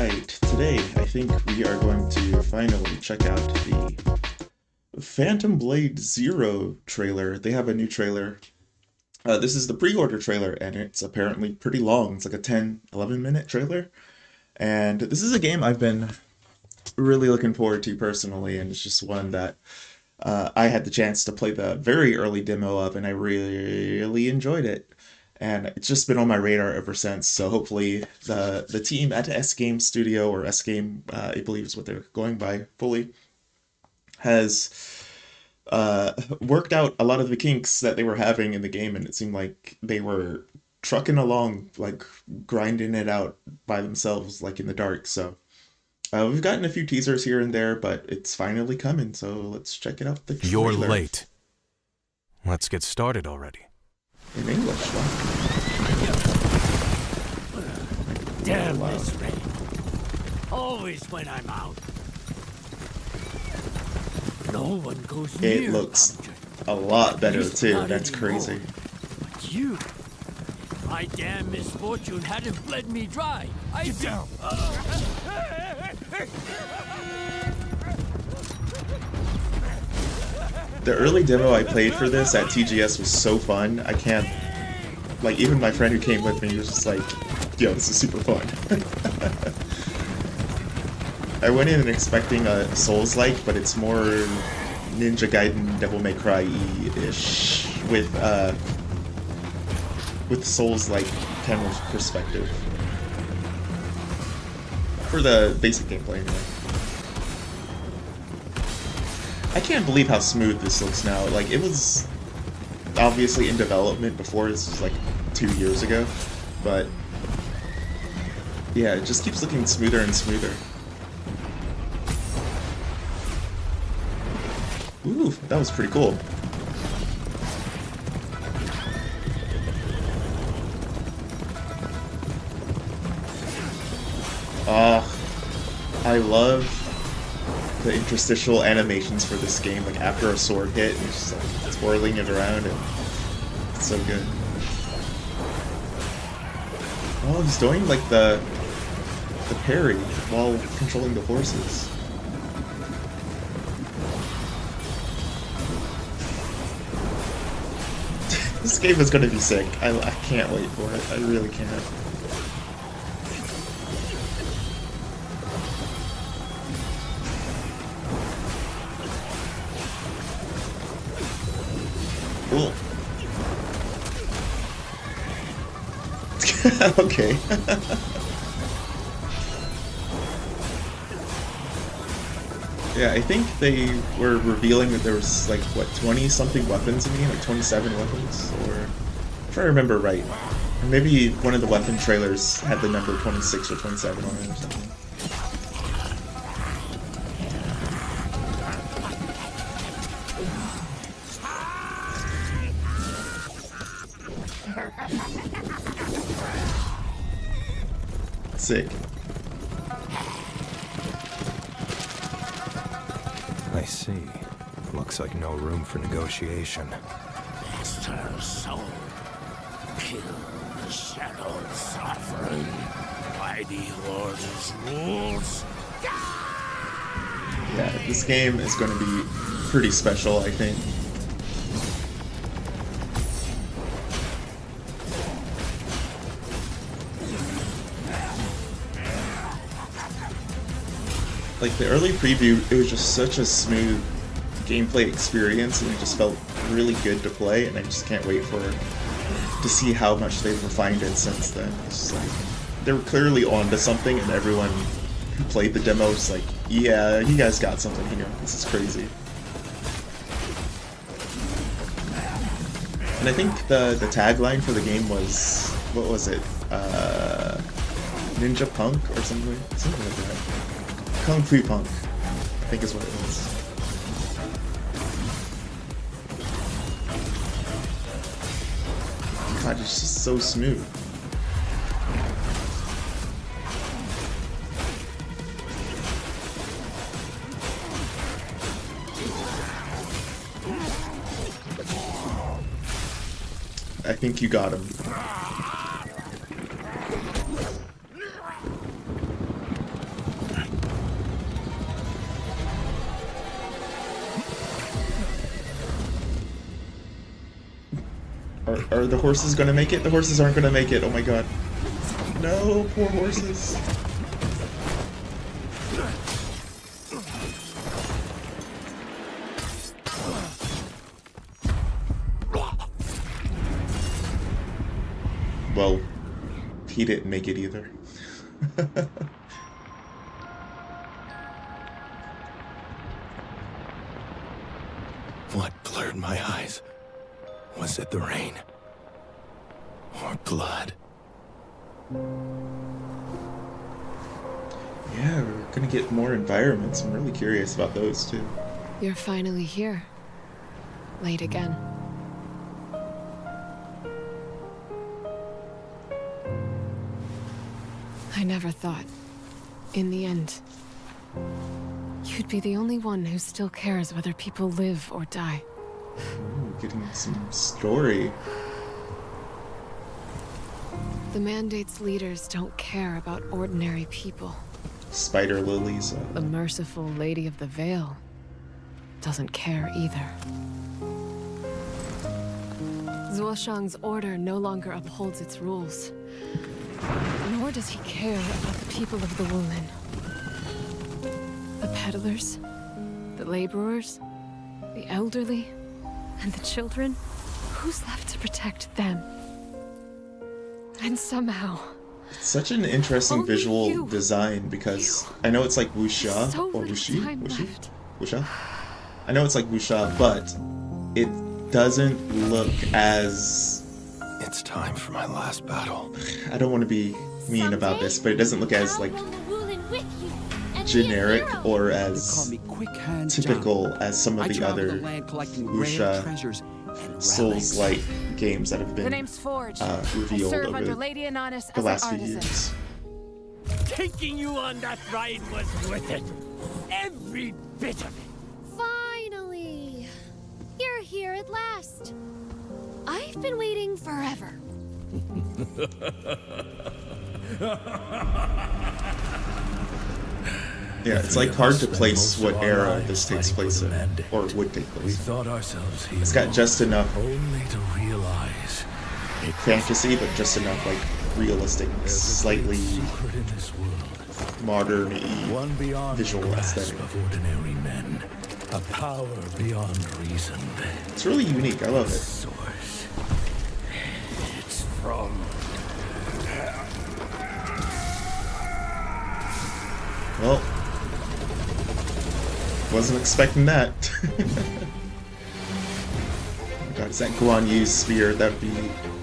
Alright, today I think we are going to finally check out the Phantom Blade Zero trailer. They have a new trailer. This is the pre-order trailer, and it's apparently pretty long. It's like a 10-11 minute trailer. And this is a game I've been really looking forward to personally, and it's just one that I had the chance to play the very early demo of, and I really enjoyed it. And it's just been on my radar ever since. So hopefully the team at S Game Studio, or S Game, I believe is what they're going by fully, has worked out a lot of the kinks that they were having in the game, and it seemed like they were trucking along, like grinding it out by themselves, like in the dark. So we've gotten a few teasers here and there, but it's finally coming. So let's check it out. The You're trailer. late. Let's get started already. In English, huh? Damn this rain. Always when I'm out. No one goes near. It looks a lot better too. That's crazy. But you, my damn misfortune hadn't bled me dry. Get down! The early demo I played for this at TGS was so fun. I can't, like, even my friend who came with me was just like, yo, this is super fun. I went in expecting a Souls-like, but it's more Ninja Gaiden, Devil May Cry-ish with Souls-like kind of perspective. For the basic gameplay, anyway. I can't believe how smooth this looks now. Like, it was obviously in development before. This was like 2 years ago, but yeah, it just keeps looking smoother and smoother. Ooh, that was pretty cool. I love the interstitial animations for this game, like after a sword hit, and it's just like twirling it around, and it's so good. Oh, he's doing like the parry while controlling the horses. This game is gonna be sick. I can't wait for it. I really can't. Cool. Okay. Yeah, I think they were revealing that there was like, what, 20-something weapons in the game? Like 27 weapons? Or if I remember right. Or maybe one of the weapon trailers had the number 26 or 27 on it or something. Sick. I see. Looks like no room for negotiation. Master soul, kill the shadowed sovereign by the order's rules. Yeah, this game is going to be pretty special, I think. Like, the early preview, it was just such a smooth gameplay experience, and it just felt really good to play, and I just can't wait to see how much they've refined it since then. It's just like, they were clearly onto something, and everyone who played the demo was like, yeah, you guys got something here. This is crazy. And I think the tagline for the game was, what was it? Ninja Punk or something? Something like that. Kung Fu Punk, I think is what it was. God, it's just so smooth. I think you got him. Are the horses gonna make it? The horses aren't gonna make it. Oh my god. No, poor horses. Well, he didn't make it either. What blurred my eyes? Was it the rain? Or blood? Yeah, we're gonna get more environments. I'm really curious about those too. You're finally here. Late again. I never thought, in the end, you'd be the only one who still cares whether people live or die. Ooh, getting some story. The Mandate's leaders don't care about ordinary people. Spider Lilies. The merciful Lady of the Veil doesn't care either. Zuoshang's order no longer upholds its rules. Nor does he care about the people of the Wulin. The peddlers, the laborers, the elderly, and the children. Who's left to protect them? And somehow... It's such an interesting Only visual you. design because I know it's like wuxia So or little wuxi, time wuxi, left. wuxia. I know it's like wuxia, but it doesn't look as. It's time for my last battle. I don't want to be mean about this, but it doesn't look as like generic or as typical as some of the other wuxia Souls-like games that have The been name's Forge. revealed Serve over under Lady Ananis the as last an few artisan. years. Taking you on that ride was worth it. Every bit of it. Finally! You're here at last. I've been waiting forever. Yeah, it's like hard to place what era this takes place in, or would take We place in. thought ourselves heroes, It's got just enough only to realize it fantasy, but just enough like realistic, there's a slightly great secret in this world, modern one beyond visual the grasp aesthetic. of ordinary men, a power beyond reason. It's really unique. I love it. Source. It's from Well, wasn't expecting that. Oh my god, is that Guan Yu's spear? That'd be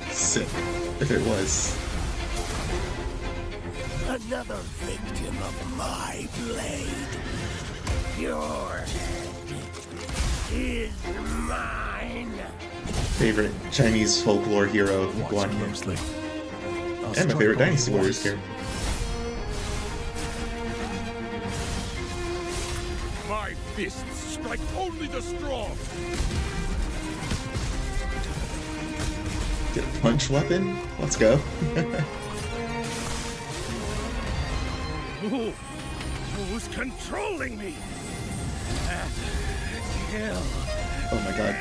sick if it was. Another victim of my blade. Your head is mine. Favorite Chinese folklore hero, Guan Yu. closely. And my favorite Dynasty Warriors character. My fists strike only the strong. Get a punch weapon? Let's go. Who's controlling me? Kill. Oh my god.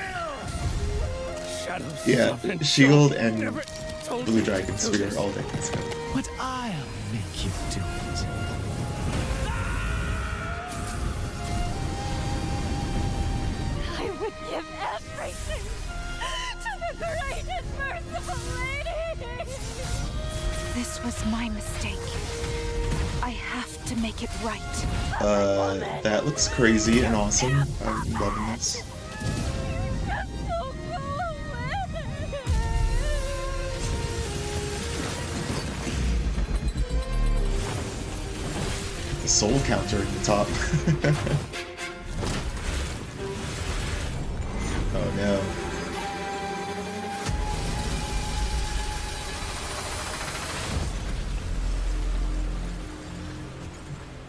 Shadows. Yeah, soften shield soul. and Never told Blue me Dragon to do spear this. all day. Let's go. But I'll make you do it. I would give everything to the great and merciful lady! This was my mistake. I have to make it right. That looks crazy and awesome. I'm loving this. The soul counter at the top. Oh no.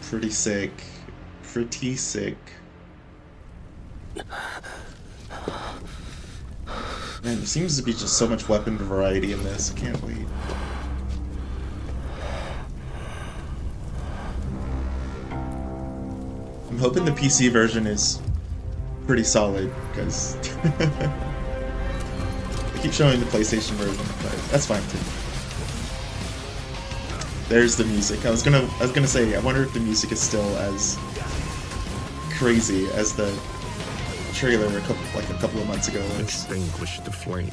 Pretty sick. Pretty sick. Man, there seems to be just so much weapon variety in this. I can't wait. I'm hoping the PC version is pretty solid, because the keep showing the PlayStation version, but that's fine too. There's the music. I was gonna say, I wonder if the music is still as crazy as the trailer a couple of months ago was. Extinguish the flame.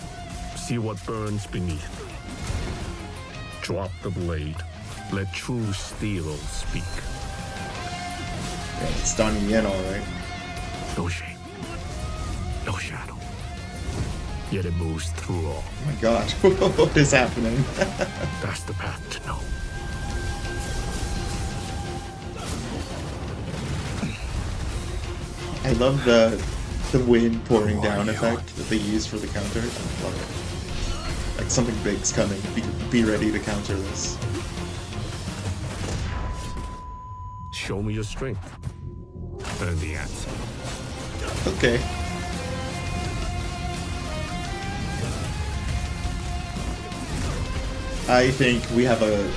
See what burns beneath. Drop the blade. Let true steel speak. Yeah, it's Donnie Yen, alright. No shape. No shadow. Yet it moves through all. Oh my god, what is happening? That's the path to know. I love the wind pouring down effect that they use for the counter. I love it. Like something big's coming. Be ready to counter this. Show me your strength. And the answer. Okay. I think we have a,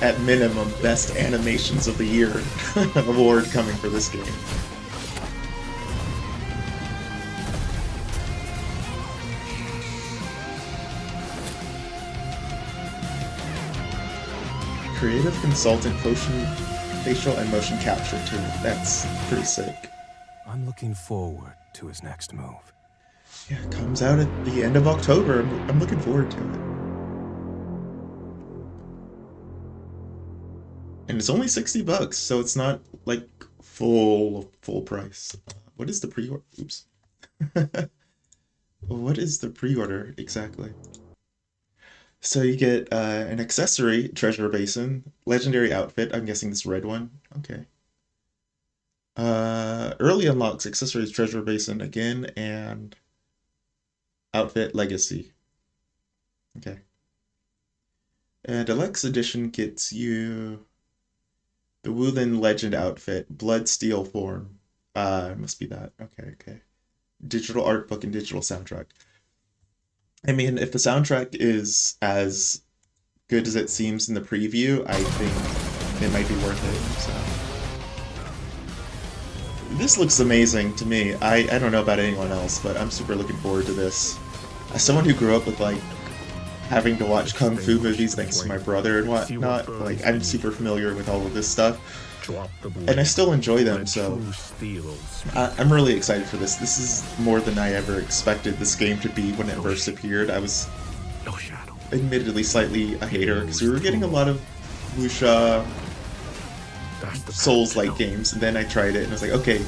at minimum, best animations of the year award coming for this game. Creative consultant facial and motion capture too. That's pretty sick. I'm looking forward to his next move. Yeah, it comes out at the end of October. I'm looking forward to it. And it's only $60, so it's not like full price. What is the pre-order? Oops. What is the pre-order exactly? So you get an accessory, treasure basin, legendary outfit. I'm guessing this red one. Okay. Early unlocks accessories, treasure basin again, and outfit legacy. Okay. And deluxe edition gets you the Wulin Legend outfit, blood steel form. It must be that. Okay. Digital art book and digital soundtrack. I mean, if the soundtrack is as good as it seems in the preview, I think it might be worth it. So this looks amazing to me. I don't know about anyone else, but I'm super looking forward to this. As someone who grew up with like having to watch kung fu movies thanks to my brother and whatnot, like I'm super familiar with all of this stuff. And I still enjoy them, so I'm really excited for this. This is more than I ever expected this game to be when it first appeared. I was admittedly slightly a hater, because we were getting a lot of wuxia Souls-like games, and then I tried it and I was like, okay,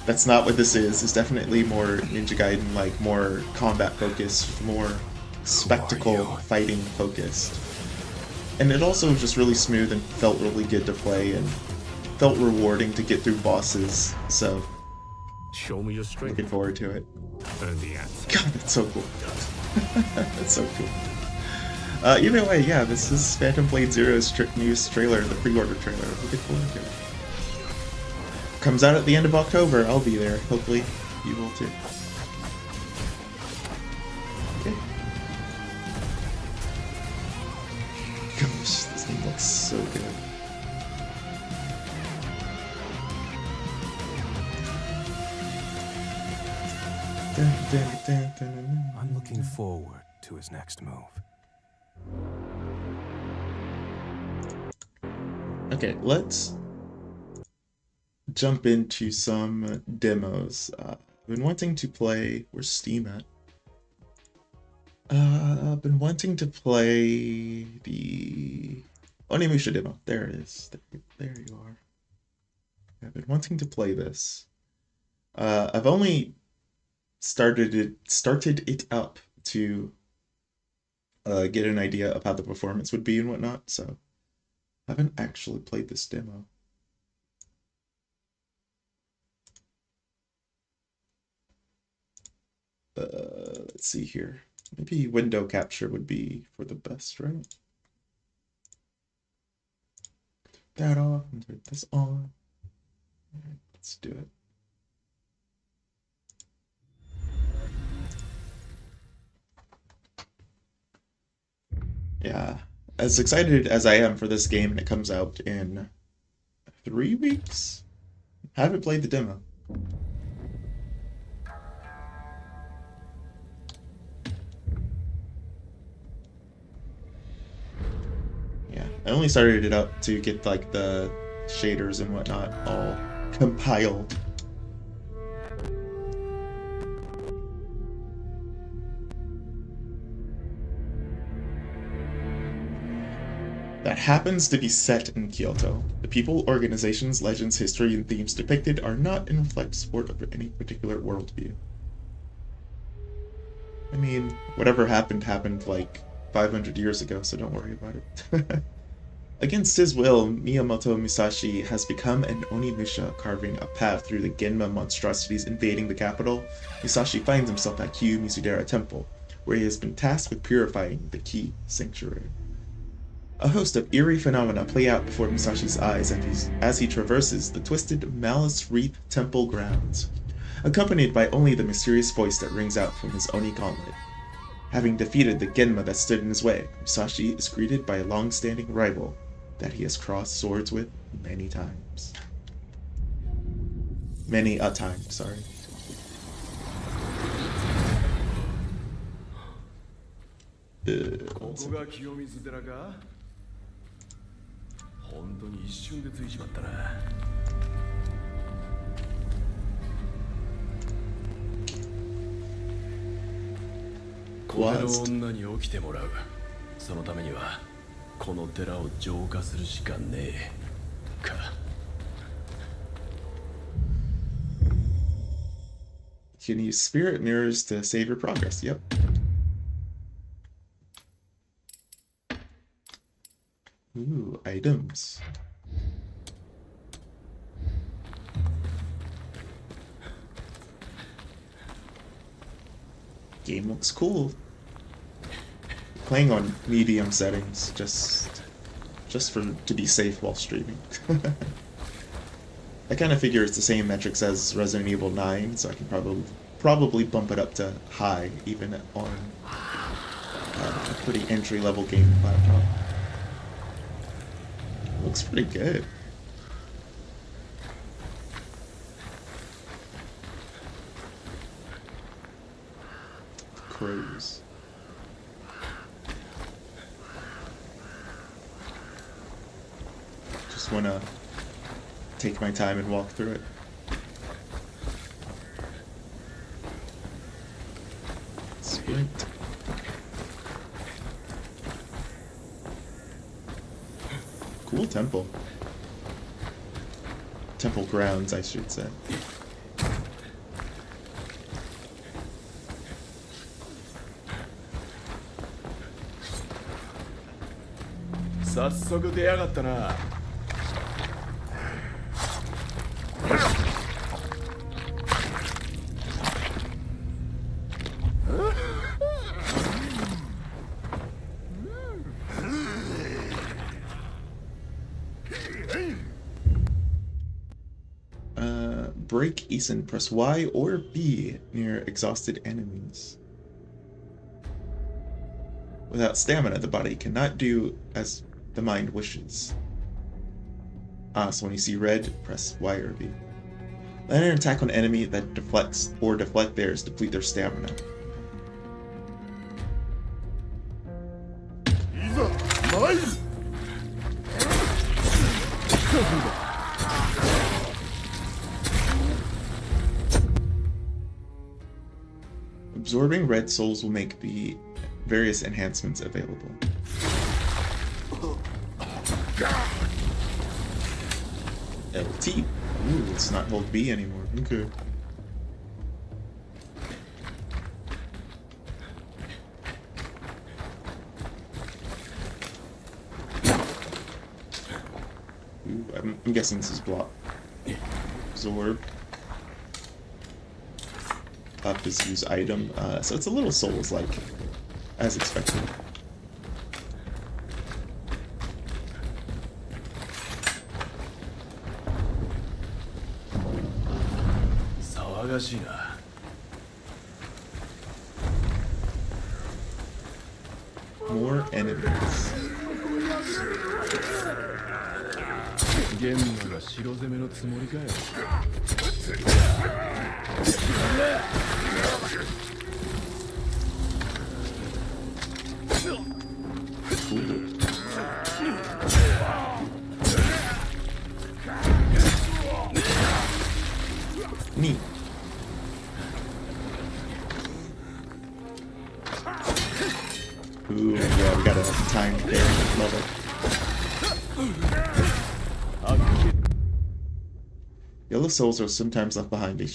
that's not what this is. It's definitely more Ninja Gaiden, like more combat focused, more spectacle fighting focused. And it also was just really smooth and felt really good to play and felt rewarding to get through bosses. So, show me your strength. Looking forward to it. And the answer. God, that's so cool. That's so cool. Either way, yeah, this is Phantom Blade Zero's news trailer, the pre-order trailer. Looking forward to it. Comes out at the end of October. I'll be there. Hopefully, you will too. Okay. Gosh, this game looks so good. I'm looking forward to his next move. Okay, let's jump into some demos. I've been wanting to play... Where's Steam at? I've been wanting to play the Onimusha demo. There it is. There you are. I've been wanting to play this. I've only started it up to get an idea of how the performance would be and whatnot, so I haven't actually played this demo. Let's see here. Maybe window capture would be for the best, right? Turn that off and turn this on. Alright, let's do it. Yeah, as excited as I am for this game and it comes out in 3 weeks, I haven't played the demo. I only started it up to get like the shaders and whatnot all compiled. That happens to be set in Kyoto. The people, organizations, legends, history, and themes depicted are not and reflect support of any particular worldview. I mean, whatever happened like 500 years ago, so don't worry about it. Against his will, Miyamoto Musashi has become an Onimusha, carving a path through the Genma monstrosities invading the capital. Musashi finds himself at Kyu Misudera Temple, where he has been tasked with purifying the Ki Sanctuary. A host of eerie phenomena play out before Musashi's eyes as he traverses the twisted, malice-wreathed temple grounds, accompanied by only the mysterious voice that rings out from his Oni gauntlet. Having defeated the Genma that stood in his way, Musashi is greeted by a long-standing rival that he has crossed swords with many times. Many a time, sorry. You can use spirit mirrors to save your progress, yep. Ooh, items. Game looks cool. Playing on medium settings, just to be safe while streaming. I kind of figure it's the same metrics as Resident Evil 9, so I can probably bump it up to high, even on a pretty entry-level game laptop. Looks pretty good. Crows. Just wanna take my time and walk through it. Sprint. Cool temple. Temple grounds, I should say. Break Eason, press Y or B near exhausted enemies. Without stamina, the body cannot do as the mind wishes. So when you see red, press Y or B. Land an attack on an enemy that deflects or deflect theirs, deplete their stamina. Absorbing red souls will make the various enhancements available. LT. Ooh, let's not hold B anymore. Okay. Ooh, I'm guessing this is block. Absorb. Up is use item, so it's a little Souls-like, as expected. More enemies. Cool. Yellow souls are sometimes left behind. They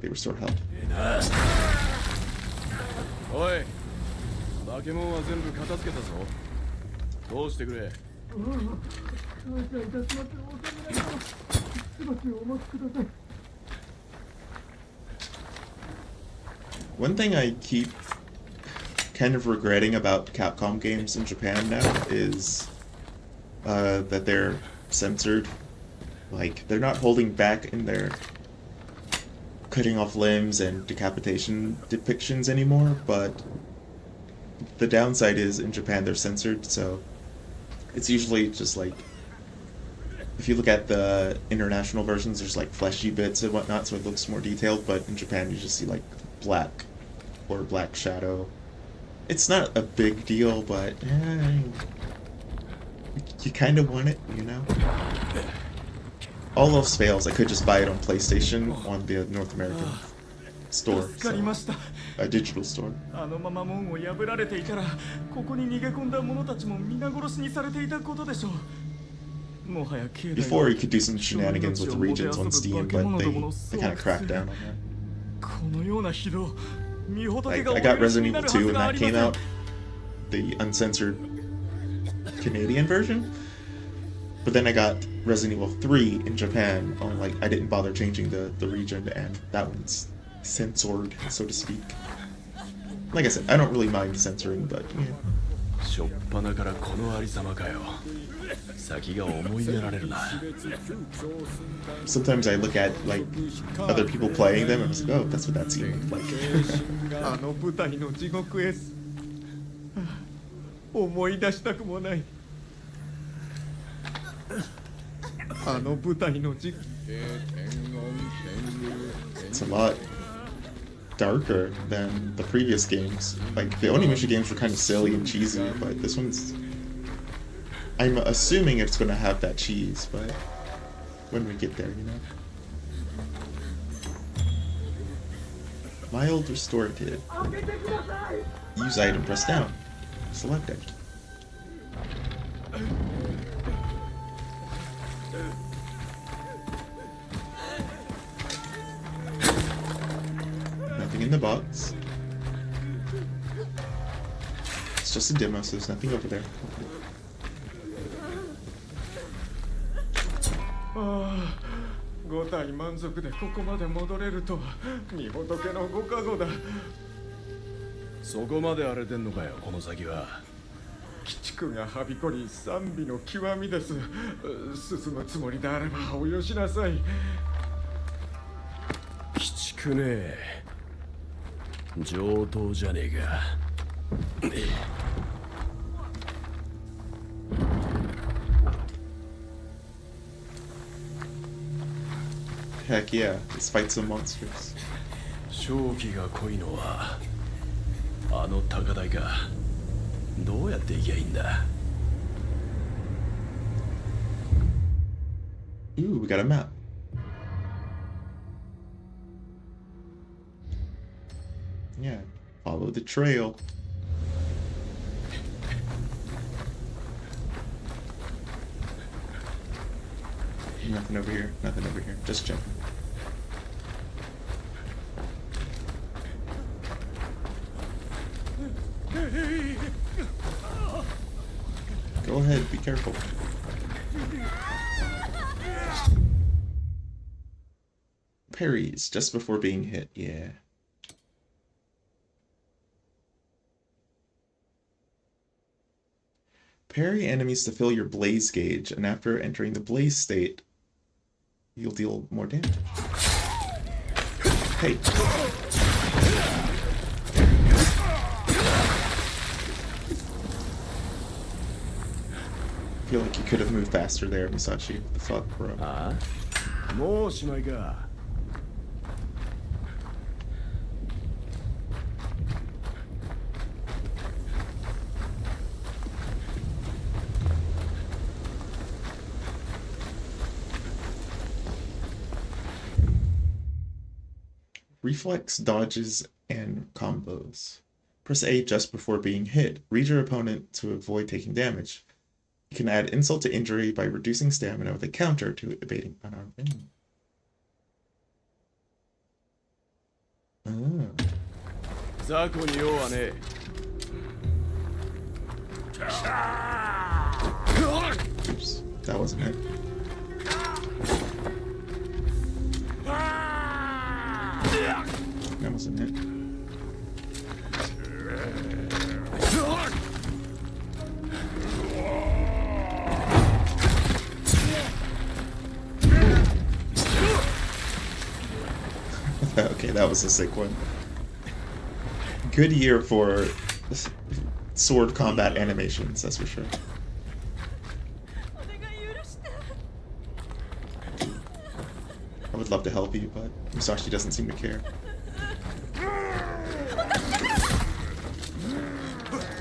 restore health. おい、化け物は全部片付けたぞ。どうしてくれ。One thing I keep kind of regretting about Capcom games in Japan now is that they're censored. Like, they're not holding back in their cutting off limbs and decapitation depictions anymore, but the downside is in Japan they're censored, so it's usually just like, if you look at the international versions, there's like fleshy bits and whatnot, so it looks more detailed, but in Japan you just see like black or black shadow. It's not a big deal, but you kind of want it, you know? All else fails, I could just buy it on PlayStation on the North American store, so, a digital store. Before you could do some shenanigans with regions on Steam, but they kind of cracked down on that. Like, I got Resident Evil 2 and that came out, the uncensored Canadian version, but then I got Resident Evil 3 in Japan on, like, I didn't bother changing the region, and that one's censored, so to speak. Like I said, I don't really mind censoring, but yeah. Sometimes I look at, like, other people playing them and I was like, oh, that's what that scene looked like. It's a lot darker than the previous games. Like, the Onimusha games were kind of silly and cheesy, but this one's... I'm assuming it's going to have that cheese, but when we get there, you know? Mild restorative. Use item, press down. Select it. Nothing in the box. It's just a demo, so there's nothing over there. Ah, 5体満足でここまで戻れるとは御仏のご加護だ。そこまで荒れてんのかよ、この先は。鬼畜がはびこり賛美の極みです。進むつもりであればおよしなさい。鬼畜ね。上等じゃねえか。Heck yeah, let's fight some monsters. 正気が濃いのはあの高台か。どうやって行きゃいいんだ。Ooh, we got a map. Yeah, follow the trail. Nothing over here, nothing over here, just checking. Go ahead, be careful. Parries just before being hit, yeah. Parry enemies to fill your blaze gauge, and after entering the blaze state, you'll deal more damage. Hey. I feel like you could have moved faster there, Musashi. What the fuck, bro? Reflex, dodges, and combos. Press A just before being hit. Read your opponent to avoid taking damage. You can add insult to injury by reducing stamina with a counter to evading unarmed enemy. Ah. 雑魚に用はねえ。 Oops, that wasn't it. That wasn't it. Okay, that was a sick one. Good year for sword combat animations, that's for sure. I would love to help you, but Musashi doesn't seem to care.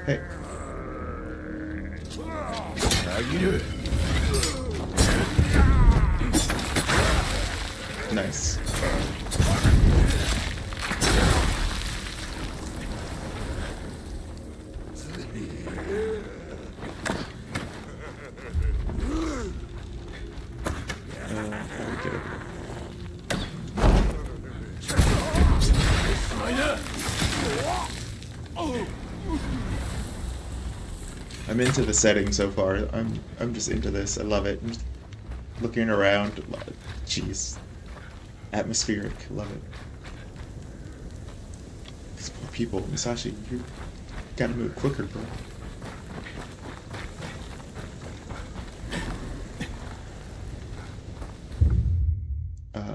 Hey. Nice. I'm into the setting so far. I'm just into this. I love it. I'm just looking around. Jeez. Atmospheric. Love it. These poor people. Musashi, you gotta move quicker, bro.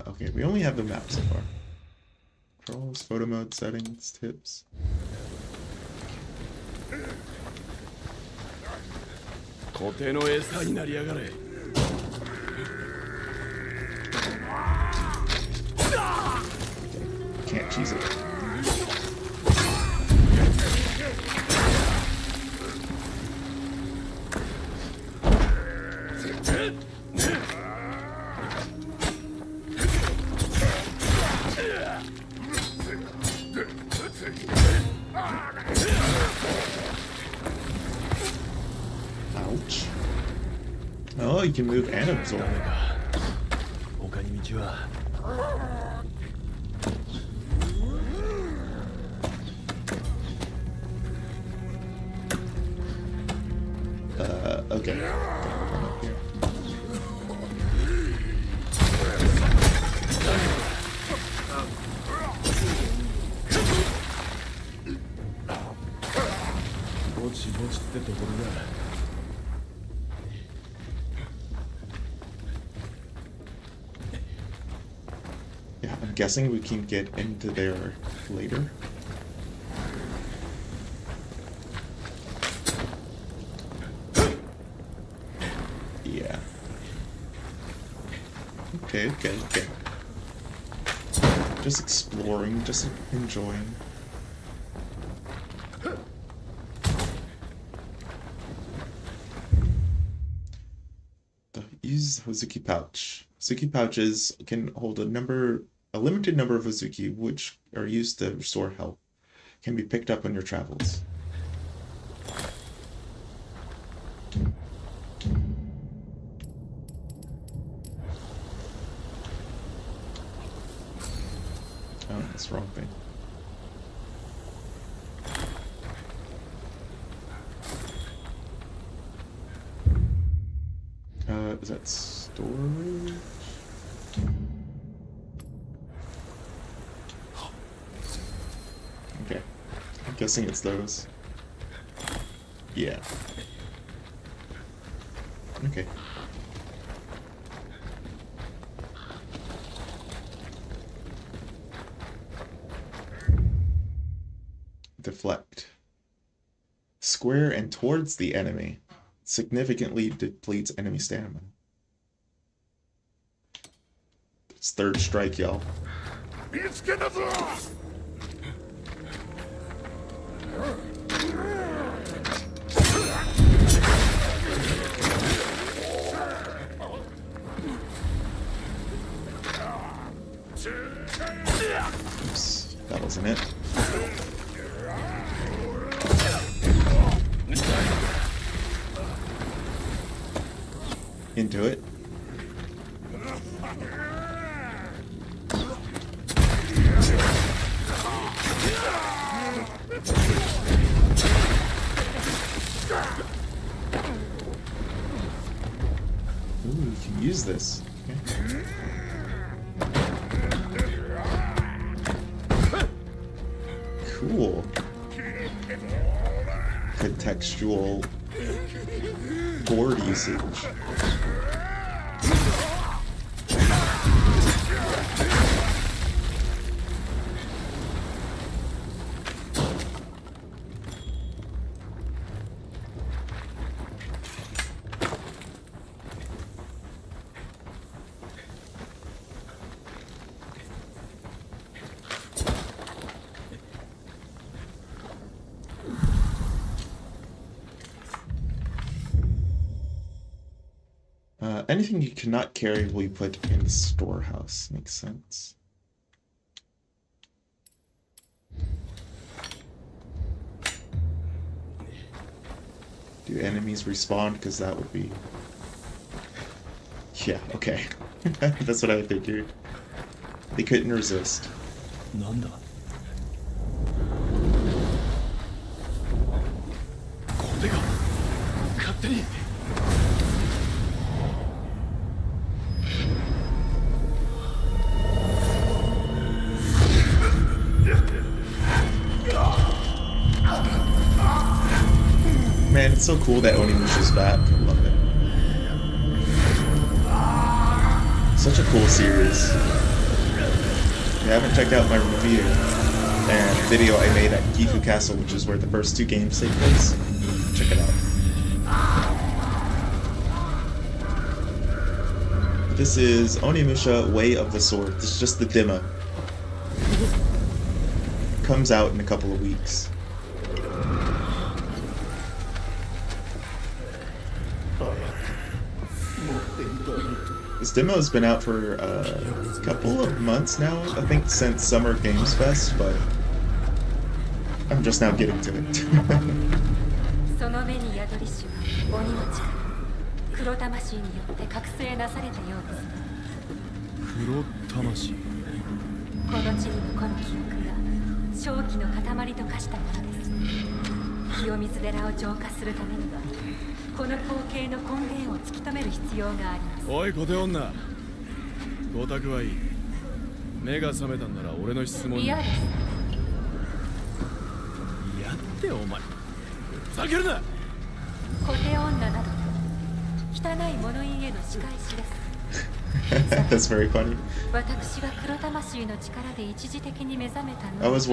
Okay, we only have the map so far. Controls, photo mode, settings, tips. Can't cheese it. Ouch. Oh, you can move and absorb. Okay. Gotta run up here. Yeah, I'm guessing we can get into there later. Yeah. Okay. Just exploring, just enjoying. Use Hozuki pouch. Hozuki pouches can hold a limited number of Hozuki, which are used to restore health. Can be picked up on your travels. Oh, that's the wrong thing. Is that storage? Okay. I'm guessing it's those. Yeah. Okay. Deflect. Square and towards the enemy. Significantly depletes enemy stamina. It's third strike, y'all. Oops, that wasn't it. into it. Ooh, you can use this. Okay. Cool. Contextual board usage. Anything you cannot carry will be put in the storehouse. Makes sense. Do enemies respawn? Because that would be... Yeah, okay. That's what I figured. They couldn't resist. なんだこれが勝手に Man, it's so cool that Onimusha's back. I love it. Such a cool series. If you haven't checked out my review and video I made at Gifu Castle, which is where the first 2 games take place, check it out. This is Onimusha Way of the Sword. This is just the demo. Comes out in a couple of weeks. This demo has been out for a couple of months now, I think since Summer Games Fest, but I'm just now getting to it. その目に宿りしは鬼の力黒魂によって覚醒なされたようです黒魂この地に残る記憶が正気の塊と化したものです清水寺を浄化するためにはこの光景の根源を突き止める必要がありますおい小手女ごたくはいい目が覚めたんなら俺の質問に嫌ですやってお前ふざけるな小手女などと汚い物言いへの仕返しです That's very funny. 私は黒魂の力で一時的に目覚めたの I was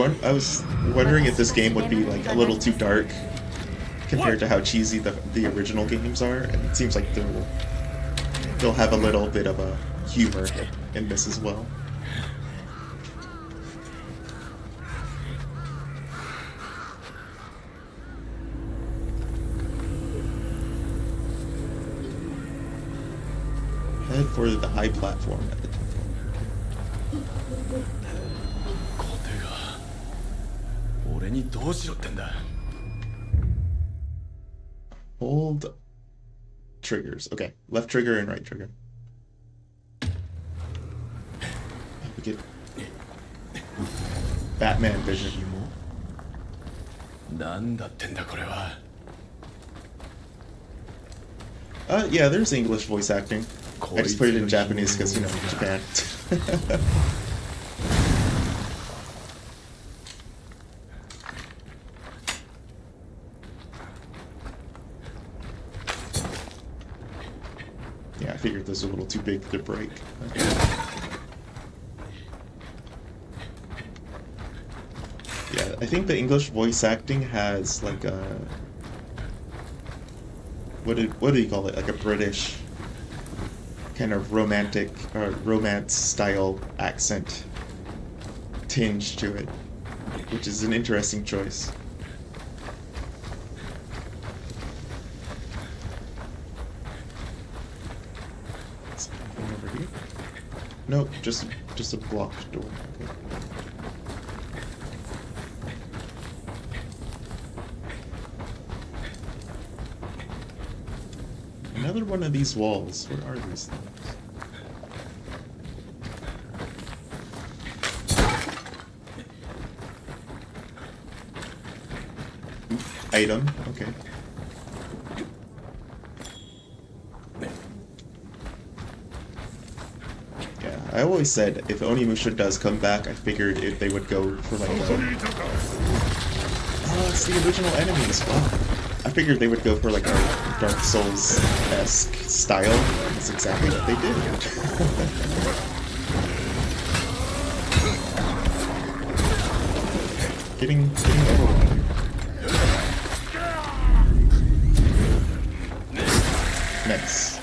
wondering if this game would be like a little too dark compared to how cheesy the original games are, and it seems like they'll have a little bit of a humor in this as well. Head for the high platform at the temple. 小手が俺にどうしろってんだ Hold triggers. Okay, left trigger and right trigger. We get Batman vision. なんだってんだこれは Yeah, there's English voice acting. I just put it in Japanese because, you know, Japan. Yeah, I figured this was a little too big to break. Yeah, I think the English voice acting has like a... What do you call it? Like a British kind of romantic or romance style accent tinge to it, which is an interesting choice. Something over here? Nope, just a blocked door. Okay. another one of these walls. What are these things? Item, okay. Yeah, I always said if Onimusha does come back, I figured if they would go for like a... Oh, it's the original enemies, wow. I figured they would go for like a Dark Souls-esque style. That's exactly what they did. getting overwhelmed. Nice.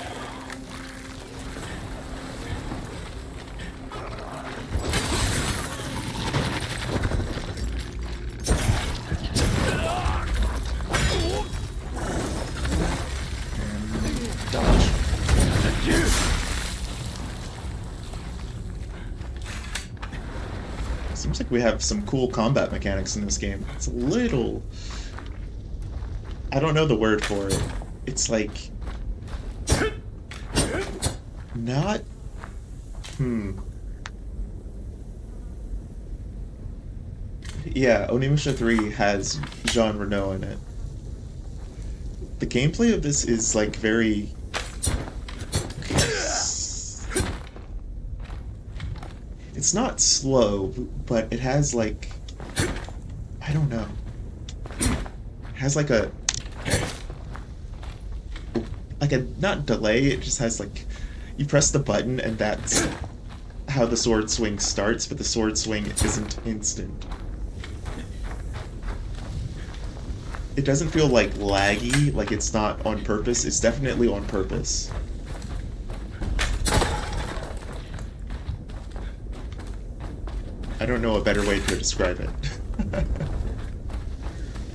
Seems like we have some cool combat mechanics in this game. It's a little... I don't know the word for it. It's like... not... Yeah, Onimusha 3 has Jean Reno in it. The gameplay of this is like very... It's not slow, but it has like... I don't know. It has like a... not delay, it just has like... You press the button and that's how the sword swing starts, but the sword swing isn't instant. It doesn't feel like laggy, like it's not on purpose. It's definitely on purpose. I don't know a better way to describe it.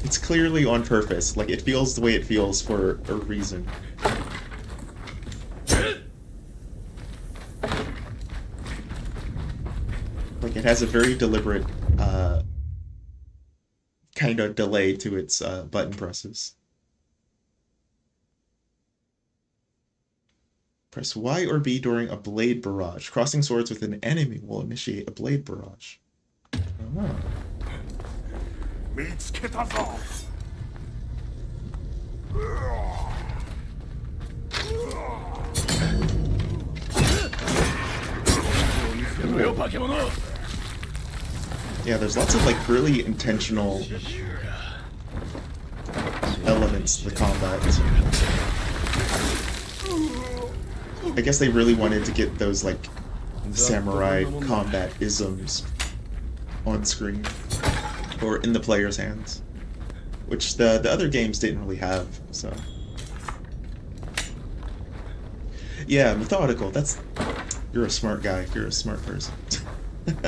It's clearly on purpose. Like, it feels the way it feels for a reason. Like, it has a very deliberate, kind of delay to its button presses. Press Y or B during a blade barrage. Crossing swords with an enemy will initiate a blade barrage. Oh. Yeah, there's lots of like really intentional elements to the combat. I guess they really wanted to get those like samurai combat isms on screen or in the player's hands, which the other games didn't really have. So yeah, methodical. That's... You're a smart guy. You're a smart person. Look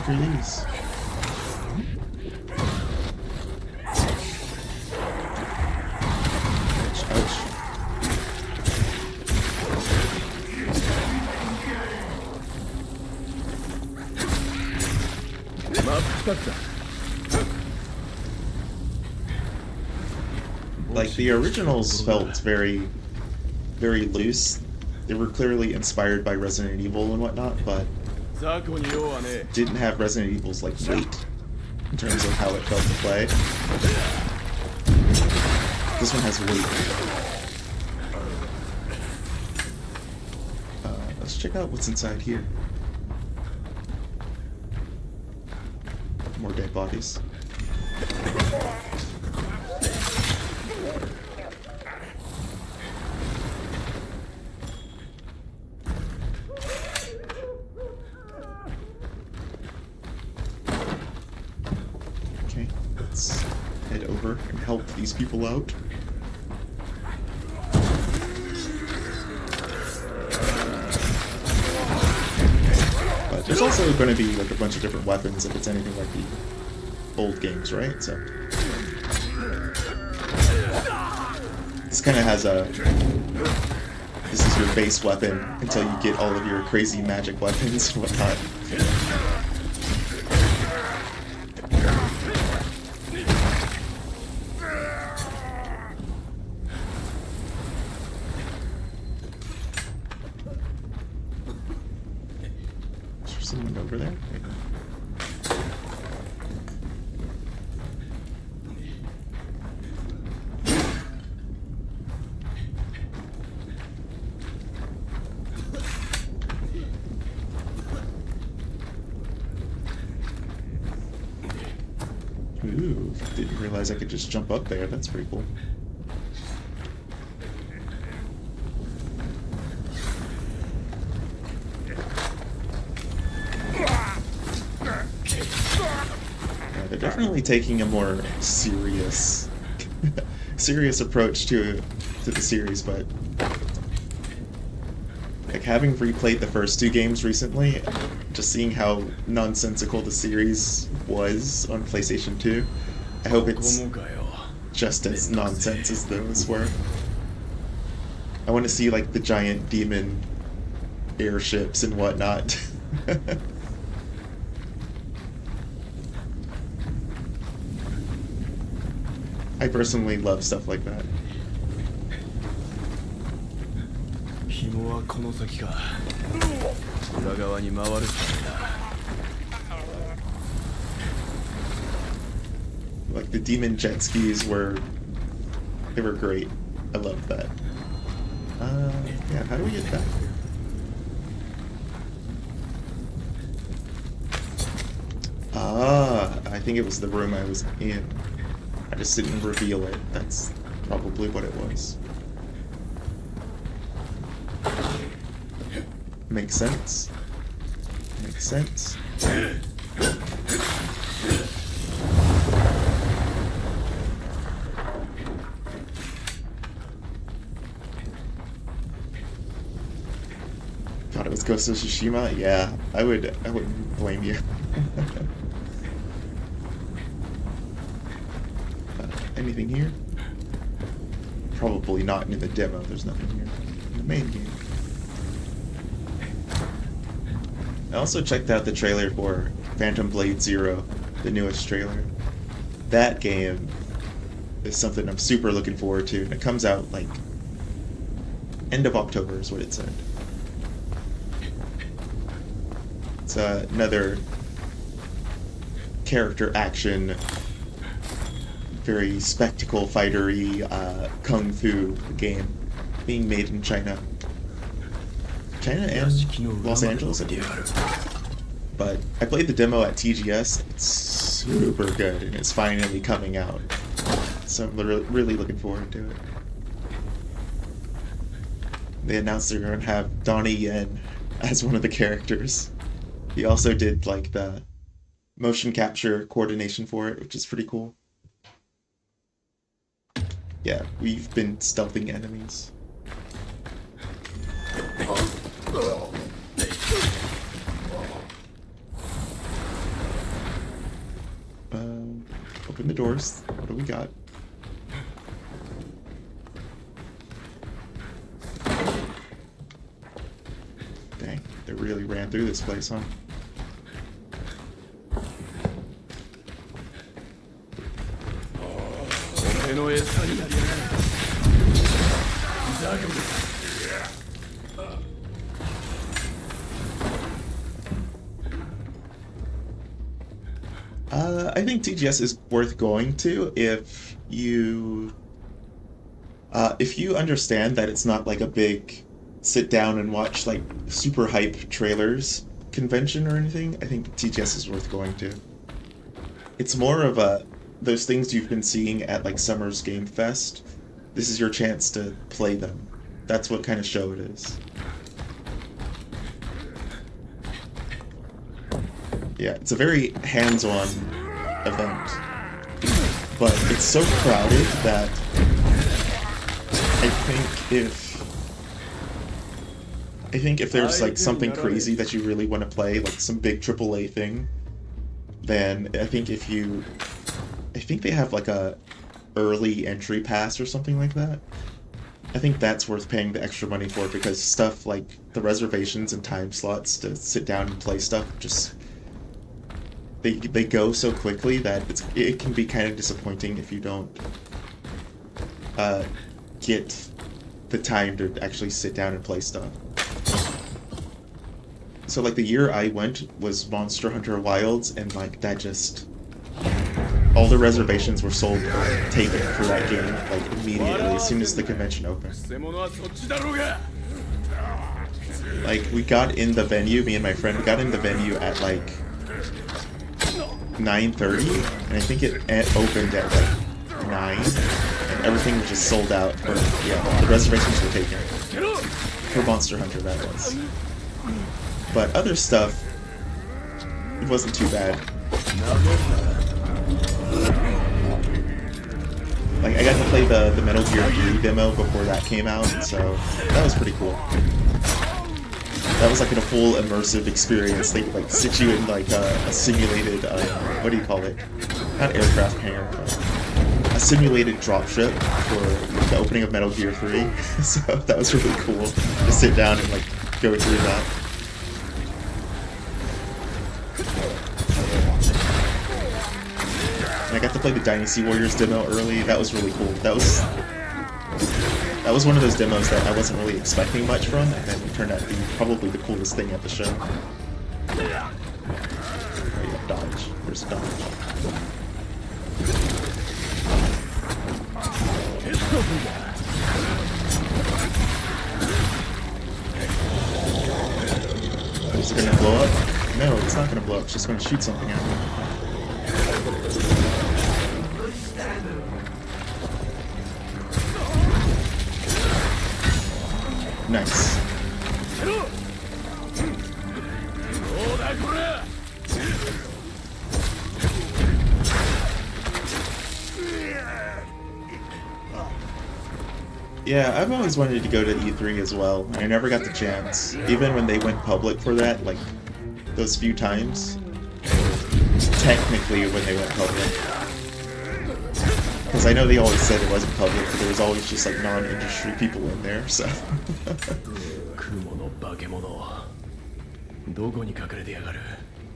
at these. Like, the originals felt very, very loose. They were clearly inspired by Resident Evil and whatnot, but didn't have Resident Evil's, like, weight in terms of how it felt to play. This one has weight. Let's check out what's inside here. More dead bodies. Okay, let's head over and help these people out. But there's also going to be like a bunch of different weapons if it's anything like the old games, right? So this kind of has a... This is your base weapon until you get all of your crazy magic weapons and whatnot. Ooh, didn't realize I could just jump up there. That's pretty cool. Yeah, they're definitely taking a more serious approach to the series, but like having replayed the first two games recently, just seeing how nonsensical the series was on PlayStation 2, I hope it's just as nonsense as those were. I want to see like the giant demon airships and whatnot. I personally love stuff like that. 紐はこの先か。裏側に回るしか Like the demon jet skis they were great. I loved that. Yeah, how do we get back here? I think it was the room I was in. I just didn't reveal it. That's probably what it was. Makes sense. Makes sense. Thought it was Ghost of Tsushima? Yeah, I wouldn't blame you. Anything here? Probably not in the demo. There's nothing here. In the main game. I also checked out the trailer for Phantom Blade Zero, the newest trailer. That game is something I'm super looking forward to, and it comes out like end of October is what it said. It's another character action, very spectacle fightery kung fu game being made in China. China and Los Angeles, I believe. But I played the demo at TGS. It's super good, and it's finally coming out. So I'm really looking forward to it. They announced they're going to have Donnie Yen as one of the characters. He also did like the motion capture coordination for it, which is pretty cool. Yeah, we've been stealthing enemies. Open the doors. What do we got? Dang, they really ran through this place, huh? I think TGS is worth going to if you understand that it's not like a big sit down and watch like super hype trailers convention or anything. I think TGS is worth going to. It's more of those things you've been seeing at like Summer's Game Fest. This is your chance to play them. That's what kind of show it is. Yeah, it's a very hands-on event, but it's so crowded that I think if there's like something crazy that you really want to play, like some big AAA thing, then I think they have like a early entry pass or something like that. I think that's worth paying the extra money for, because stuff like the reservations and time slots to sit down and play stuff just they go so quickly that it can be kind of disappointing if you don't get the time to actually sit down and play stuff. So like the year I went was Monster Hunter Wilds, and like that just all the reservations were sold or taken for that game like immediately as soon as the convention opened. Like we got in the venue, me and my friend got in the venue at like 9:30, and I think it opened at like 9, and everything was just sold out. But yeah, the reservations were taken for Monster Hunter, that was. But other stuff, it wasn't too bad. Like, I got to play the Metal Gear 3 demo before that came out, so that was pretty cool. That was like in a full immersive experience. They like sit you in like a simulated, what do you call it? Not aircraft hangar, a simulated dropship for the opening of Metal Gear 3. So that was really cool to sit down and like go through that. And I got to play the Dynasty Warriors demo early. That was really cool. That was one of those demos that I wasn't really expecting much from, and then it turned out to be probably the coolest thing at the show. Oh yeah, dodge. There's a dodge. Is it gonna blow up? No, it's not gonna blow up. It's just gonna shoot something at me. Nice. Yeah, I've always wanted to go to E3 as well. I never got the chance. Even when they went public for that, like, those few times. Technically, when they went public. Because I know they always said it wasn't public, but there was always just, like, non-industry people in there, so...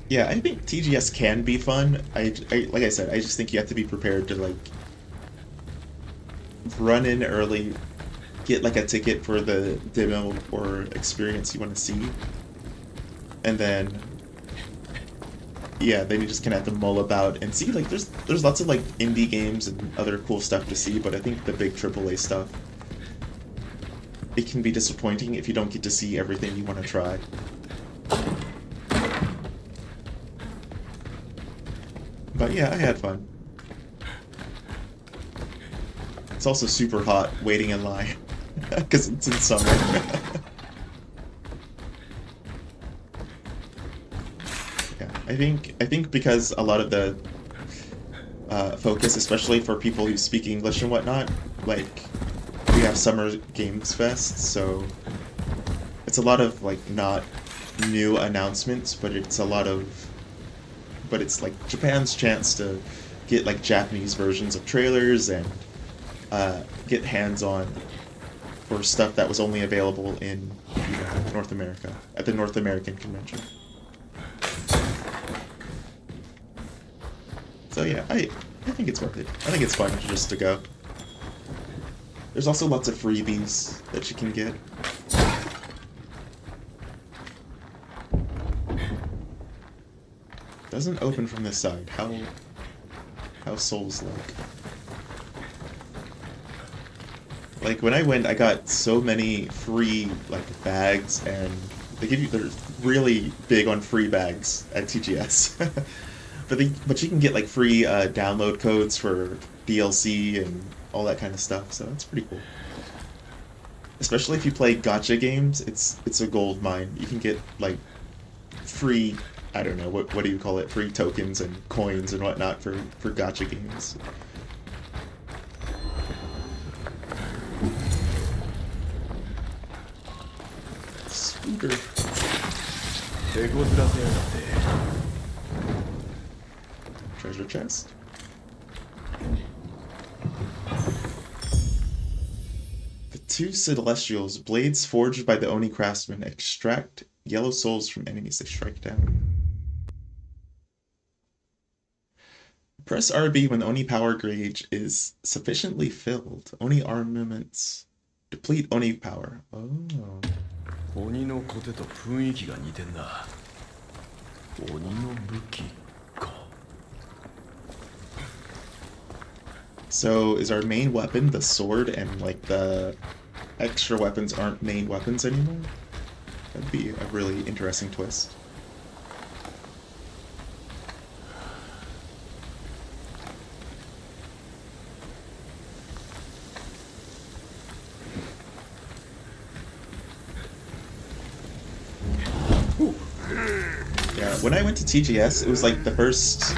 Yeah, I think TGS can be fun. Like I said, I just think you have to be prepared to, like, run in early, get, like, a ticket for the demo or experience you want to see, and then, yeah, then you just kind of have to mull about and see, like, there's lots of, like, indie games and other cool stuff to see, but I think the big AAA stuff, it can be disappointing if you don't get to see everything you want to try. But yeah, I had fun. It's also super hot waiting in line because it's in summer. Yeah, I think because a lot of the focus, especially for people who speak English and whatnot, like, we have Summer Games Fest, so it's a lot of, like, not new announcements, but it's like Japan's chance to get, like, Japanese versions of trailers and get hands-on for stuff that was only available in, you know, North America, at the North American convention. So yeah, I think it's worth it. I think it's fun just to go. There's also lots of freebies that you can get. Doesn't open from this side. How Souls-like. Like, when I went, I got so many free, like, bags, and they're really big on free bags at TGS. But you can get, like, free download codes for DLC and all that kind of stuff, so that's pretty cool. Especially if you play gacha games, it's a gold mine. You can get, like, free, I don't know, what do you call it, free tokens and coins and whatnot for gacha games. Scooter. Treasure chest. The two Celestials, blades forged by the Oni craftsman, extract yellow souls from enemies they strike down. Press RB when the Oni power gauge is sufficiently filled. Oni armaments deplete Oni power. Oh. 鬼のコテと雰囲気が似てんな。鬼の武器か。So is our main weapon the sword, and like the extra weapons aren't main weapons anymore? That'd be a really interesting twist. when I went to TGS, it was like the first,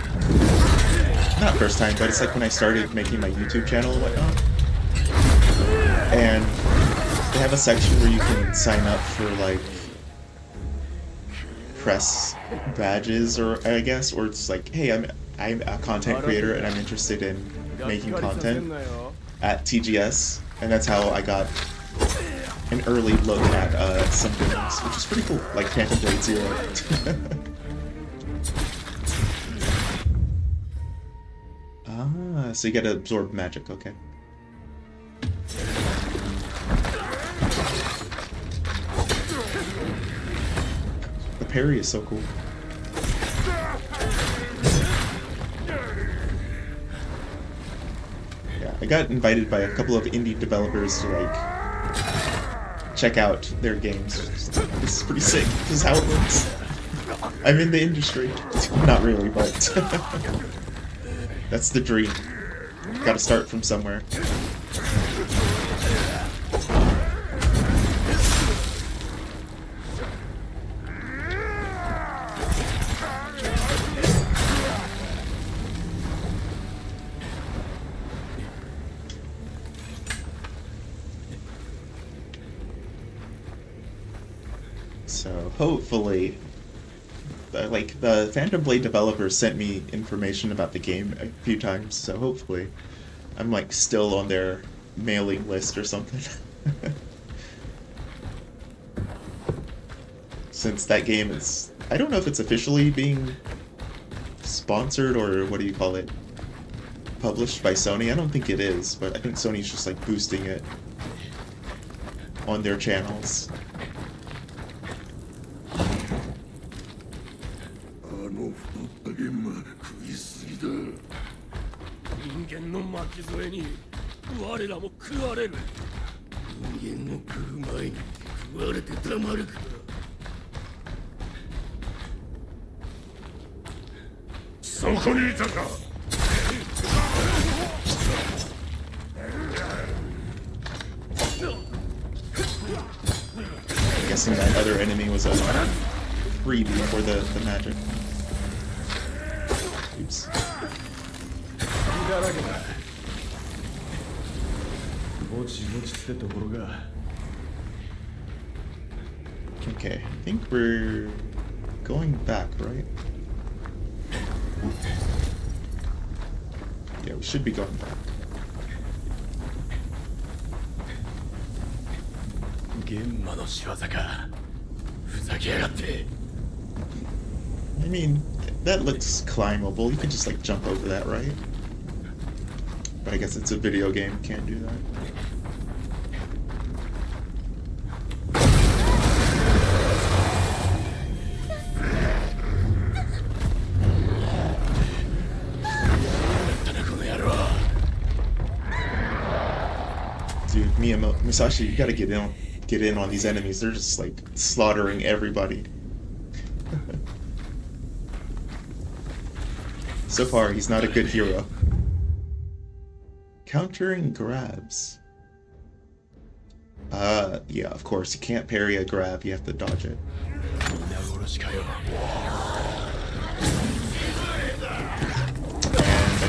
not first time, but it's like when I started making my YouTube channel and whatnot. And they have a section where you can sign up for like press badges, or I guess, or it's like, hey, I'm a content creator and I'm interested in making content at TGS, and that's how I got an early look at some games, which is pretty cool, like Phantom Blade Zero. Ah, so you get to absorb magic, okay. The parry is so cool. Yeah, I got invited by a couple of indie developers to like check out their games. This is pretty sick. This is how it works. I'm in the industry. Not really, but that's the dream. Gotta start from somewhere. So hopefully, like the Phantom Blade developers sent me information about the game a few times, so hopefully I'm like still on their mailing list or something. Since that game is, I don't know if it's officially being sponsored or what do you call it, published by Sony. I don't think it is, but I think Sony's just like boosting it on their channels. I'm guessing that other enemy was a freebie for the magic. Oops. Okay, I think we're going back, right? Yeah, we should be going back. I mean, that looks climbable. You can just like jump over that, right? But I guess it's a video game, can't do that. Dude, Musashi, you gotta get in on these enemies. They're just like slaughtering everybody. So far, he's not a good hero. Countering grabs. Yeah, of course. You can't parry a grab, you have to dodge it.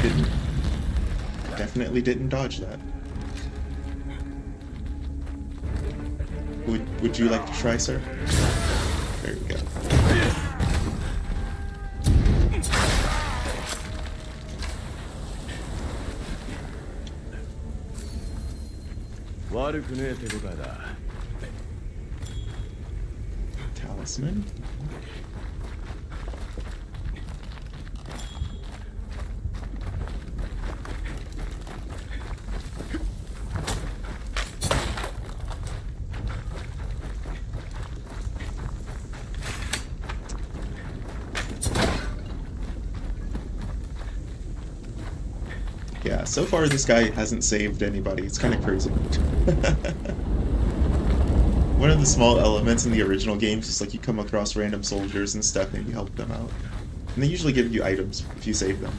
And I definitely didn't dodge that. Would you like to try, sir? There we go. Talisman? Yeah, so far this guy hasn't saved anybody. It's kind of crazy. One of the small elements in the original games is like you come across random soldiers and stuff and you help them out. And they usually give you items if you save them.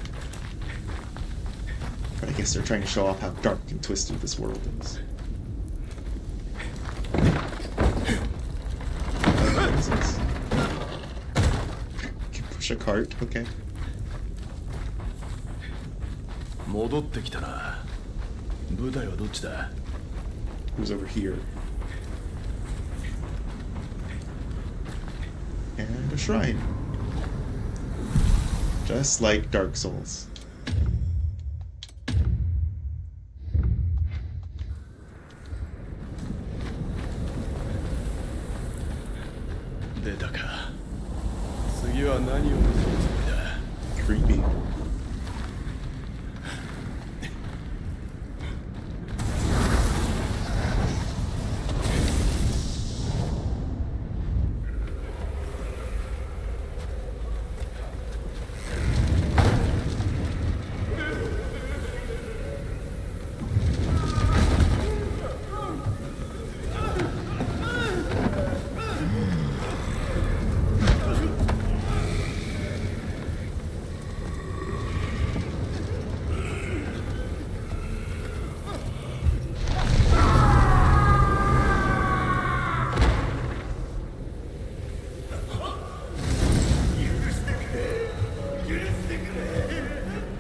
But I guess they're trying to show off how dark and twisted this world is. What is this? push a cart. Okay. 戻ってきたな。舞台はどっちだ？ Who's over here? And a shrine. Just like Dark Souls. 出たか。次は何をするつもりだ？ Creepy.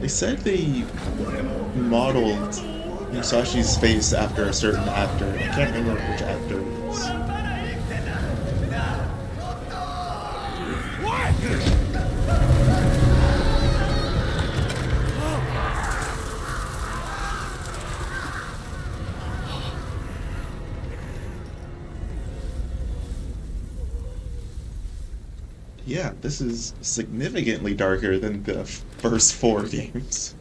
They said they modeled Musashi's face after a certain actor. I can't remember which actor it was. Yeah, this is significantly darker than the first 4 games.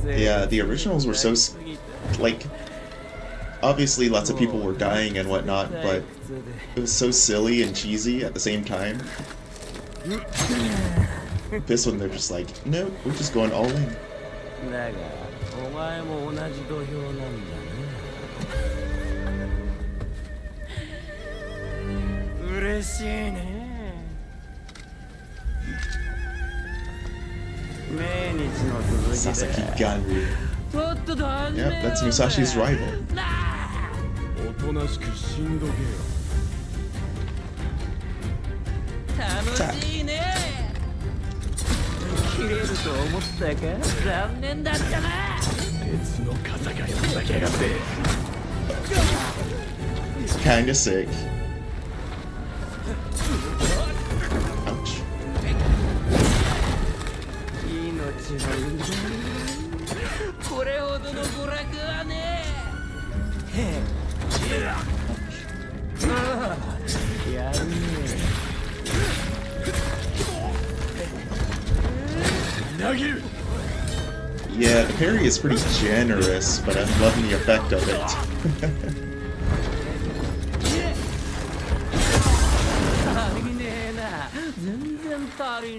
Yeah, the originals were so, like, obviously lots of people were dying and whatnot, but it was so silly and cheesy at the same time. This one, they're just like, no, we're just going all in. Sasaki Ganryu. Yep, that's Musashi's rival. Attack. Kinda sick. Ouch. Yeah, the parry is pretty generous, but I'm loving the effect of it.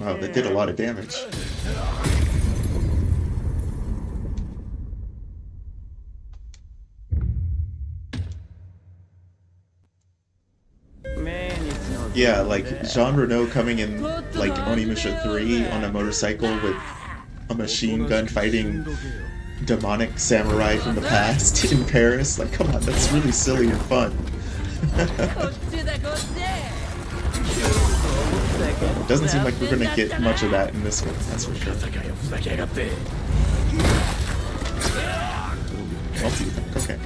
Wow, that did a lot of damage. Yeah, like Jean Reno coming in like Onimusha 3 on a motorcycle with a machine gun fighting demonic samurai from the past in Paris. Like, come on, that's really silly and fun. It doesn't seem like we're gonna get much of that in this one, that's for sure. Multi-attack, okay.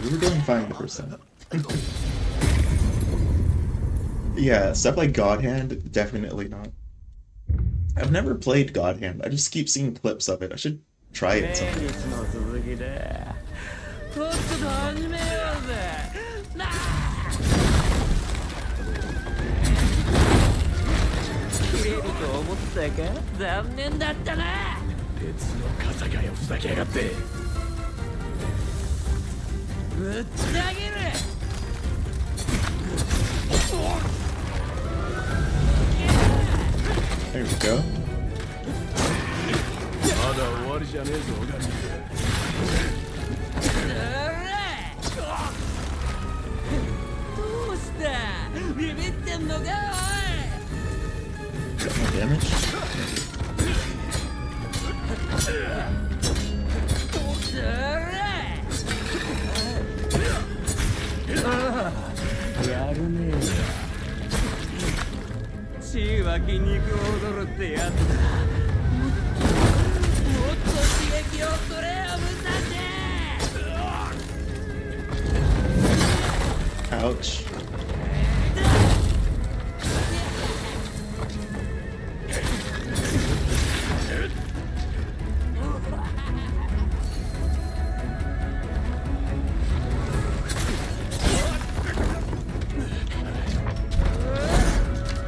We were doing fine the first time. Yeah, stuff like God Hand, definitely not. I've never played God Hand. I just keep seeing clips of it. I should try it sometime. There we go. まだ終わりじゃねえぞガニどうしたビビってんのかおい Damage. やるね血は筋肉踊るってやつだもっと刺激をくれよ武蔵 Ouch.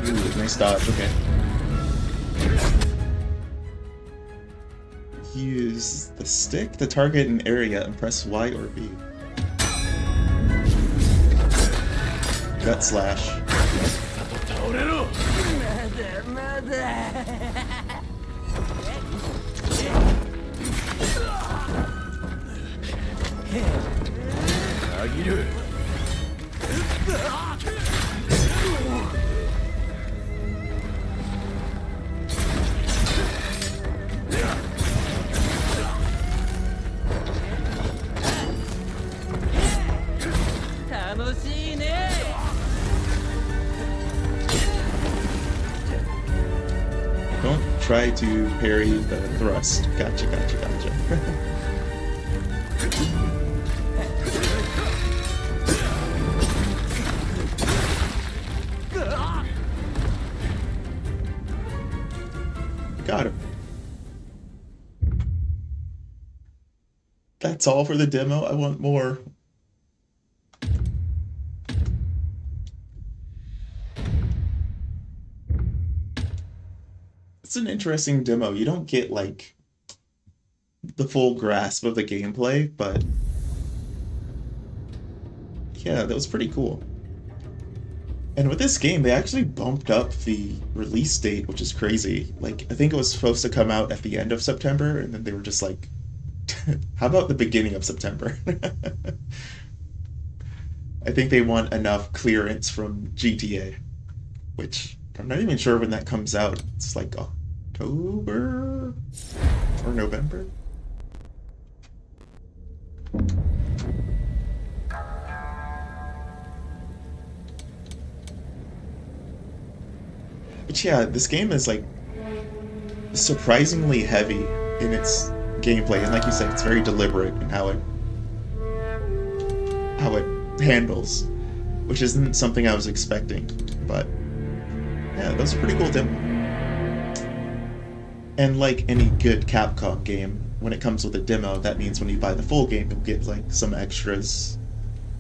Ooh, nice dodge, okay. Use the stick to target an area and press Y or B. Gut slash. 倒れろまだたぎる 楽しいね Don't try to parry the thrust. Gotcha, gotcha, gotcha. Got him. That's all for the demo. I want more. It's an interesting demo. You don't get like the full grasp of the gameplay, but yeah, that was pretty cool. And with this game, they actually bumped up the release date, which is crazy. Like, I think it was supposed to come out at the end of September, and then they were just like, how about the beginning of September? I think they want enough clearance from GTA, which I'm not even sure when that comes out. It's like October or November? But yeah, this game is like surprisingly heavy in its gameplay, and like you said, it's very deliberate in how it handles, which isn't something I was expecting. But yeah, that was a pretty cool demo. And like any good Capcom game, when it comes with a demo, that means when you buy the full game, you'll get like some extras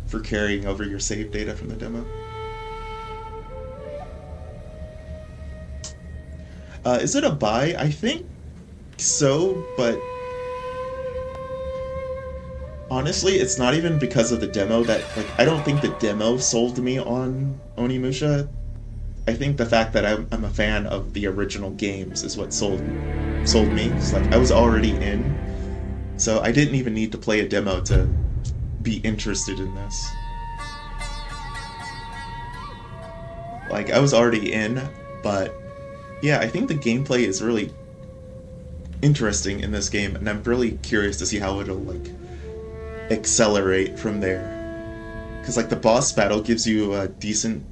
for carrying over your save data from the demo. Is it a buy? I think so, but honestly, it's not even because of the demo that, like, I don't think the demo sold me on Onimusha. I think the fact that I'm a fan of the original games is what sold me. It's like I was already in, so I didn't even need to play a demo to be interested in this. Like, I was already in, but yeah, I think the gameplay is really interesting in this game, and I'm really curious to see how it'll, like, accelerate from there. Because, like, the boss battle gives you a decent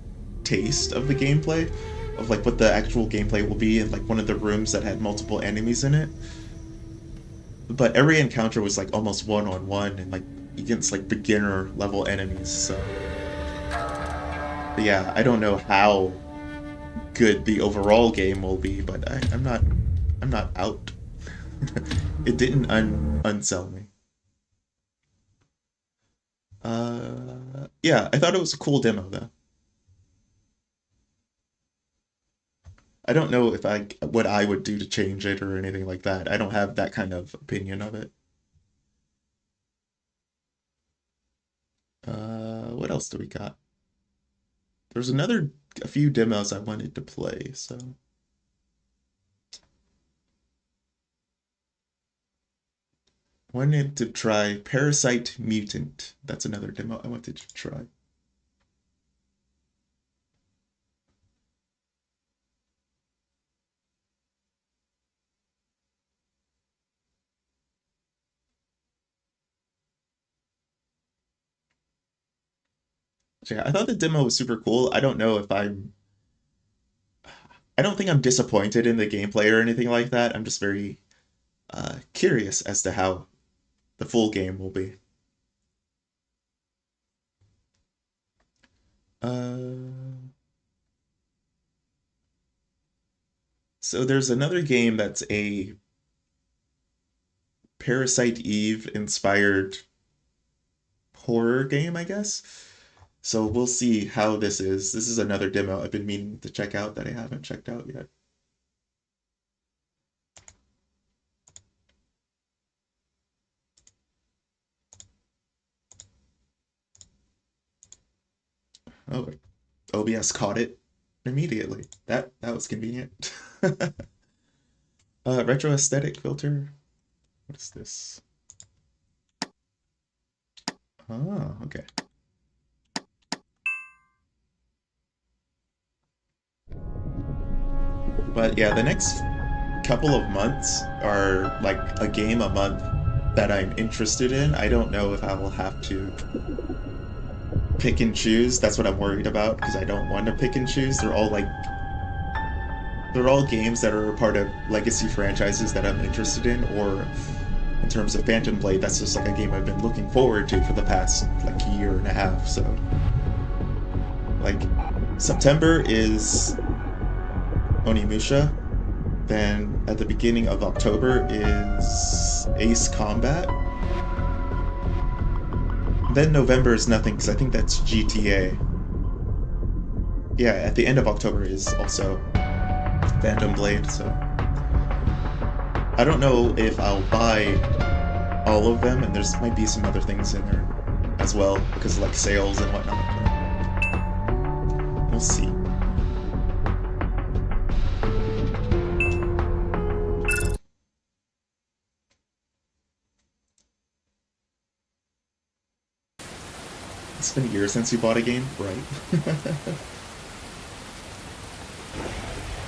taste of the gameplay, of, like, what the actual gameplay will be in, like, one of the rooms that had multiple enemies in it. But every encounter was, like, almost one-on-one, and, like, against, like, beginner-level enemies, so... But yeah, I don't know how good the overall game will be, but I'm not out. It didn't unsell me. Yeah, I thought it was a cool demo though. I don't know if what I would do to change it or anything like that. I don't have that kind of opinion of it. What else do we got? There's a few demos I wanted to play, so Wanted to try Parasite Mutant. That's another demo I wanted to try. So yeah, I thought the demo was super cool. I don't know if I don't think I'm disappointed in the gameplay or anything like that. I'm just very curious as to how the full game will be. So there's another game that's a Parasite Eve inspired horror game, I guess. So we'll see how this is. This is another demo I've been meaning to check out that I haven't checked out yet. Oh, OBS caught it immediately. That was convenient. Retro aesthetic filter. What is this? Oh, okay. But yeah, the next couple of months are like a game a month that I'm interested in. I don't know if I will have to pick and choose. That's what I'm worried about because I don't want to pick and choose. They're all games that are a part of legacy franchises that I'm interested in, or in terms of Phantom Blade, that's just like a game I've been looking forward to for the past like year and a half. So like September is Onimusha, then at the beginning of October is Ace Combat, then November is nothing because I think that's GTA. Yeah, at the end of October is also Phantom Blade, so I don't know if I'll buy all of them, and there's might be some other things in there as well because of like sales and whatnot. But we'll see. It's been years since you bought a game, right?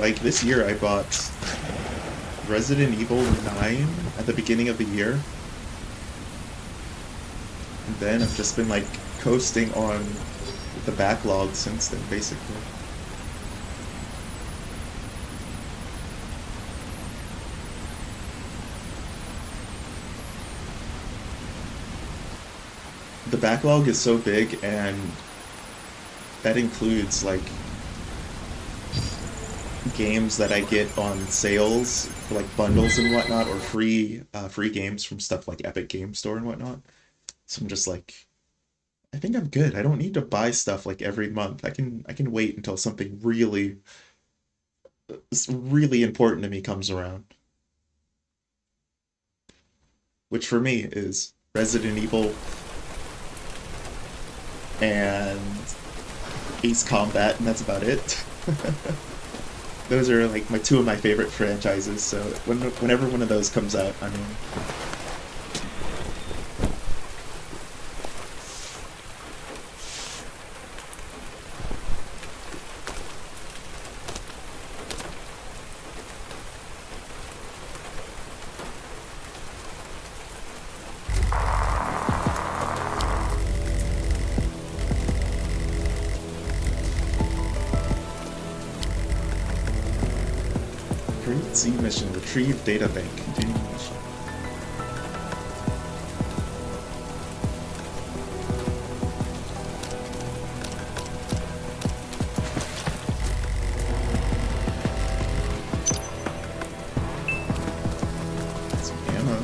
Like this year I bought Resident Evil 9 at the beginning of the year. And then I've just been like coasting on the backlog since then, basically. The backlog is so big, and that includes like games that I get on sales for like bundles and whatnot, or free games from stuff like Epic Game Store and whatnot. So I'm just like, I think I'm good. I don't need to buy stuff like every month. I can wait until something really important to me comes around. Which for me is Resident Evil and Ace Combat, and that's about it. Those are like two of my favorite franchises, so whenever one of those comes out, I'm in. Complete Z mission, retrieve data bank, continue mission. Some ammo.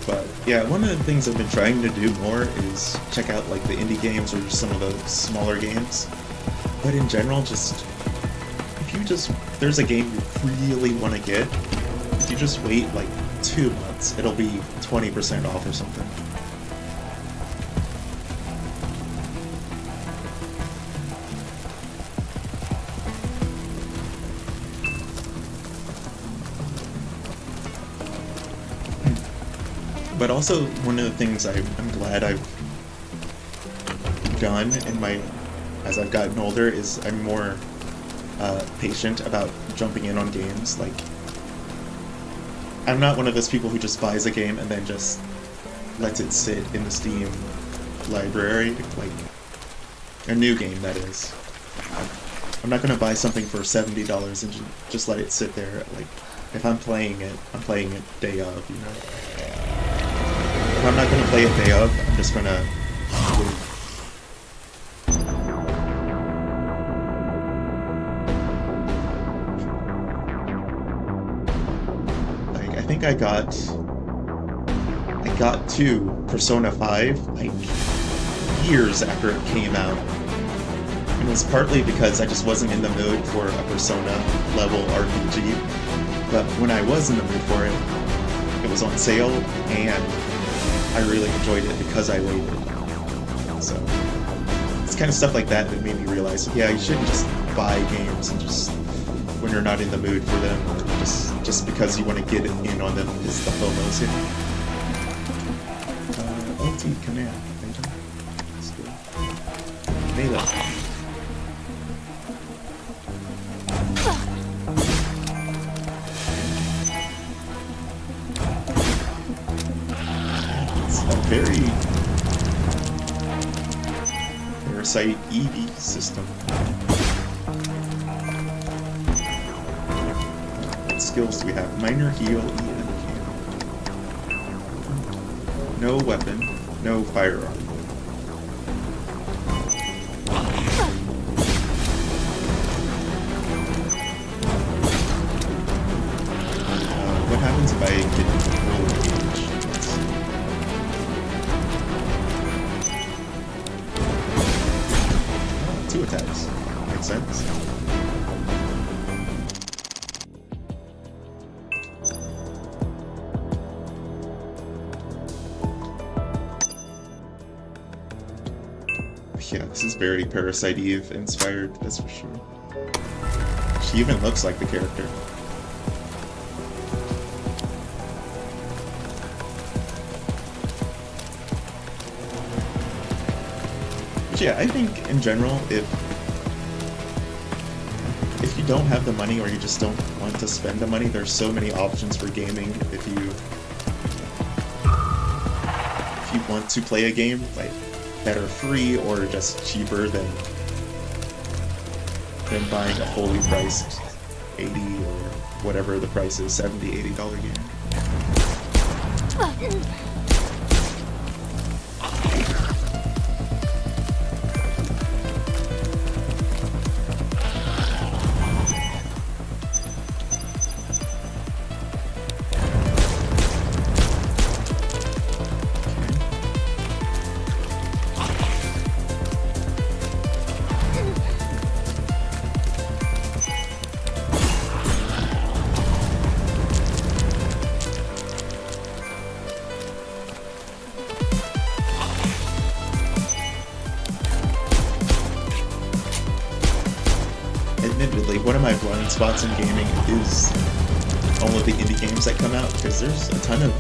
But yeah, one of the things I've been trying to do more is check out like the indie games or some of the smaller games. But in general, if there's a game you really want to get, if you just wait like 2 months, it'll be 20% off or something. But also, one of the things I'm glad I've done in my, as I've gotten older, is I'm more patient about jumping in on games. Like, I'm not one of those people who just buys a game and then just lets it sit in the Steam library, like a new game, that is. I'm not gonna buy something for $70 and just let it sit there. Like, if I'm playing it day of, you know? If I'm not gonna play it day of, I'm just gonna wait. Like, I think I got to Persona 5, like, years after it came out. It was partly because I just wasn't in the mood for a Persona level RPG, but when I was in the mood for it, it was on sale, and I really enjoyed it because I waited. So, it's kind of stuff like that that made me realize, yeah, you shouldn't just buy games and just, when you're not in the mood for them, or just because you want to get in on them is the FOMO's in. LT command. Let's go. Melee. It's a very parasite EV system. What skills do we have? Minor heal, E and heal. No weapon. No firearm. What happens if I get roll engage? Let's see. Oh, 2 attacks. Makes sense. Yeah, this is very Parasite Eve inspired, that's for sure. She even looks like the character. But yeah, I think in general, if you don't have the money or you just don't want to spend the money, there's so many options for gaming. If you want to play a game, like, that are free or just cheaper than buying a fully priced $80 or whatever the price is, $70, $80 game. Admittedly, one of my blind spots in gaming is all of the indie games that come out, because there's a ton of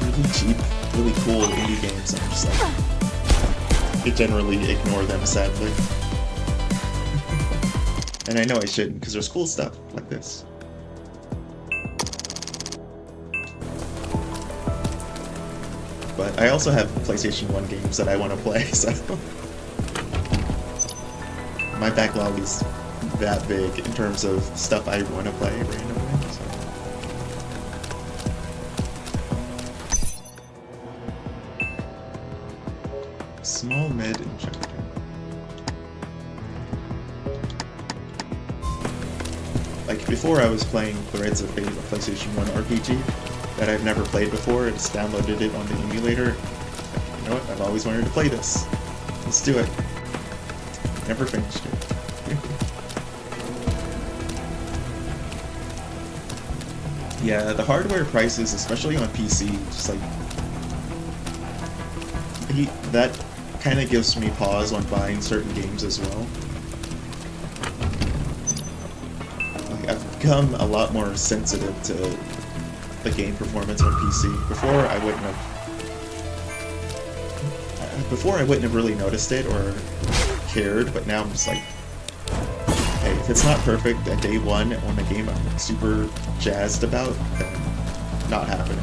really cheap, really cool indie games. I'm just like, I generally ignore them, sadly. And I know I shouldn't, because there's cool stuff like this. But I also have PlayStation 1 games that I want to play, so my backlog is that big in terms of stuff I want to play randomly. So. Small, mid, and chunky. Like, before I was playing Threads of Fate, a PlayStation 1 RPG that I've never played before. I just downloaded it on the emulator. You know what? I've always wanted to play this. Let's do it. Never finished it. Yeah, the hardware prices, especially on PC, just like... that kind of gives me pause on buying certain games as well. Like, I've become a lot more sensitive to the game performance on PC. Before I wouldn't have really noticed it or cared, but now I'm just like, hey, if it's not perfect at day one on a game I'm super jazzed about, then not happening.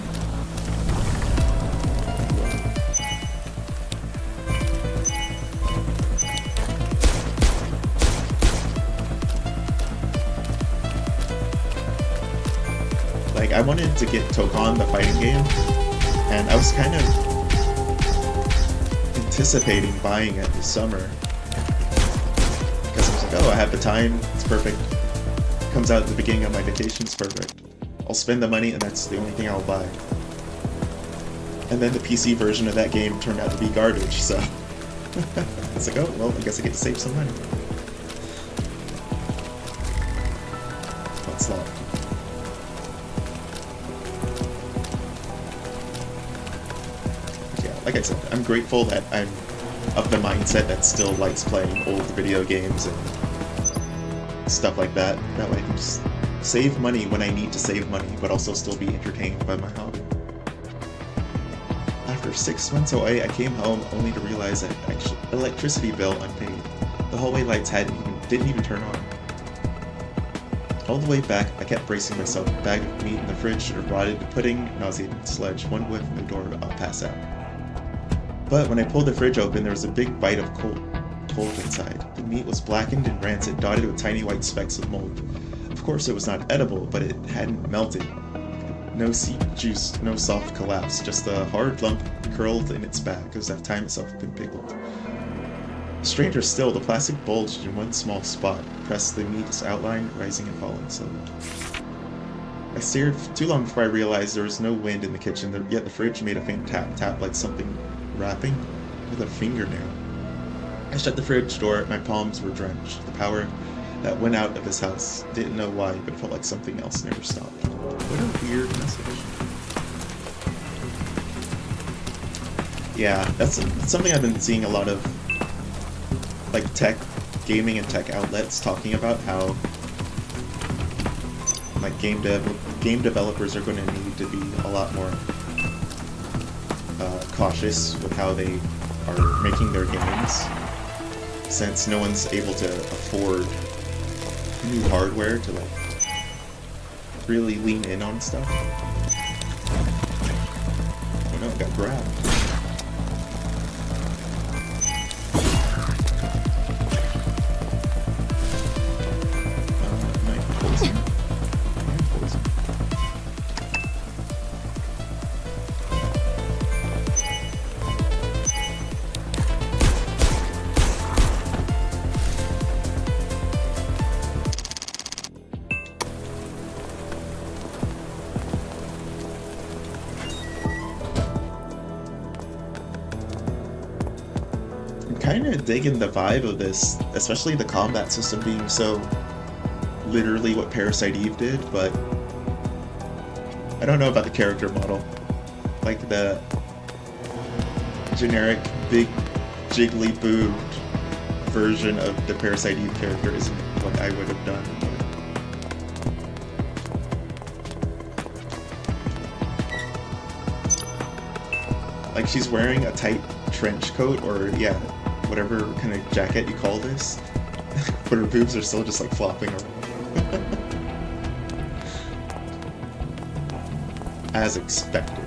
Like, I wanted to get Tokon, the fighting game, and I was kind of anticipating buying it this summer. Because I was like, oh, I have the time, it's perfect. Comes out at the beginning of my vacation, it's perfect. I'll spend the money and that's the only thing I'll buy. And then the PC version of that game turned out to be garbage, so... it's like, oh, well, I guess I get to save some money. What's locked? Like I said, I'm grateful that I'm of the mindset that still likes playing old video games and stuff like that. That way I can just save money when I need to save money, but also still be entertained by my hobby. After 6 months away, I came home only to realize that electricity bill unpaid. The hallway lights didn't even turn on. All the way back, I kept bracing myself. A bag of meat in the fridge should have rotted, pudding, nauseating sludge. One whiff from the door, I'll pass out. But when I pulled the fridge open, there was a big bite of cold inside. The meat was blackened and rancid, dotted with tiny white specks of mold. Of course, it was not edible, but it hadn't melted. No seep juice, no soft collapse, just a hard lump curled in its back as if time itself had been pickled. Stranger still, the plastic bulged in one small spot, pressed the meat's outline, rising and falling slowly. I stared for too long before I realized there was no wind in the kitchen, yet the fridge made a faint tap like something rapping with a fingernail. I shut the fridge door, my palms were drenched. The power that went out of this house, didn't know why, but it felt like something else never stopped. What a weird message. Yeah, that's something I've been seeing a lot of, like, gaming and tech outlets talking about, how like game developers are going to need to be a lot more cautious with how they are making their games, since no one's able to afford new hardware to like really lean in on stuff. Oh no, it got grabbed. Kind of digging the vibe of this, especially the combat system being so literally what Parasite Eve did, but I don't know about the character model. Like the generic big jiggly boobed version of the Parasite Eve character isn't what I would have done. Like, she's wearing a tight trench coat, or yeah, whatever kind of jacket you call this, but her boobs are still just like flopping around. As expected.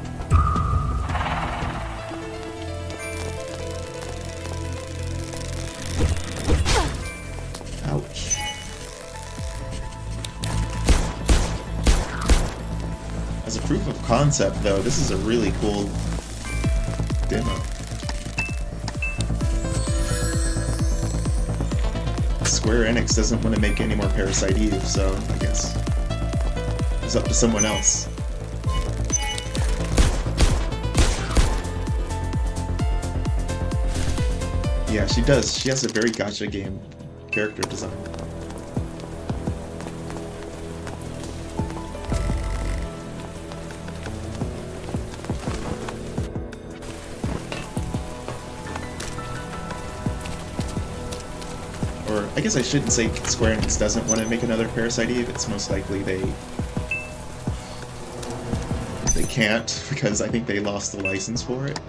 Ouch. As a proof of concept, though, this is a really cool demo. Square Enix doesn't want to make any more Parasite Eve, so I guess it's up to someone else. Yeah, she does. She has a very gacha game character design. Or, I guess I shouldn't say Square Enix doesn't want to make another Parasite Eve, it's most likely they They can't, because I think they lost the license for it.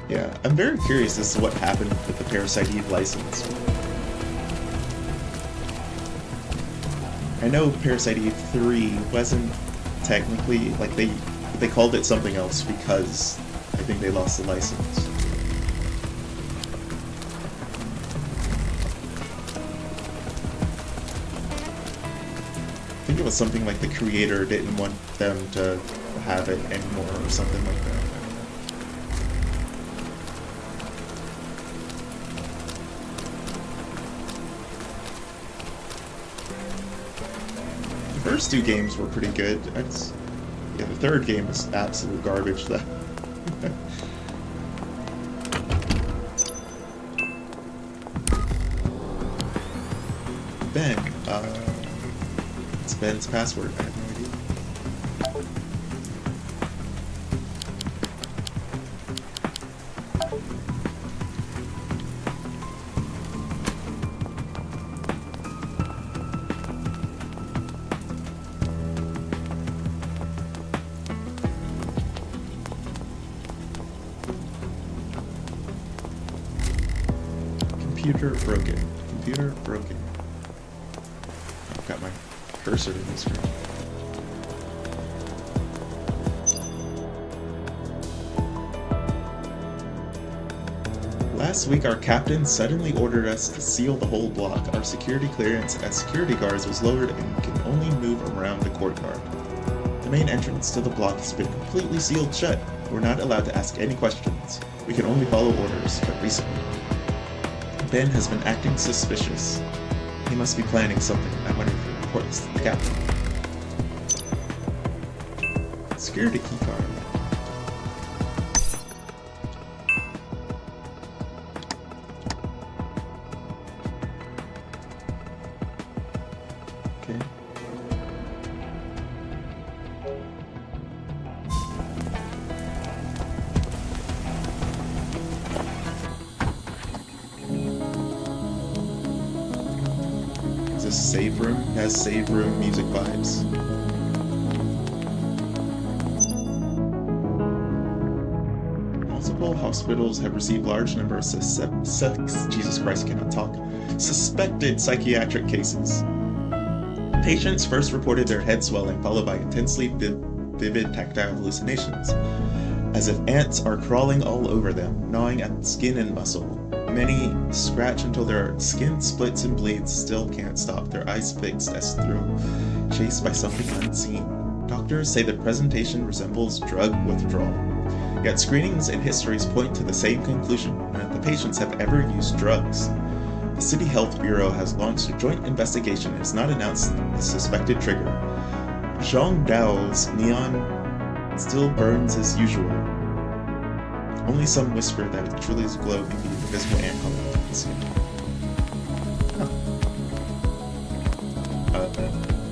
Yeah, I'm very curious as to what happened with the Parasite Eve license. I know Parasite Eve 3 wasn't technically, like, they called it something else because I think they lost the license. I think it was something like the creator didn't want them to have it anymore or something like that. The first two games were pretty good. Yeah, the third game is absolute garbage, though. Ben, it's Ben's password. I have no idea. Computer broken. Computer broken. I've got my cursor to the screen. Last week, our captain suddenly ordered us to seal the whole block. Our security clearance as security guards was lowered and we can only move around the courtyard. The main entrance to the block has been completely sealed shut. We're not allowed to ask any questions. We can only follow orders, but recently. Ben has been acting suspicious. He must be planning something. I wonder if he reports to the captain. Security keycard. Okay. Save room has save room music vibes. Multiple hospitals have received large numbers of Jesus Christ, I cannot talk. Suspected psychiatric cases. Patients first reported their head swelling, followed by intensely vivid tactile hallucinations, as if ants are crawling all over them, gnawing at skin and muscle. Many scratch until their skin splits and bleeds, still can't stop, their eyes fixed as through, chased by something unseen. Doctors say the presentation resembles drug withdrawal. Yet screenings and histories point to the same conclusion, none of the patients have ever used drugs. The City Health Bureau has launched a joint investigation and has not announced the suspected trigger. Zhang Dao's neon still burns as usual. Only some whisper that it truly is glow can be invisible and color.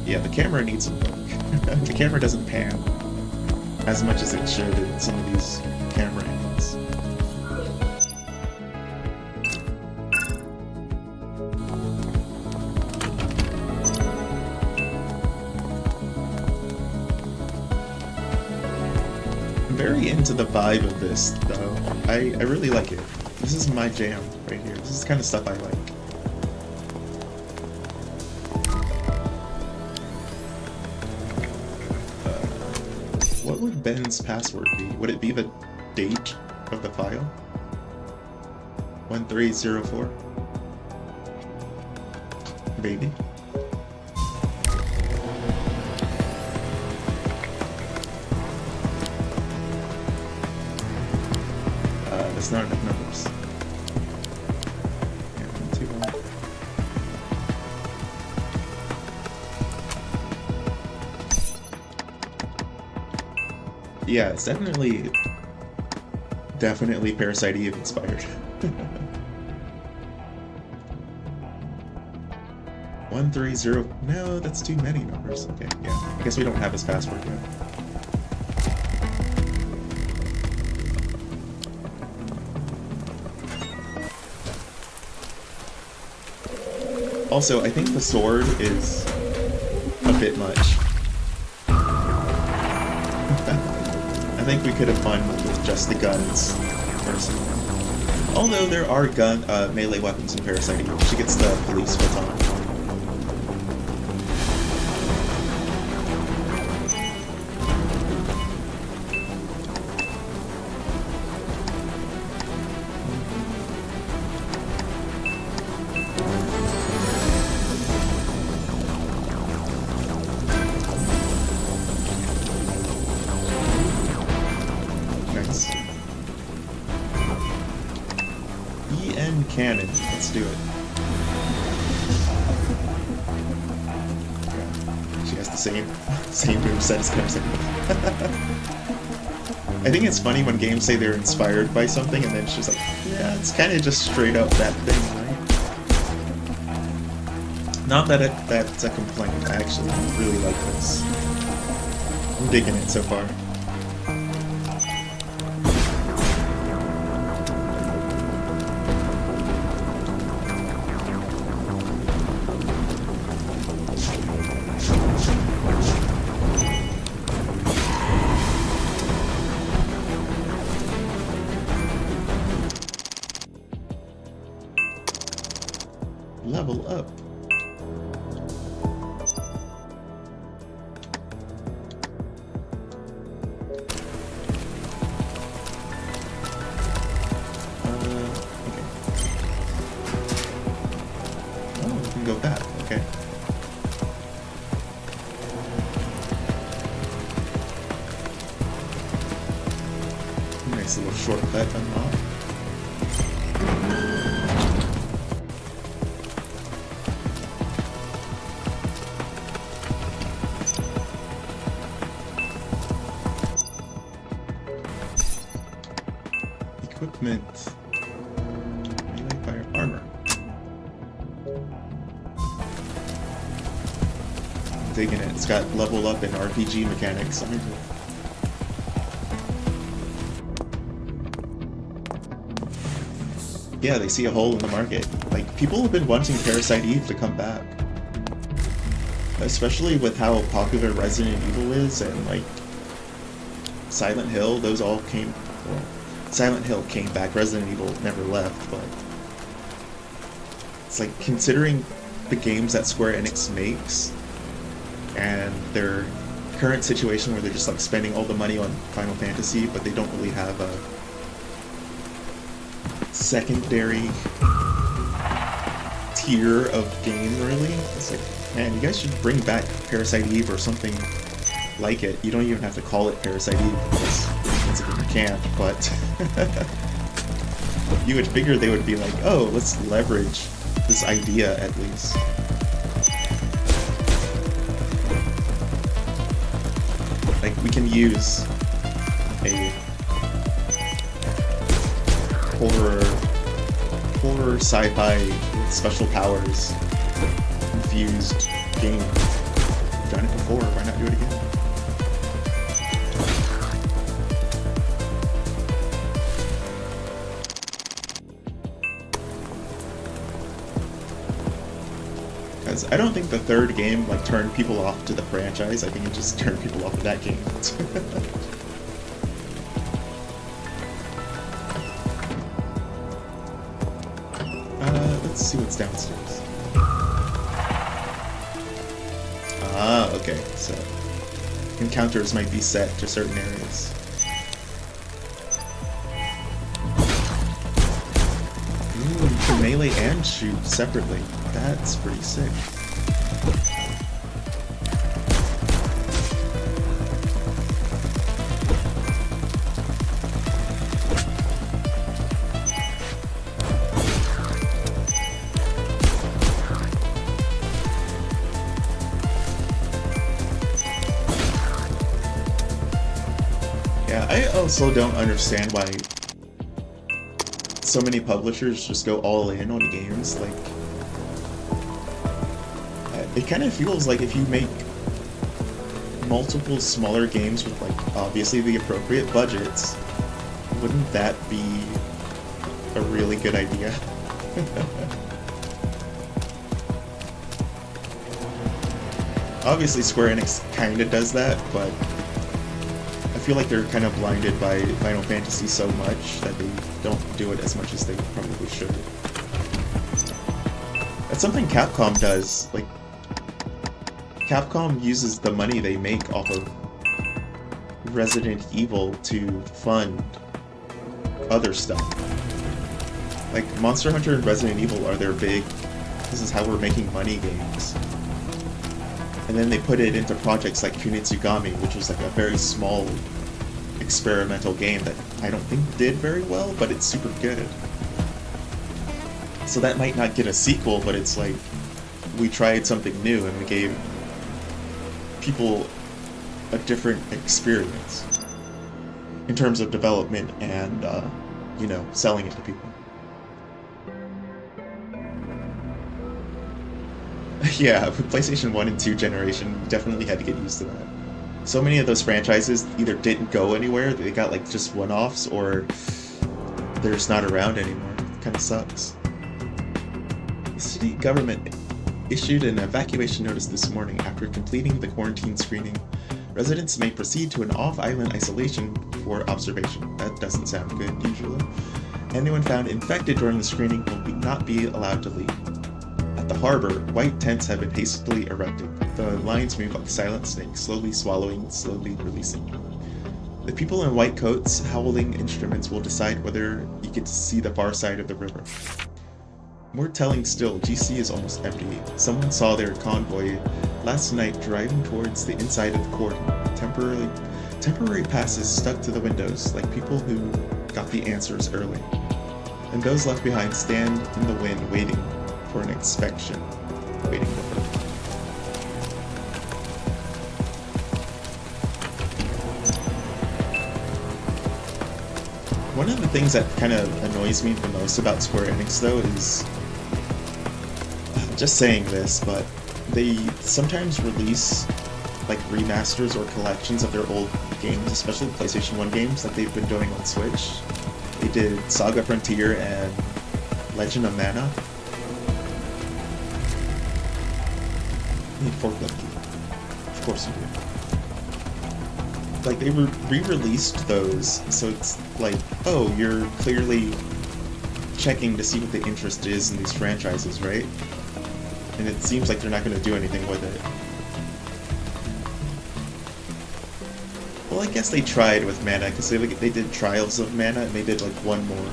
Yeah, the camera needs some work. The camera doesn't pan as much as it should in some of these camera angles. Very into the vibe of this, though. I really like it. This is my jam right here. This is the kind of stuff I like. What would Ben's password be? Would it be the date of the file? 1304? Maybe. That's not enough numbers. Yeah, 1, 2, 1. Yeah, it's definitely Parasite Eve inspired. 130. No, that's too many numbers. Okay, yeah. I guess we don't have his password yet. Also, I think the sword is a bit much. I think we could have won with just the guns, personally. Although there are melee weapons in Parasite Eve. She gets the police baton. Cannon. Let's do it. She has the same moveset as Crimson. I think it's funny when games say they're inspired by something and then it's just like, yeah, it's kind of just straight up that thing, right? Not that that's a complaint. I actually really like this. I'm digging it so far. Level up. Okay. Oh, we can go back. Okay. Nice little shortcut unlocked. Equipment. Melee fire armor. I'm digging it. It's got level up and RPG mechanics. Yeah, they see a hole in the market. Like, people have been wanting Parasite Eve to come back. Especially with how popular Resident Evil is and, like, Silent Hill, those all came... Well, Silent Hill came back, Resident Evil never left, but... It's like, considering the games that Square Enix makes, and their current situation where they're just, like, spending all the money on Final Fantasy, but they don't really have a secondary tier of game, really. It's like, man, you guys should bring back Parasite Eve or something like it. You don't even have to call it Parasite Eve, because you can't, but you would figure they would be like, oh, let's leverage this idea at least. Like, we can use a horror sci-fi with special powers infused game. We've done it before, why not do it again? Because I don't think the third game like turned people off to the franchise. I think it just turned people off to that game. Let's see what's downstairs. Ah, okay, so encounters might be set to certain areas. Ooh, you can melee and shoot separately. That's pretty sick. I also don't understand why so many publishers just go all in on games. Like, it kind of feels like if you make multiple smaller games with, like, obviously the appropriate budgets, wouldn't that be a really good idea? Obviously Square Enix kind of does that, but I feel like they're kind of blinded by Final Fantasy so much that they don't do it as much as they probably should. That's something Capcom does. Like, Capcom uses the money they make off of Resident Evil to fund other stuff. Like, Monster Hunter and Resident Evil are their big, this is how we're making money games. And then they put it into projects like Kunitsugami, which was like a very small experimental game that I don't think did very well, but it's super good. So that might not get a sequel, but it's like, we tried something new and we gave people a different experience in terms of development and, you know, selling it to people. Yeah, with PlayStation 1 and 2 generation, we definitely had to get used to that. So many of those franchises either didn't go anywhere, they got like just one-offs, or they're just not around anymore. It kind of sucks. The city government issued an evacuation notice this morning after completing the quarantine screening. Residents may proceed to an off-island isolation for observation. That doesn't sound good, usually. Anyone found infected during the screening will not be allowed to leave. At the harbor, white tents have been hastily erected. The lines move like silent snakes, slowly swallowing, slowly releasing. The people in white coats, howling instruments will decide whether you get to see the far side of the river. More telling still, GC is almost empty. Someone saw their convoy last night driving towards the inside of the cordon. Temporary passes stuck to the windows, like people who got the answers early. And those left behind stand in the wind waiting for an inspection. Waiting for it. One of the things that kind of annoys me the most about Square Enix, though, is just saying this, but they sometimes release like remasters or collections of their old games, especially PlayStation 1 games, like they've been doing on Switch. They did Saga Frontier and Legend of Mana. You need forklift key. Of course you do. Like, they re-released those, so it's like, oh, you're clearly checking to see what the interest is in these franchises, right? And it seems like they're not going to do anything with it. Well, I guess they tried with Mana, because they did Trials of Mana, and they did like one more.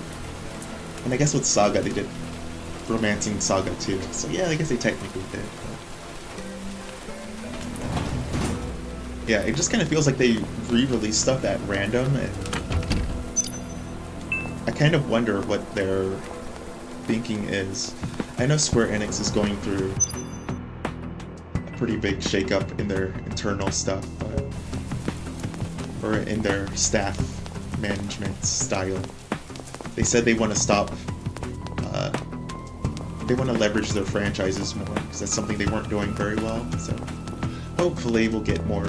And I guess with Saga, they did Romancing Saga too. So yeah, I guess they technically did. But... yeah, it just kind of feels like they re-release stuff at random, and I kind of wonder what their thinking is. I know Square Enix is going through a pretty big shakeup in their internal stuff, or in their staff management style. They said they want to stop, they want to leverage their franchises more, because that's something they weren't doing very well, so hopefully we'll get more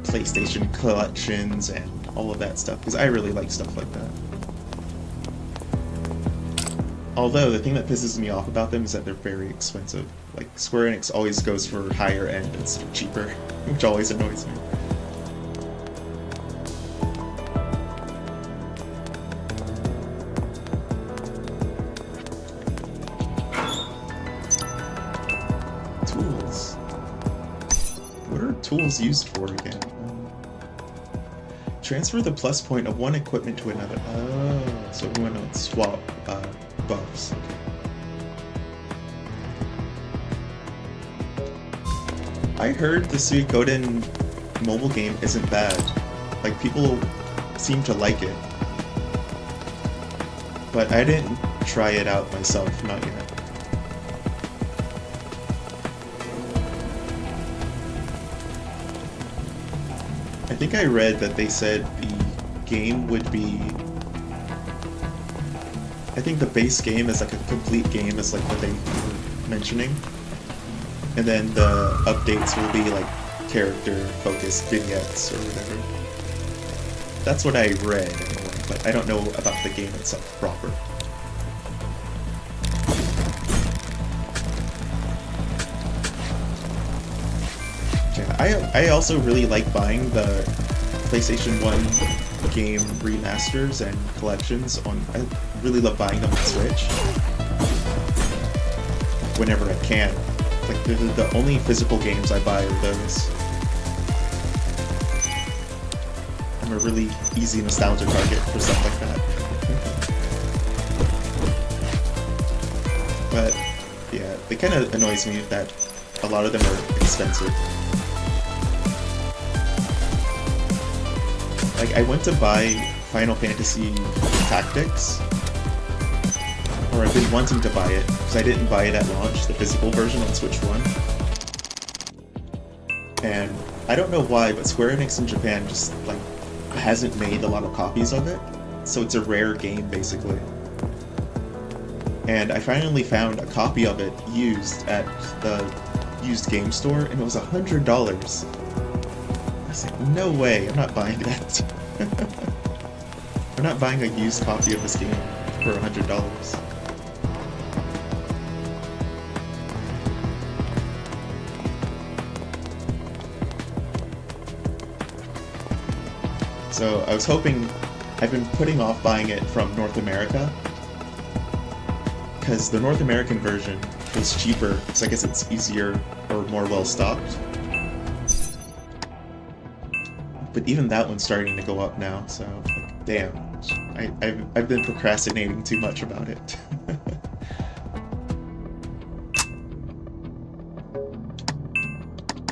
PlayStation collections and all of that stuff, because I really like stuff like that. Although, the thing that pisses me off about them is that they're very expensive. Like, Square Enix always goes for higher end instead of cheaper, which always annoys me. Tools. What are tools used for again? Transfer the plus point of one equipment to another. Oh, so we want to swap buffs. Okay. I heard the Suikoden mobile game isn't bad. Like, people seem to like it. But I didn't try it out myself, not yet. I think I read that they said the game would be... I think the base game is like a complete game, is like what they were mentioning. And then the updates will be like character-focused vignettes or whatever. That's what I read anyway, but I don't know about the game itself proper. I also really like buying the PlayStation 1 game remasters and collections on. I really love buying them on Switch whenever I can. Like the only physical games I buy are those. I'm a really easy nostalgia target for stuff like that. But yeah, it kind of annoys me that a lot of them are expensive. Like, I went to buy Final Fantasy Tactics, or I've been wanting to buy it, because I didn't buy it at launch, the physical version on Switch 1. And I don't know why, but Square Enix in Japan just, like, hasn't made a lot of copies of it, so it's a rare game, basically. And I finally found a copy of it used at the used game store, and it was $100. I said, no way, I'm not buying that. I'm not buying a used copy of this game for $100. So I was hoping, I've been putting off buying it from North America, because the North American version was cheaper, so I guess it's easier or more well stocked. But even that one's starting to go up now, so like, damn, I've been procrastinating too much about it.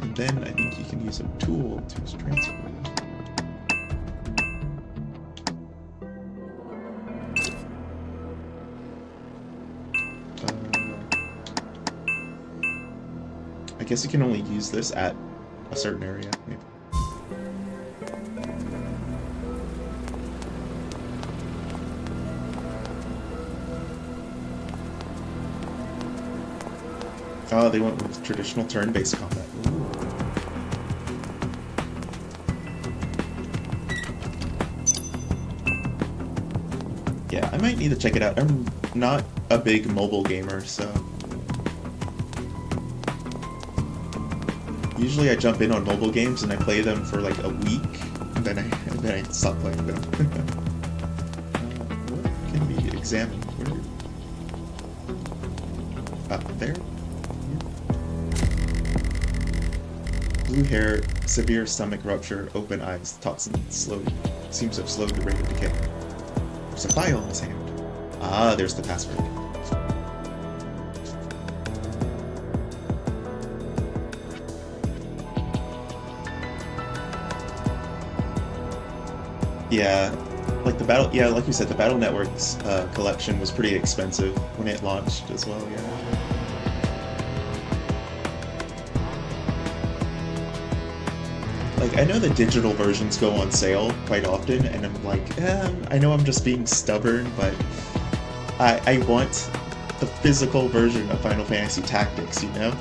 And then I think you can use a tool to transfer. I guess you can only use this at a certain area, maybe. Oh, they went with traditional turn-based combat. Ooh. Yeah, I might need to check it out. I'm not a big mobile gamer, so... Usually I jump in on mobile games and I play them for like a week, and then I stop playing them. What can be examined? Where? Up there? Blue hair, severe stomach rupture, open eyes, toxin slowed. Seems to have slowed the rate of decay. There's a file in his hand. Ah, there's the password. Yeah, like the battle. Yeah, like you said, the Battle Network's collection was pretty expensive when it launched as well. Yeah. Like, I know the digital versions go on sale quite often, and I'm like, I know I'm just being stubborn, but I want the physical version of Final Fantasy Tactics, you know?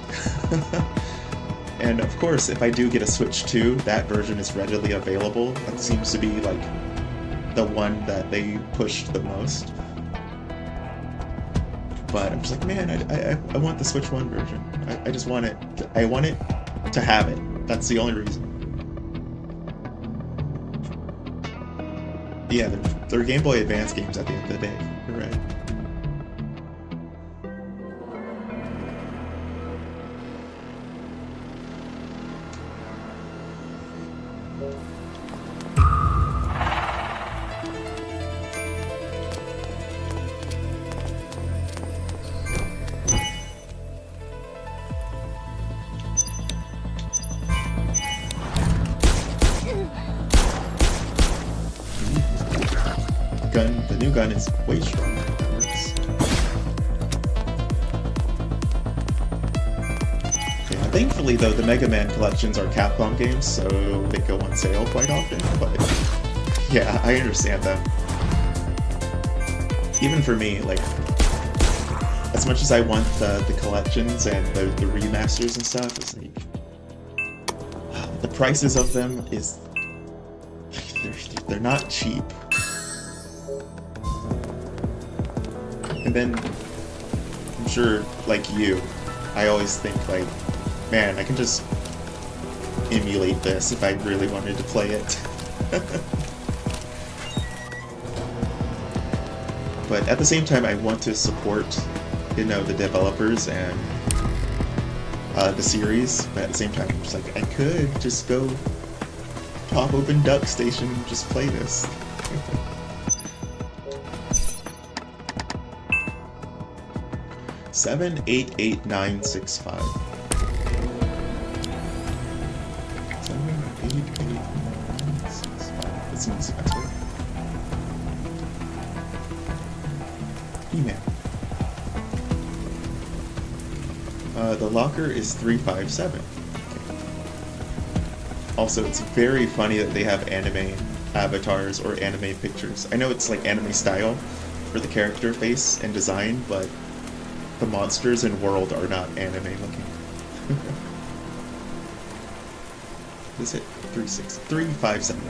And of course, if I do get a Switch 2, that version is readily available. That seems to be, like, the one that they pushed the most. But I'm just like, man, I want the Switch 1 version. I just want it. I want it to have it. That's the only reason. Yeah, they're Game Boy Advance games at the end of the day. You're right. The new gun is way stronger. That works. Yeah, thankfully though, the Mega Man collections are Capcom games, so they go on sale quite often, but yeah, I understand that. Even for me, like, as much as I want the collections and the remasters and stuff, it's like, the prices of them is, they're not cheap. And then, I'm sure, like you, I always think, like, man, I can just emulate this if I really wanted to play it. But at the same time, I want to support, you know, the developers and the series. But at the same time, I'm just like, I could just go pop open Duck Station and just play this. Seven, 8, 8, 9, 6, 5. 7, 8, 8, 9, 6, 5. That's an easy password. Email. The locker is 357. Also, it's very funny that they have anime avatars or anime pictures. I know it's like anime style for the character face and design, but the monsters and world are not anime looking. Is it 357?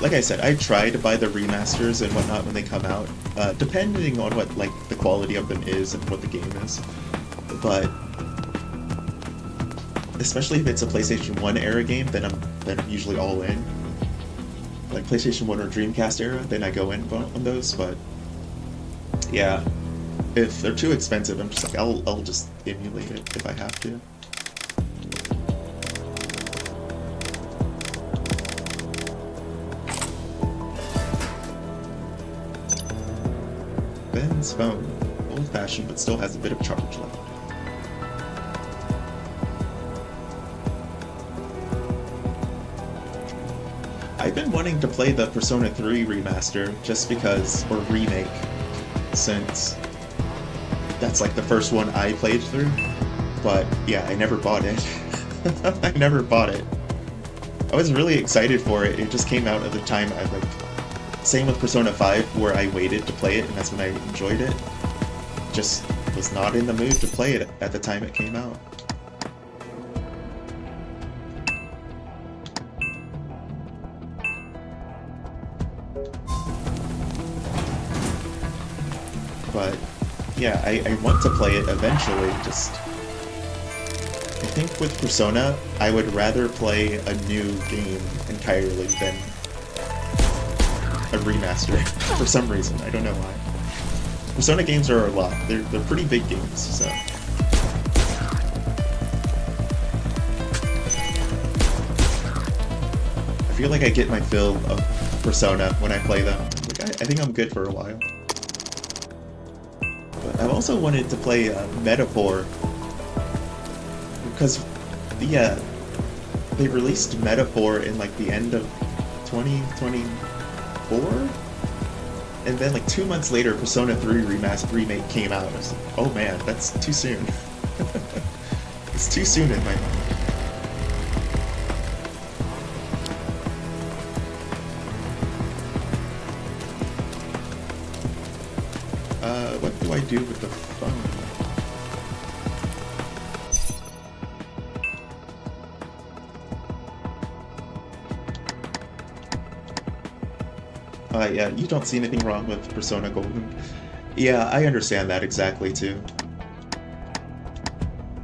Like I said, I try to buy the remasters and whatnot when they come out, depending on what like the quality of them is and what the game is. But especially if it's a PlayStation 1 era game, then I'm usually all in. Like PlayStation 1 or Dreamcast era, then I go in on those. But yeah, if they're too expensive, I'm just like I'll just emulate it if I have to. Ben's phone, old-fashioned but still has a bit of charge left. I've been wanting to play the Persona 3 remaster just because, or remake, since that's like the first one I played through. But yeah, I never bought it. I never bought it. I was really excited for it. It just came out at the time I like. Same with Persona 5, where I waited to play it, and that's when I enjoyed it. Just was not in the mood to play it at the time it came out. But yeah, I want to play it eventually, just... I think with Persona, I would rather play a new game entirely than a remaster, for some reason. I don't know why. Persona games are a lot. They're pretty big games, so... I feel like I get my fill of Persona when I play them. Like, I think I'm good for a while. But I've also wanted to play Metaphor. Because, yeah, they released Metaphor in like the end of 2024? And then like 2 months later, Persona 3 remake came out. I was like, oh man, that's too soon. It's too soon in my mind. What do I do with the phone? Yeah, you don't see anything wrong with Persona Golden. Yeah, I understand that exactly, too.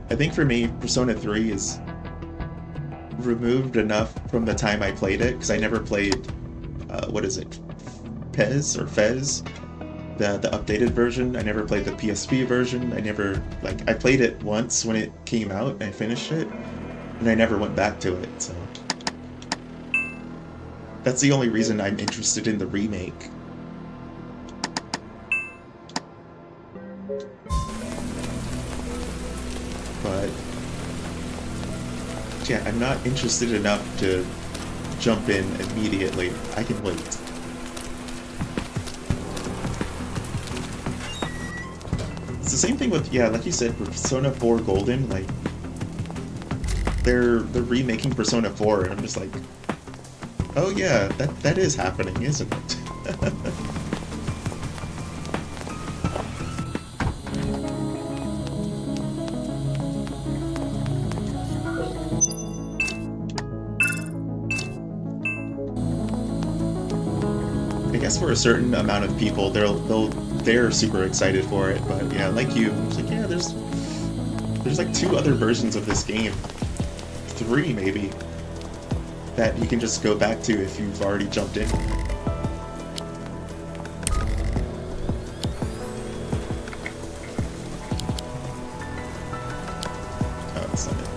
I think for me, Persona 3 is removed enough from the time I played it, because I never played, what is it, Fez? The updated version. I never played the PSP version. I played it once when it came out, and I finished it, and I never went back to it, so... That's the only reason I'm interested in the remake. But yeah, I'm not interested enough to jump in immediately. I can wait. It's the same thing with, yeah, like you said, Persona 4 Golden, like, they're remaking Persona 4, and I'm just like, oh yeah, that is happening, isn't it? guess for a certain amount of people, they're super excited for it. But yeah, like you, it's like, yeah, there's like 2 other versions of this game, 3 maybe, that you can just go back to if you've already jumped in. Oh, it's not it.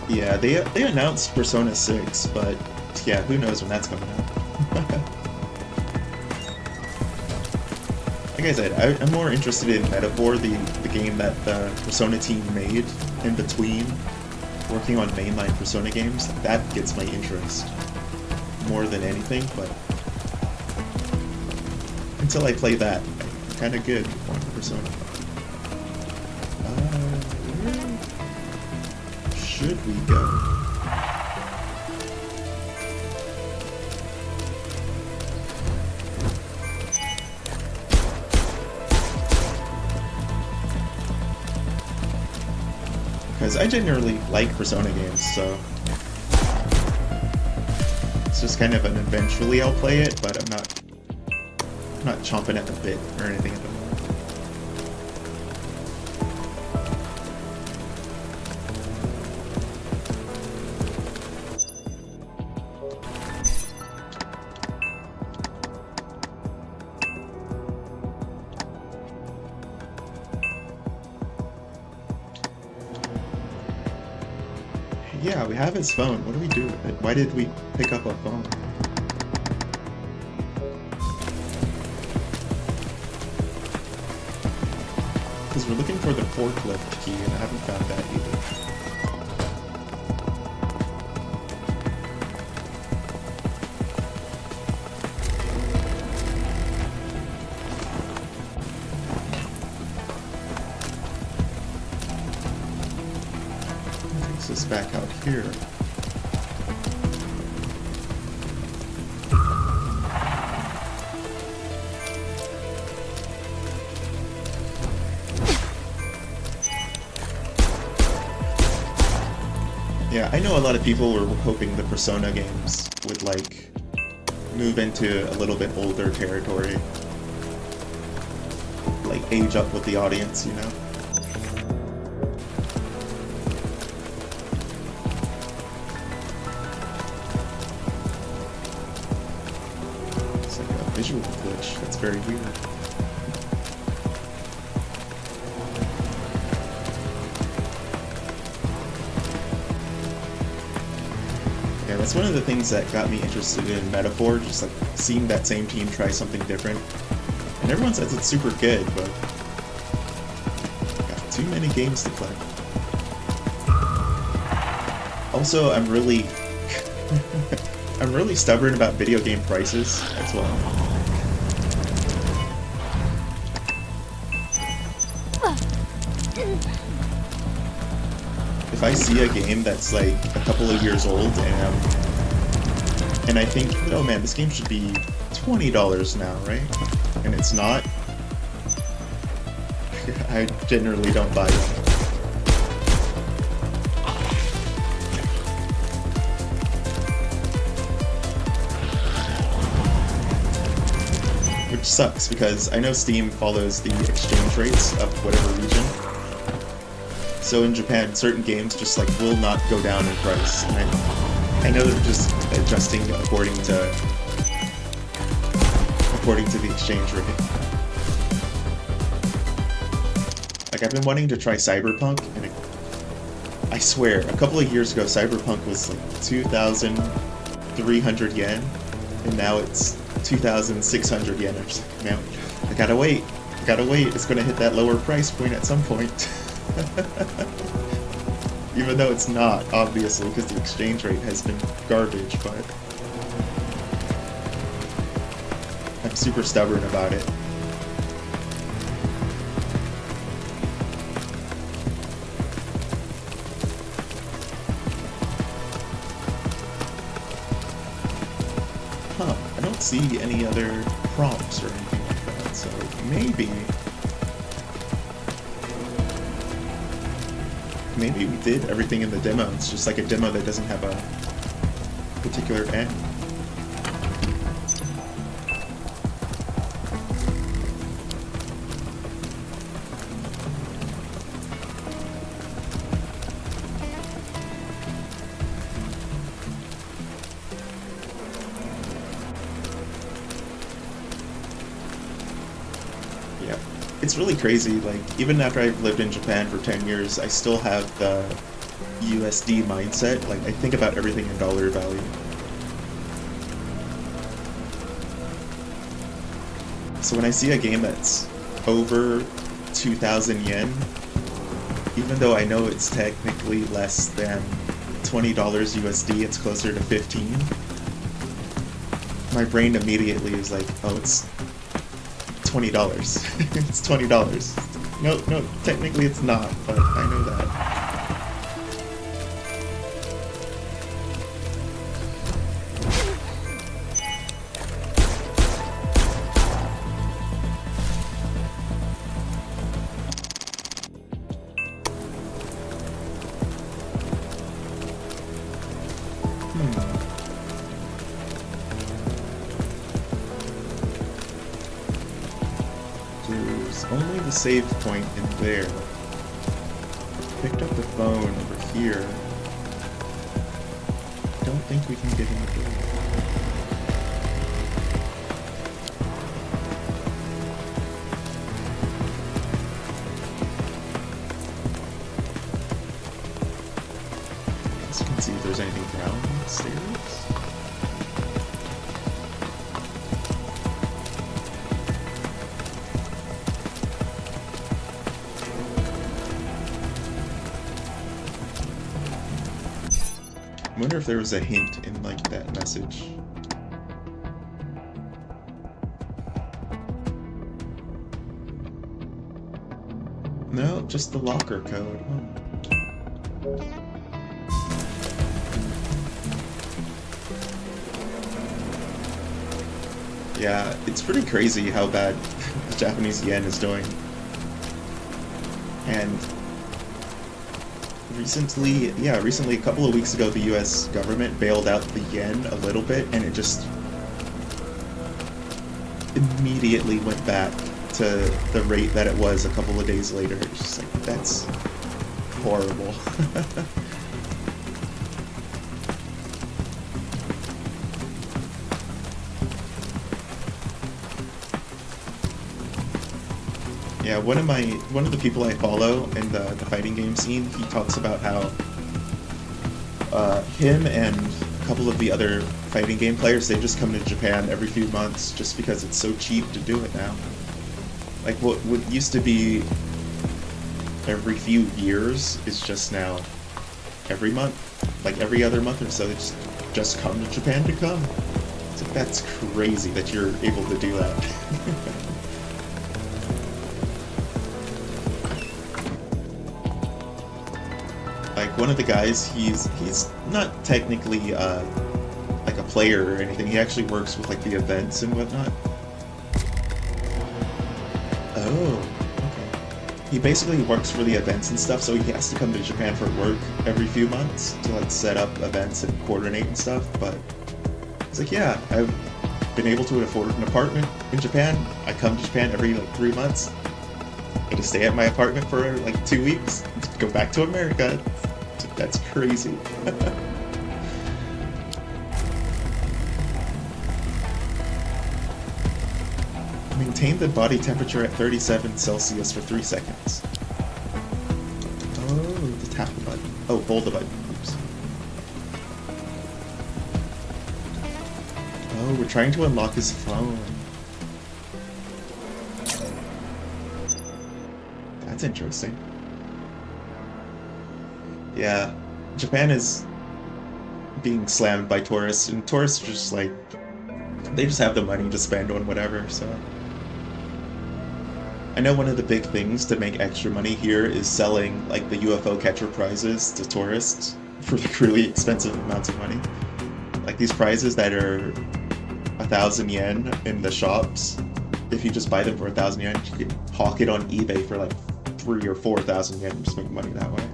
Yeah, they announced Persona 6, but yeah, who knows when that's coming out. Like I said, I'm more interested in Metaphor, the game that the Persona team made in between working on mainline Persona games. That gets my interest more than anything, but until I play that, I'm kind of good on Persona. Where should we go? Because I generally like Persona games, so it's just kind of an eventually I'll play it, but I'm not chomping at the bit or anything at the moment. Yeah, we have his phone. What do we do with it? Why did we pick up a phone? Because we're looking for the forklift key, and I haven't found that either. Takes us back out here. Yeah, I know a lot of people were hoping the Persona games would, like, move into a little bit older territory. Like, age up with the audience, you know? It's like a visual glitch. That's very weird. Yeah, that's one of the things that got me interested in Metaphor, just like seeing that same team try something different. And everyone says it's super good, but got too many games to play. Also, I'm really I'm really stubborn about video game prices as well. If I see a game that's like a couple of years old and I think, oh man, this game should be $20 now, right? And it's not, I generally don't buy it. Which sucks, because I know Steam follows the exchange rates of whatever region. So in Japan, certain games just like will not go down in price. And I know they're just adjusting according to the exchange rate. Like, I've been wanting to try Cyberpunk, and I swear, a couple of years ago, Cyberpunk was like 2,300 yen, and now it's 2,600 yen. I'm just like, man, I gotta wait. It's gonna hit that lower price point at some point. Even though it's not, obviously, because the exchange rate has been garbage, but I'm super stubborn about it. don't see any other prompts or anything like that, so maybe we did everything in the demo. It's just like a demo that doesn't have a particular end. Yeah, it's really crazy. Like, even after I've lived in Japan for 10 years, I still have the USD mindset. Like, I think about everything in dollar value. So when I see a game that's over 2,000 yen, even though I know it's technically less than $20 USD, it's closer to 15, my brain immediately is like, oh, it's $20. It's $20. No, technically it's not, but I know that. There's only the save point in there. Picked up the phone over here. Don't think we can get in the door. Guess you can see if there's anything downstairs. I wonder if there was a hint in, like, that message. No, just the locker code. Oh. Yeah, it's pretty crazy how bad the Japanese yen is doing. And recently, a couple of weeks ago, the US government bailed out the yen a little bit, and it just immediately went back to the rate that it was a couple of days later. It's just like, that's horrible. Yeah, one of the people I follow in the fighting game scene, he talks about how him and a couple of the other fighting game players, they just come to Japan every few months just because it's so cheap to do it now. Like, what used to be every few years is just now every month, like every other month or so. They just come to Japan to come. It's like, that's crazy that you're able to do that. Like, one of the guys, he's not technically like a player or anything. He actually works with, like, the events and whatnot. Oh, okay. He basically works for the events and stuff, so he has to come to Japan for work every few months to, like, set up events and coordinate and stuff. But he's like, yeah, I've been able to afford an apartment in Japan. I come to Japan every, like, 3 months. I just stay at my apartment for, like, 2 weeks, go back to America. That's crazy. Maintain the body temperature at 37 Celsius for 3 seconds. Oh, to tap the button. Oh, hold the button. Oops. Oh, we're trying to unlock his phone. That's interesting. Yeah, Japan is being slammed by tourists, and tourists are just like, they just have the money to spend on whatever, so. I know one of the big things to make extra money here is selling, like, the UFO catcher prizes to tourists for, like, really expensive amounts of money. Like, these prizes that are 1,000 yen in the shops. If you just buy them for 1,000 yen, you can hawk it on eBay for like 3,000 or 4,000 yen and just make money that way.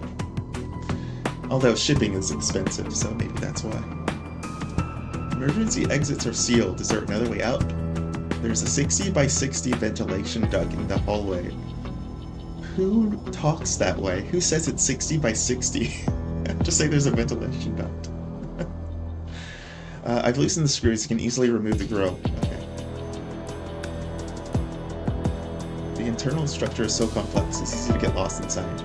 Although shipping is expensive, so maybe that's why. Emergency exits are sealed. Is there another way out? There's a 60 by 60 ventilation duct in the hallway. Who talks that way? Who says it's 60 by 60? Just say there's a ventilation duct. I've loosened the screws. You can easily remove the grill. Okay. The internal structure is so complex, it's easy to get lost inside.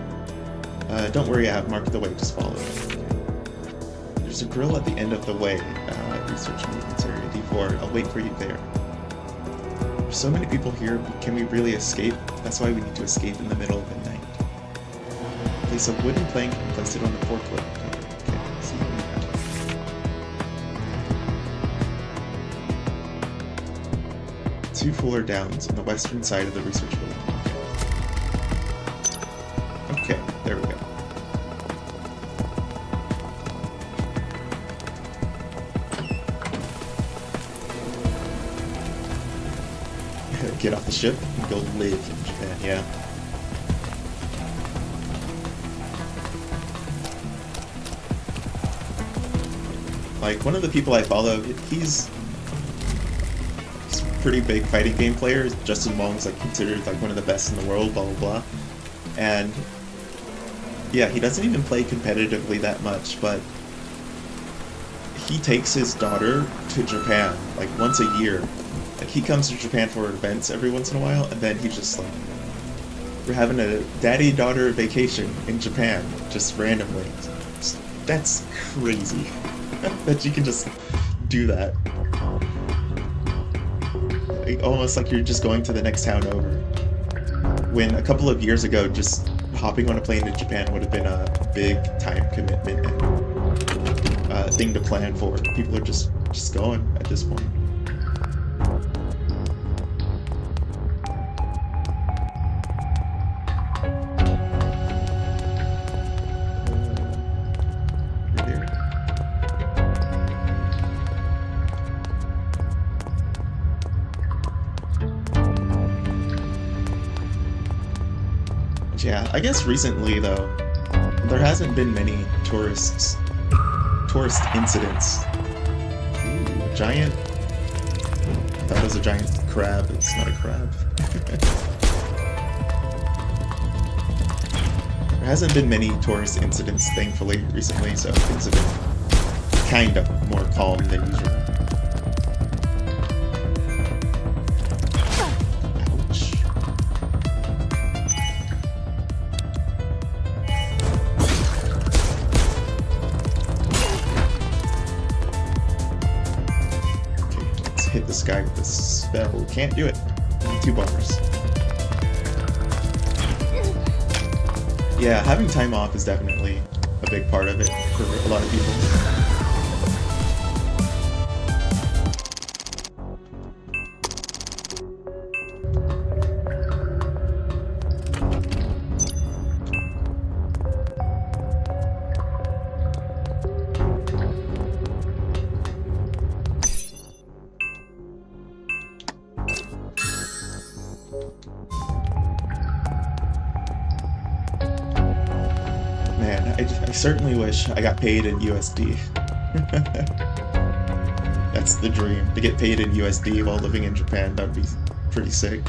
Don't worry, I have marked the way, just follow it. Okay. There's a grill at the end of the way. Research movements area D4. I'll wait for you there. There's so many people here, can we really escape? That's why we need to escape in the middle of the night. Place a wooden plank and place it on the forklift. Okay, see what we got. 2 fuller downs on the western side of the research building. Okay, there we go. Get off the ship and go live in Japan, yeah. Like, one of the people I follow, he's a pretty big fighting game player. Justin Wong's like considered like one of the best in the world, blah blah blah. And yeah, he doesn't even play competitively that much, but he takes his daughter to Japan like once a year. Like, he comes to Japan for events every once in a while, and then he's just like, we're having a daddy-daughter vacation in Japan, just randomly. That's crazy. That you can just do that. Almost like you're just going to the next town over. When a couple of years ago, just hopping on a plane to Japan would have been a big time commitment and thing to plan for. People are just going at this point. Yeah, I guess recently though, there hasn't been many tourist incidents. Ooh, a giant. I thought it was a giant crab. It's not a crab. There hasn't been many tourist incidents, thankfully, recently, so things have been kind of more calm than usual. Hit this guy with a spell. Can't do it. 2 bars. Yeah, having time off is definitely a big part of it for a lot of people. Man, I certainly wish I got paid in USD. That's the dream, to get paid in USD while living in Japan. That would be pretty sick.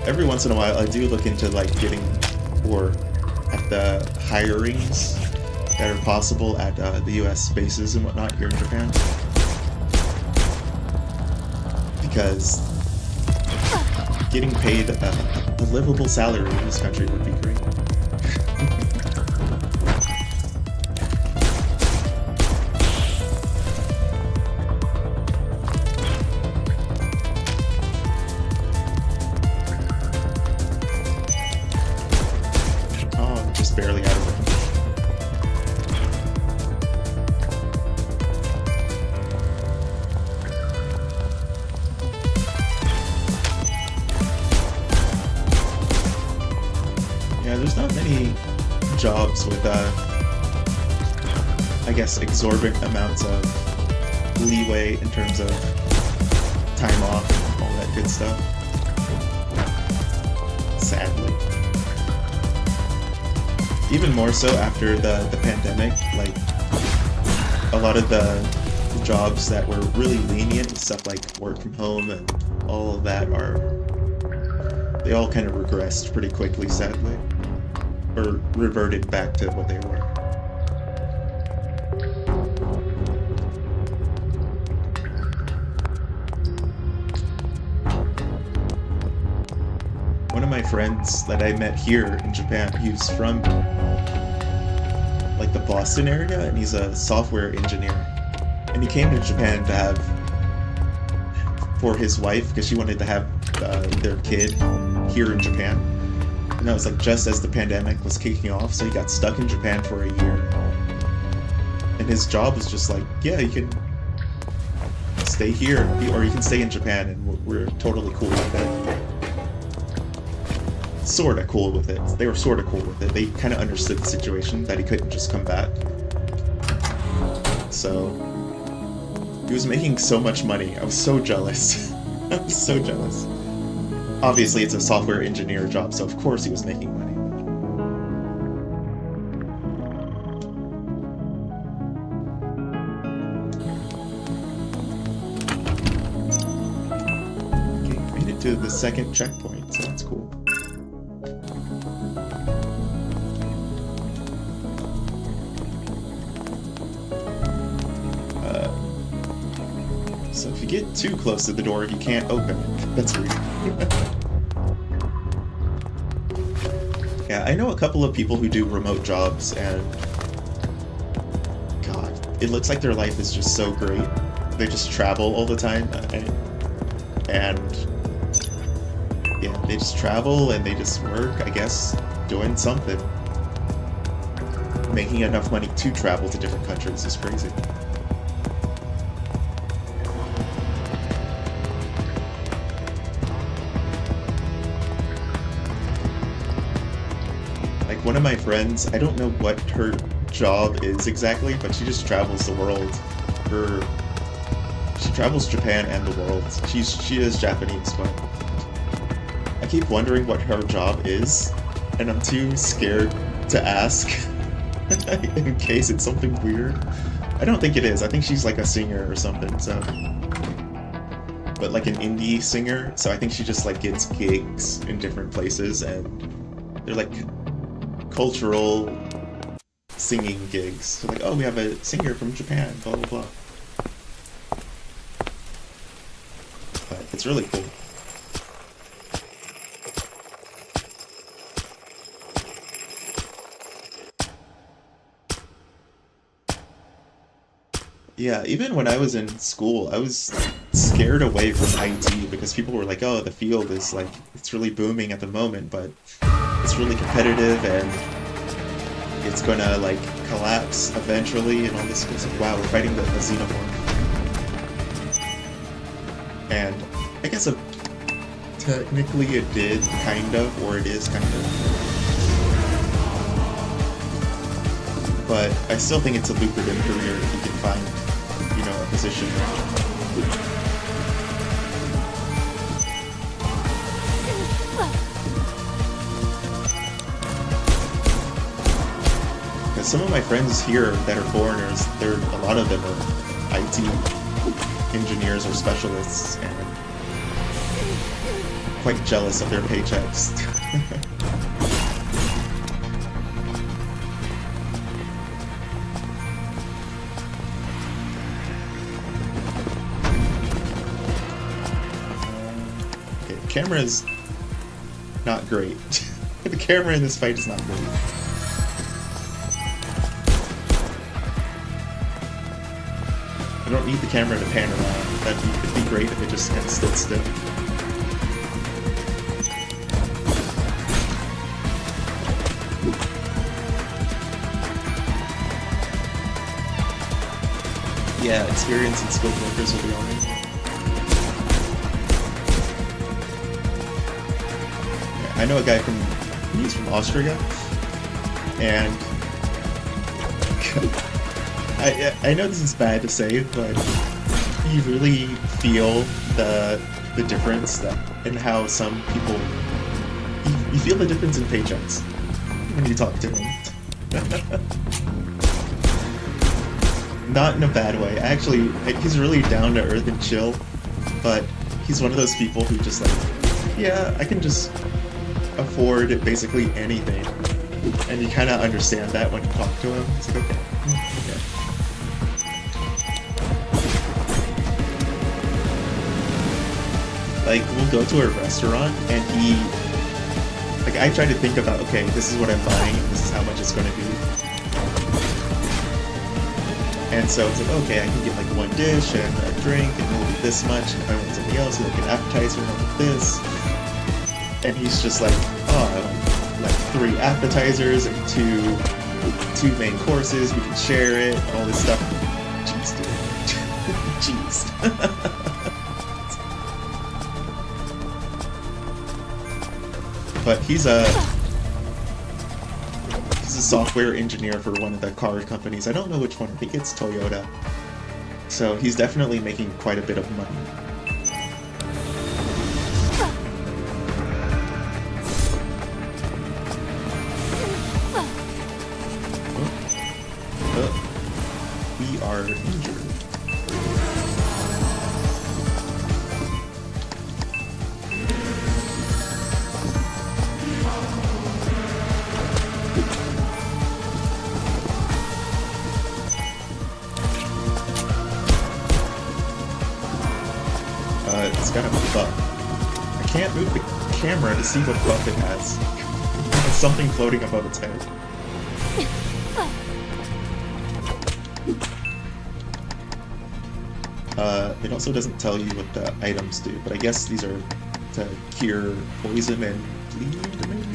Every once in a while, I do look into like getting work at the hirings that are possible at the US bases and whatnot here in Japan. Because getting paid a livable salary in this country would be great. Oh, I'm just barely out of range. Yeah, there's not many jobs with, I guess, exorbitant amounts of leeway in terms of time off and all that good stuff. Sadly. Even more so after the pandemic, like, a lot of the jobs that were really lenient, stuff like work from home and all of that they all kind of regressed pretty quickly, sadly. Or reverted back to what they were. One of my friends that I met here in Japan, he was from like the Boston area, and he's a software engineer. And he came to Japan to have, for his wife, because she wanted to have their kid here in Japan. And that was like just as the pandemic was kicking off, so he got stuck in Japan for a year. And his job was just like, yeah, you can stay here, or you can stay in Japan, and we're totally cool with it. Sorta cool with it. They were sorta cool with it. They kind of understood the situation, that he couldn't just come back. So, he was making so much money. I was so jealous. I was so jealous. Obviously, it's a software engineer job, so of course he was making money. Okay, made it to the second checkpoint, so that's cool. So if you get too close to the door, you can't open it. That's weird. Yeah, I know a couple of people who do remote jobs, and God, it looks like their life is just so great. They just travel all the time, and yeah, they just travel and they just work, I guess, doing something. Making enough money to travel to different countries is crazy. One of my friends, I don't know what her job is exactly, but she just travels the world. She travels Japan and the world. She is Japanese, but I keep wondering what her job is, and I'm too scared to ask in case it's something weird. I don't think it is. I think she's like a singer or something, so. But like an indie singer, so I think she just like gets gigs in different places, and they're like cultural singing gigs. So like, oh, we have a singer from Japan, blah blah blah. But it's really cool. Yeah, even when I was in school, I was scared away from IT because people were like, oh, the field is like, it's really booming at the moment, but it's really competitive and it's gonna like collapse eventually and all this stuff. Like, wow, we're fighting the xenomorph. And I guess technically it did, kind of, or it is kind of. But I still think it's a lucrative career if you can find, you know, a position. Some of my friends here that are foreigners, a lot of them are IT engineers or specialists, and I'm quite jealous of their paychecks. Okay, the camera is not great. The camera in this fight is not great. I don't need the camera to pan around. It'd be great if it just kind of stood still. Yeah, experience and skilled workers will be on it. Yeah, I know a guy from he's from Austria, and I know this is bad to say, but you really feel the difference in how some people you feel the difference in paychecks when you talk to him. Not in a bad way. Actually, he's really down to earth and chill, but he's one of those people who just like, yeah, I can just afford basically anything. And you kind of understand that when you talk to him. It's like, okay. Like, we'll go to a restaurant, and like, I try to think about, okay, this is what I'm buying, this is how much it's going to be. And so it's like, okay, I can get like one dish and a drink, and it'll be this much, and if I want something else, like an appetizer, and I'll get this. And he's just like, oh, I want like 3 appetizers and two main courses, we can share it, and all this stuff. Jeez, dude. Jeez. But he's a software engineer for one of the car companies. I don't know which one. I think it's Toyota. So he's definitely making quite a bit of money. We are injured. It's got a buff. I can't move the camera to see what buff it has. There's something floating above its head. It also doesn't tell you what the items do, but I guess these are to cure poison and bleed, maybe?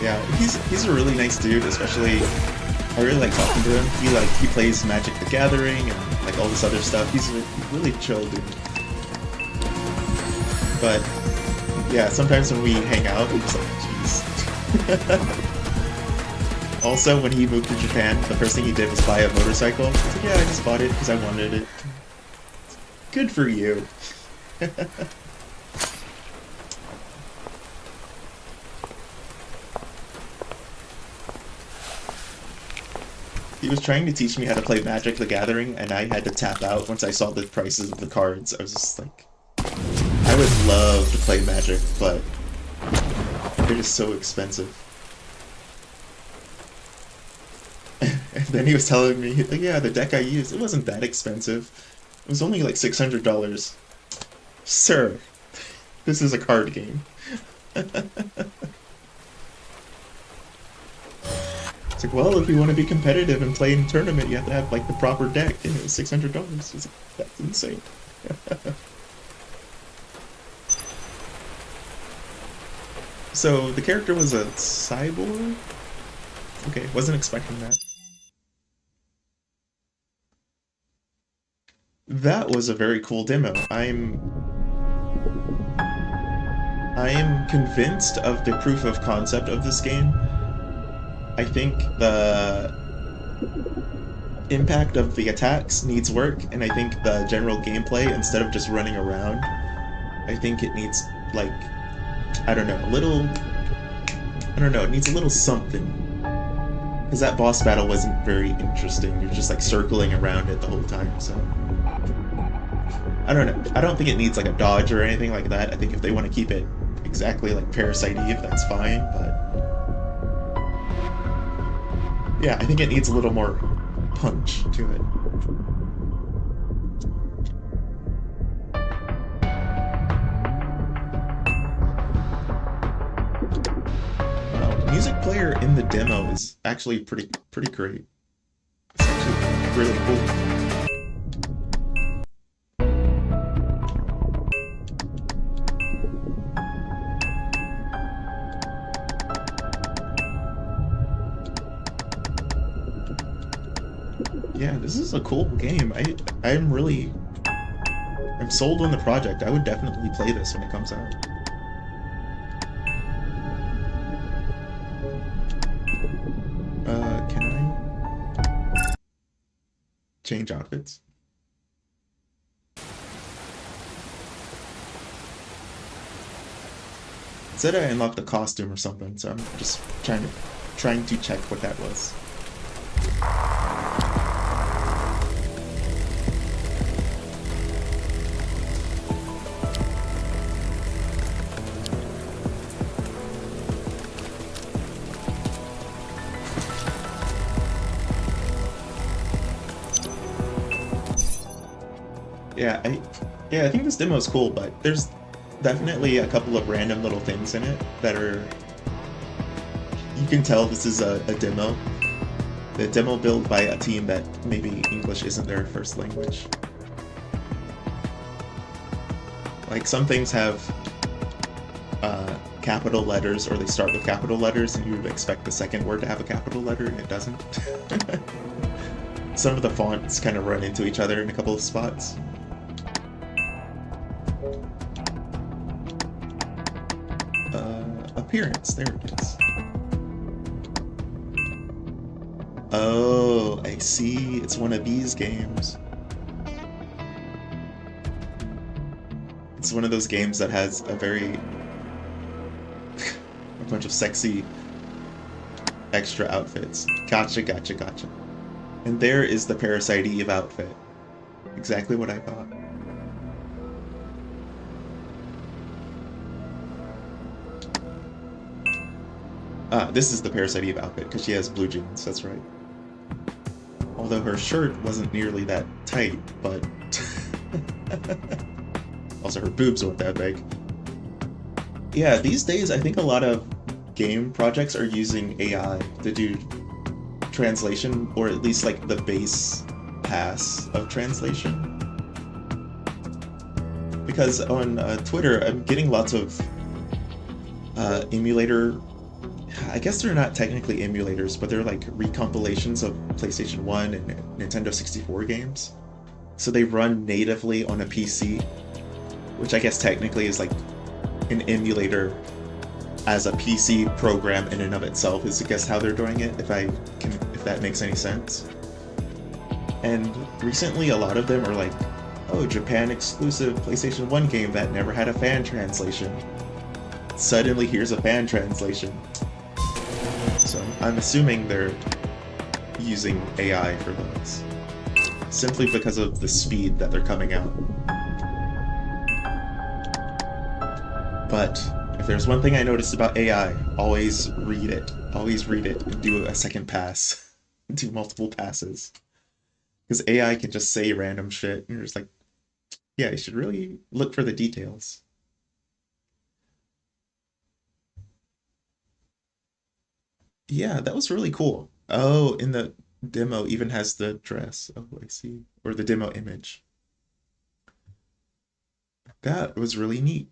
Yeah, he's a really nice dude, especially I really like talking to him. He plays Magic the Gathering and like all this other stuff. He's a really chill dude. But yeah, sometimes when we hang out, I'm just like, jeez. Also, when he moved to Japan, the first thing he did was buy a motorcycle. He's like, yeah, I just bought it because I wanted it. Good for you. He was trying to teach me how to play Magic the Gathering, and I had to tap out once I saw the prices of the cards. I was just like, I would love to play Magic, but they're just so expensive. And then he was telling me, like, yeah, the deck I used, it wasn't that expensive. It was only like $600. Sir, this is a card game. It's like, well, if you want to be competitive and play in a tournament, you have to have like the proper deck, and it was $600. It's like, that's insane. So the character was a cyborg? Okay, wasn't expecting that. That was a very cool demo. I am convinced of the proof of concept of this game. I think the impact of the attacks needs work, and I think the general gameplay, instead of just running around, I think it needs, like, it needs a little something. Because that boss battle wasn't very interesting. You're just, like, circling around it the whole time, so... I don't know. I don't think it needs, like, a dodge or anything like that. I think if they want to keep it exactly like Parasite-y, that's fine, but... yeah, I think it needs a little more punch to it. Wow, the music player in the demo is actually pretty great. It's actually really cool. Yeah, this is a cool game. I'm sold on the project. I would definitely play this when it comes out. Can I change outfits? It said I unlocked a costume or something, so I'm just trying to check what that was. Yeah, I think this demo is cool, but there's definitely a couple of random little things in it that are... You can tell this is a demo. The demo built by a team that maybe English isn't their first language. Like, some things have capital letters, or they start with capital letters, and you would expect the second word to have a capital letter, and it doesn't. Some of the fonts kind of run into each other in a couple of spots. Appearance, there it is. Oh, I see. It's one of these games. It's one of those games that has a bunch of sexy extra outfits. Gotcha. And there is the Parasite Eve outfit. Exactly what I thought. This is the Parasite Eve outfit, because she has blue jeans, that's right. Although her shirt wasn't nearly that tight, but... Also, her boobs weren't that big. Yeah, these days I think a lot of game projects are using AI to do translation, or at least like the base pass of translation. Because on Twitter, I'm getting lots of emulator... I guess they're not technically emulators, but they're like recompilations of PlayStation 1 and Nintendo 64 games. So they run natively on a PC, which I guess technically is like an emulator as a PC program in and of itself, is I guess how they're doing it, if that makes any sense. And recently a lot of them are like, oh, Japan exclusive PlayStation 1 game that never had a fan translation. Suddenly here's a fan translation. So I'm assuming they're using AI for those, simply because of the speed that they're coming out. But if there's one thing I noticed about AI, always read it. Always read it and do a second pass. Do multiple passes. Because AI can just say random shit, and you're just like, yeah, you should really look for the details. Yeah, that was really cool. Oh, in the demo even has the dress. Oh, I see. Or the demo image. That was really neat.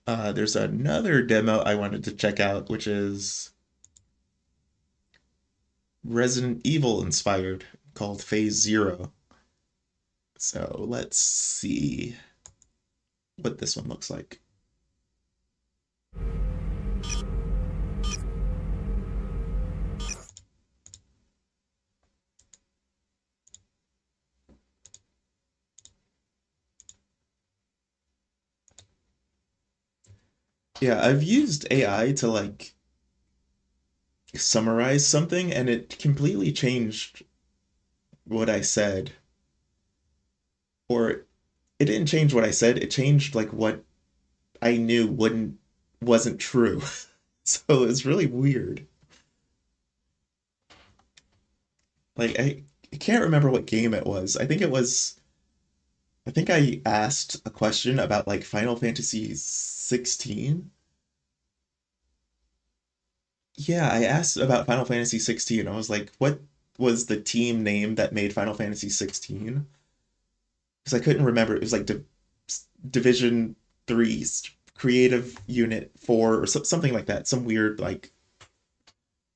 There's another demo I wanted to check out, which is Resident Evil inspired, called Phase Zero. So let's see what this one looks like. Yeah, I've used AI to like summarize something, and it completely changed what I said. Or it didn't change what I said, it changed like what I knew wasn't true. So it's really weird. Like I can't remember what game it was. I think I asked a question about like Final Fantasy 16. Yeah, I asked about Final Fantasy 16. I was like, what was the team name that made Final Fantasy 16? Because I couldn't remember. It was like Division 3 creative unit for, or something like that, some weird, like,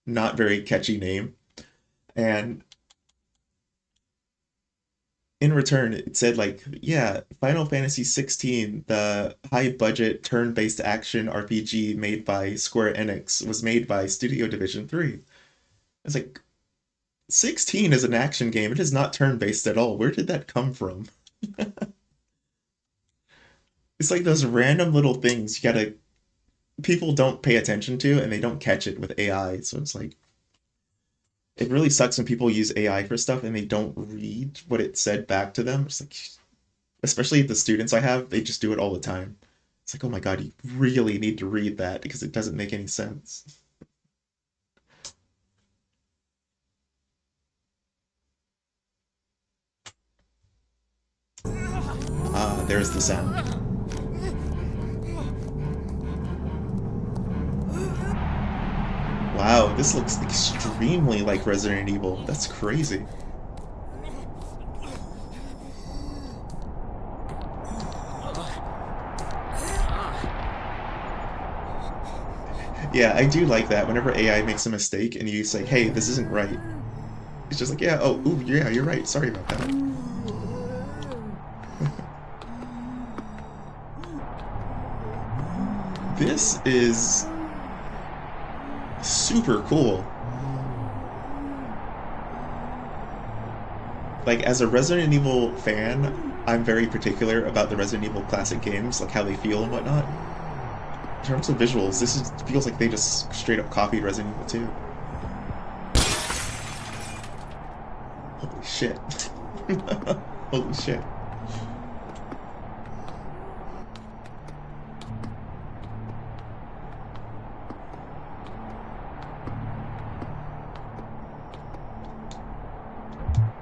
not very catchy name. And in return, it said, like, yeah, Final Fantasy 16, the high budget turn based action RPG made by Square Enix, was made by Studio Division 3. It's like, 16 is an action game. It is not turn based at all. Where did that come from? It's like those random little things you gotta, people don't pay attention to and they don't catch it with AI. So it's like, it really sucks when people use AI for stuff and they don't read what it said back to them. It's like, especially the students I have, they just do it all the time. It's like, oh my God, you really need to read that because it doesn't make any sense. Ah, there's the sound. Wow, this looks extremely like Resident Evil. That's crazy. Yeah, I do like that. Whenever AI makes a mistake and you say, hey, this isn't right. It's just like, yeah, oh, ooh, yeah, you're right. Sorry about that. This is super cool. Like, as a Resident Evil fan, I'm very particular about the Resident Evil classic games, like how they feel and whatnot. In terms of visuals, feels like they just straight up copied Resident Evil 2. Holy shit. Holy shit.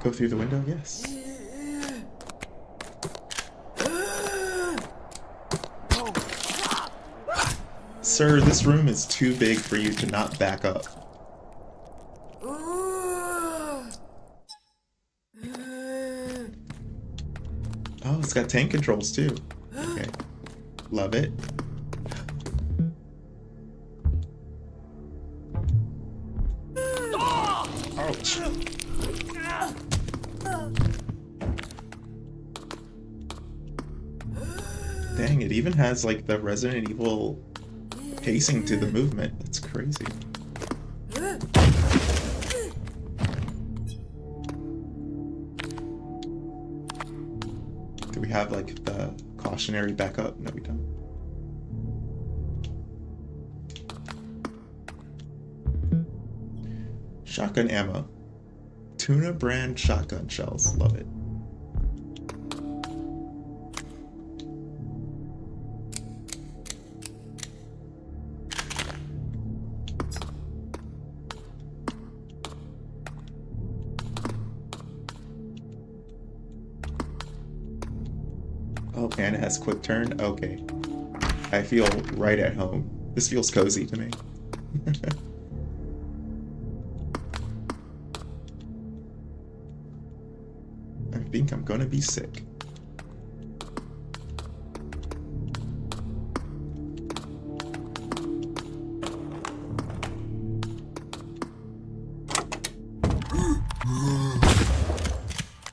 Go through the window? Yes. Sir, this room is too big for you to not back up. Oh, it's got tank controls too. Okay. Love it. Ouch. Dang, it even has like the Resident Evil pacing to the movement. That's crazy. Do we have like the cautionary backup? No, we don't. Shotgun ammo. Tuna brand shotgun shells. Love it. Oh, and it has quick turn? Okay. I feel right at home. This feels cozy to me. I think I'm gonna be sick.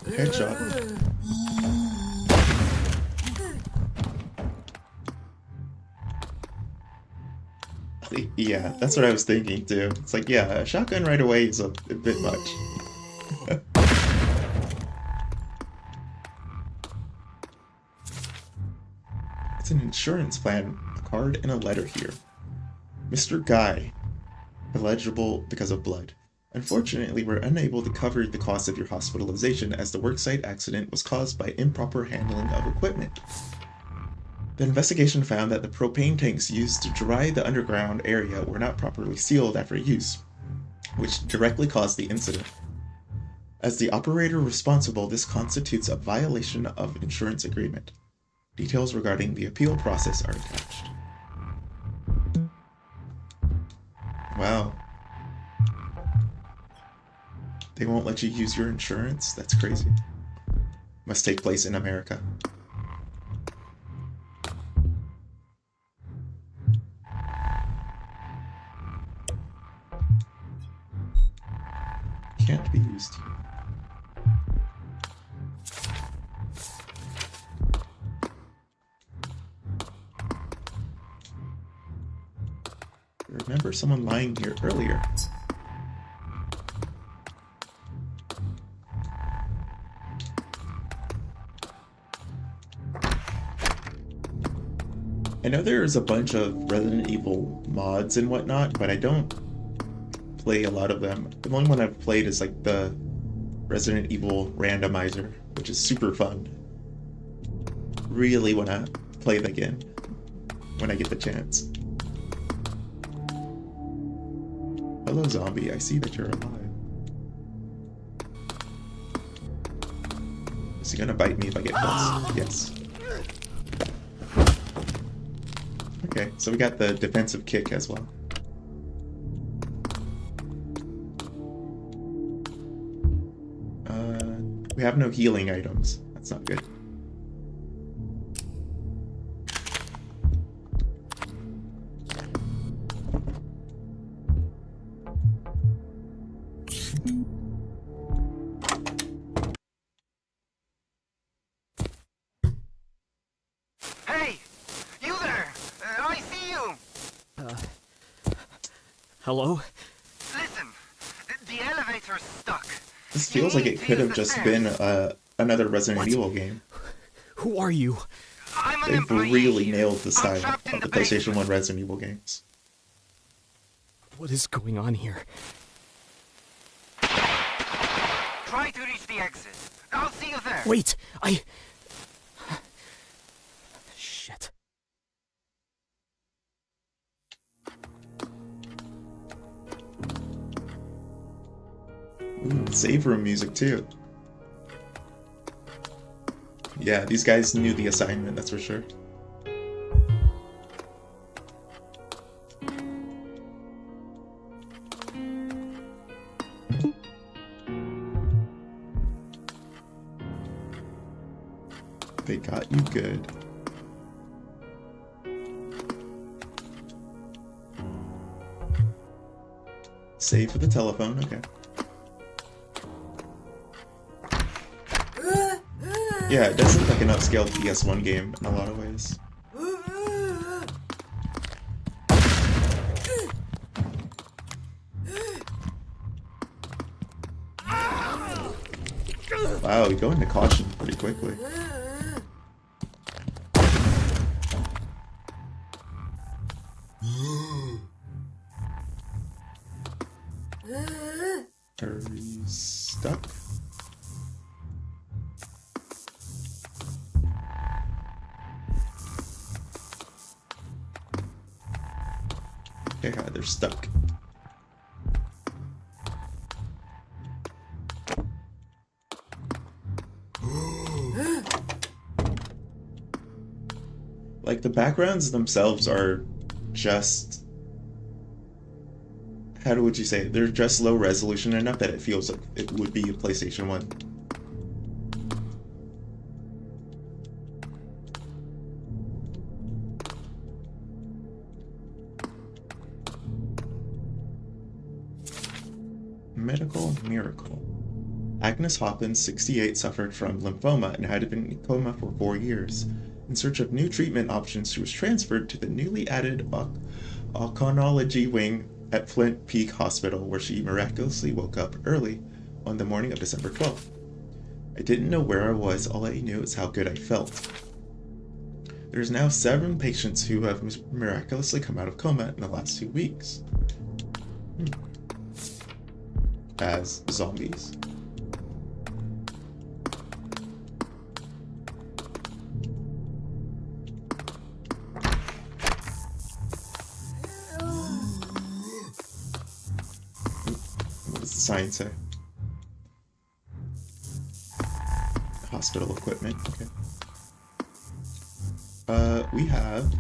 Headshot. Yeah, that's what I was thinking too. It's like, yeah, a shotgun right away is a bit much. It's an insurance plan, a card, and a letter here. Mr. Guy, illegible because of blood. Unfortunately, we're unable to cover the cost of your hospitalization as the worksite accident was caused by improper handling of equipment. The investigation found that the propane tanks used to dry the underground area were not properly sealed after use, which directly caused the incident. As the operator responsible, this constitutes a violation of insurance agreement. Details regarding the appeal process are attached. Wow. They won't let you use your insurance? That's crazy. Must take place in America. remember someone lying here earlier. I know there's a bunch of Resident Evil mods and whatnot, but I don't play a lot of them. The only one I've played is like the Resident Evil randomizer, which is super fun. Really want to play that again when I get the chance. Hello, zombie. I see that you're alive. Is he gonna bite me if I get close? Yes. Okay, so we got the defensive kick as well. We have no healing items. That's not good. Hey! You there! I see you! Hello? Listen, the elevator's stuck. This feels like it could have just been another Resident Evil game. Who are you? I'm an They've employee really here. nailed the style trapped in of the the PlayStation 1 Resident Evil games. What is going on here? Try to reach the exit. I'll see you there. Wait! Shit. Ooh, save room music too. Yeah, these guys knew the assignment, that's for sure. They got you good. Save for the telephone, okay. Yeah, it does look like an upscaled PS1 game in a lot of ways. Wow, you go into caution pretty quickly. Are you stuck? Okay, they're stuck. Like, the backgrounds themselves are just... How would you say it? They're just low resolution enough that it feels like it would be a PlayStation 1. Medical miracle. Agnes Hoppins, 68, suffered from lymphoma and had been in coma for 4 years. In search of new treatment options, she was transferred to the newly added oncology wing at Flint Peak Hospital, where she miraculously woke up early on the morning of December 12th. I didn't know where I was, all I knew is how good I felt. There's now 7 patients who have miraculously come out of coma in the last 2 weeks. As zombies. What does the sign say? Hospital equipment, okay. We have...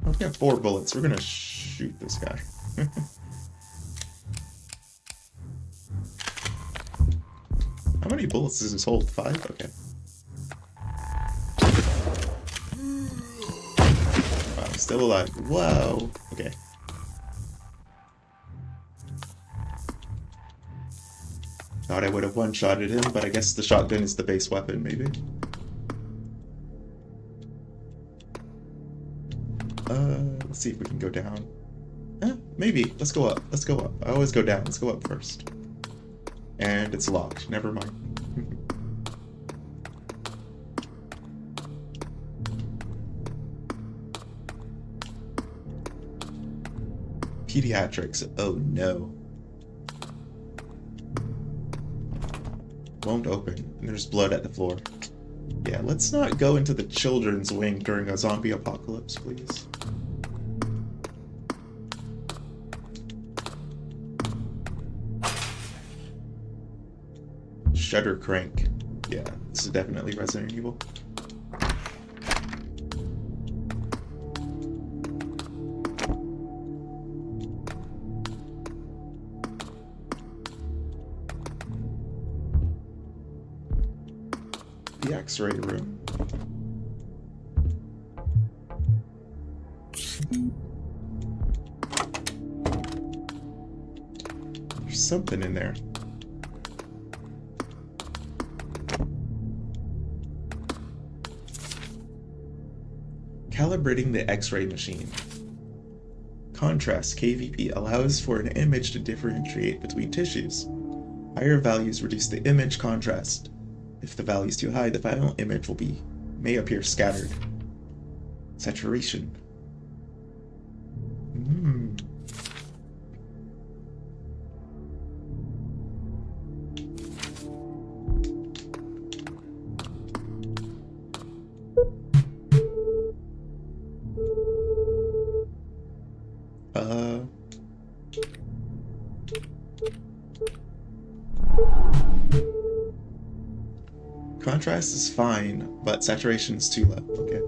Oh, we have 4 bullets. We're gonna shoot this guy. How many bullets does this hold? 5? Okay. Wow, he's still alive. Whoa! Okay. Thought I would have one-shotted him, but I guess the shotgun is the base weapon, maybe. Let's see if we can go down. Maybe. Let's go up. Let's go up. I always go down. Let's go up first. And it's locked. Never mind. Pediatrics. Oh no. Won't open. And there's blood at the floor. Yeah, let's not go into the children's wing during a zombie apocalypse, please. Shutter crank. Yeah, this is definitely Resident Evil. The X-ray room. There's something in there. Calibrating the X-ray machine. Contrast KVP allows for an image to differentiate between tissues. Higher values reduce the image contrast. If the value is too high, the final image may appear scattered. Saturation. Contrast is fine, but saturation is too low. Okay.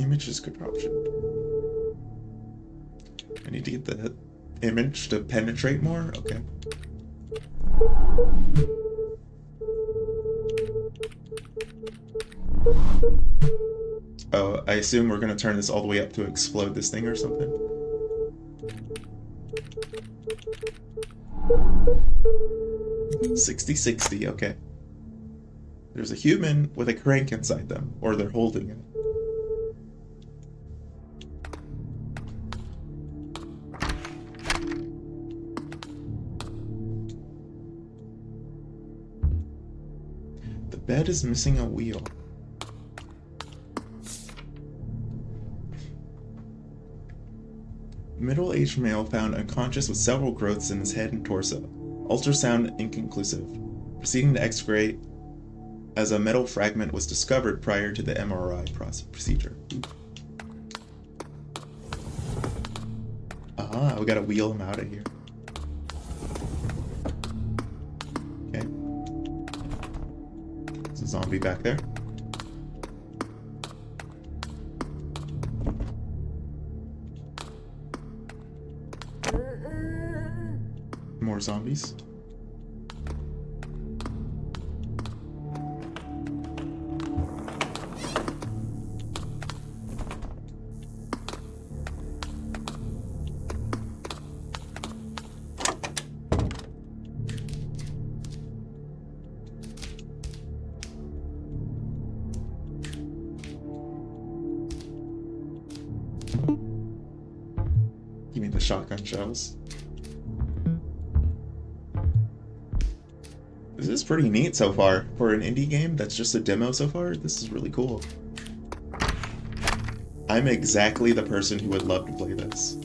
Image is good option. I need to get the image to penetrate more? Okay. Oh, I assume we're gonna turn this all the way up to explode this thing or something. $60-60, okay. There's a human with a crank inside them, or they're holding it. The bed is missing a wheel. Middle-aged male found unconscious with several growths in his head and torso. Ultrasound inconclusive. Proceeding to X-ray as a metal fragment was discovered prior to the MRI procedure. Ah, we gotta wheel him out of here. Okay. There's a zombie back there. More zombies. Give me the shotgun shells. This is pretty neat so far. For an indie game that's just a demo so far, this is really cool. I'm exactly the person who would love to play this.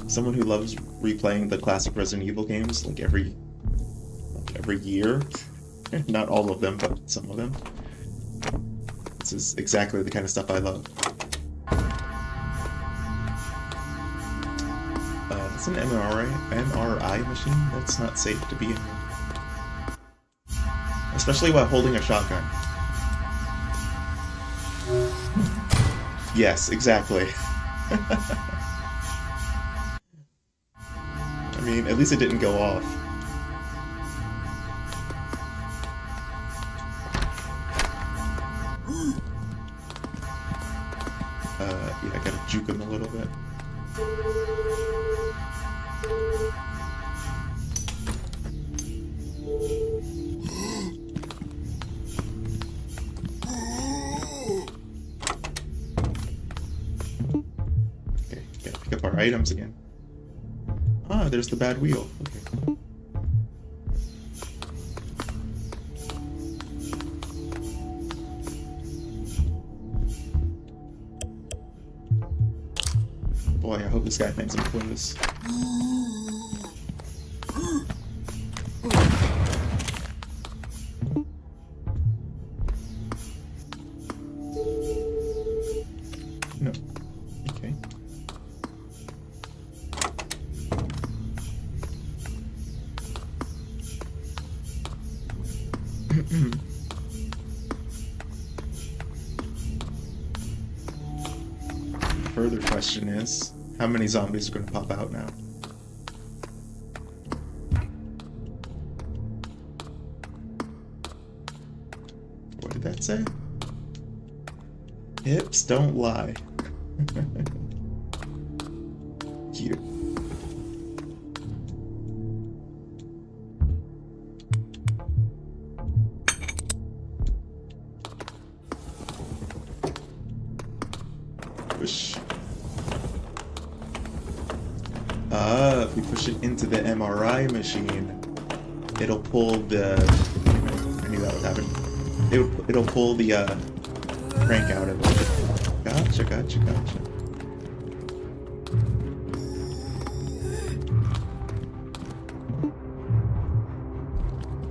Someone who loves replaying the classic Resident Evil games like every year. Not all of them, but some of them. This is exactly the kind of stuff I love. That's an MRI machine. That's not safe to be in here. Especially while holding a shotgun. Yes, exactly. I mean, at least it didn't go off. Yeah, I gotta juke him a little bit. Okay, gotta pick up our items again. Ah, there's the bad wheel. Okay. Boy, I hope this guy thinks I'm close. No. Okay. Further question is, how many zombies are going to pop out now? What did that say? Hips don't lie. Cute. Push. If we push it into the MRI machine, it'll pull the... I knew that would happen. It'll pull the crank out of it. Gotcha, gotcha, gotcha.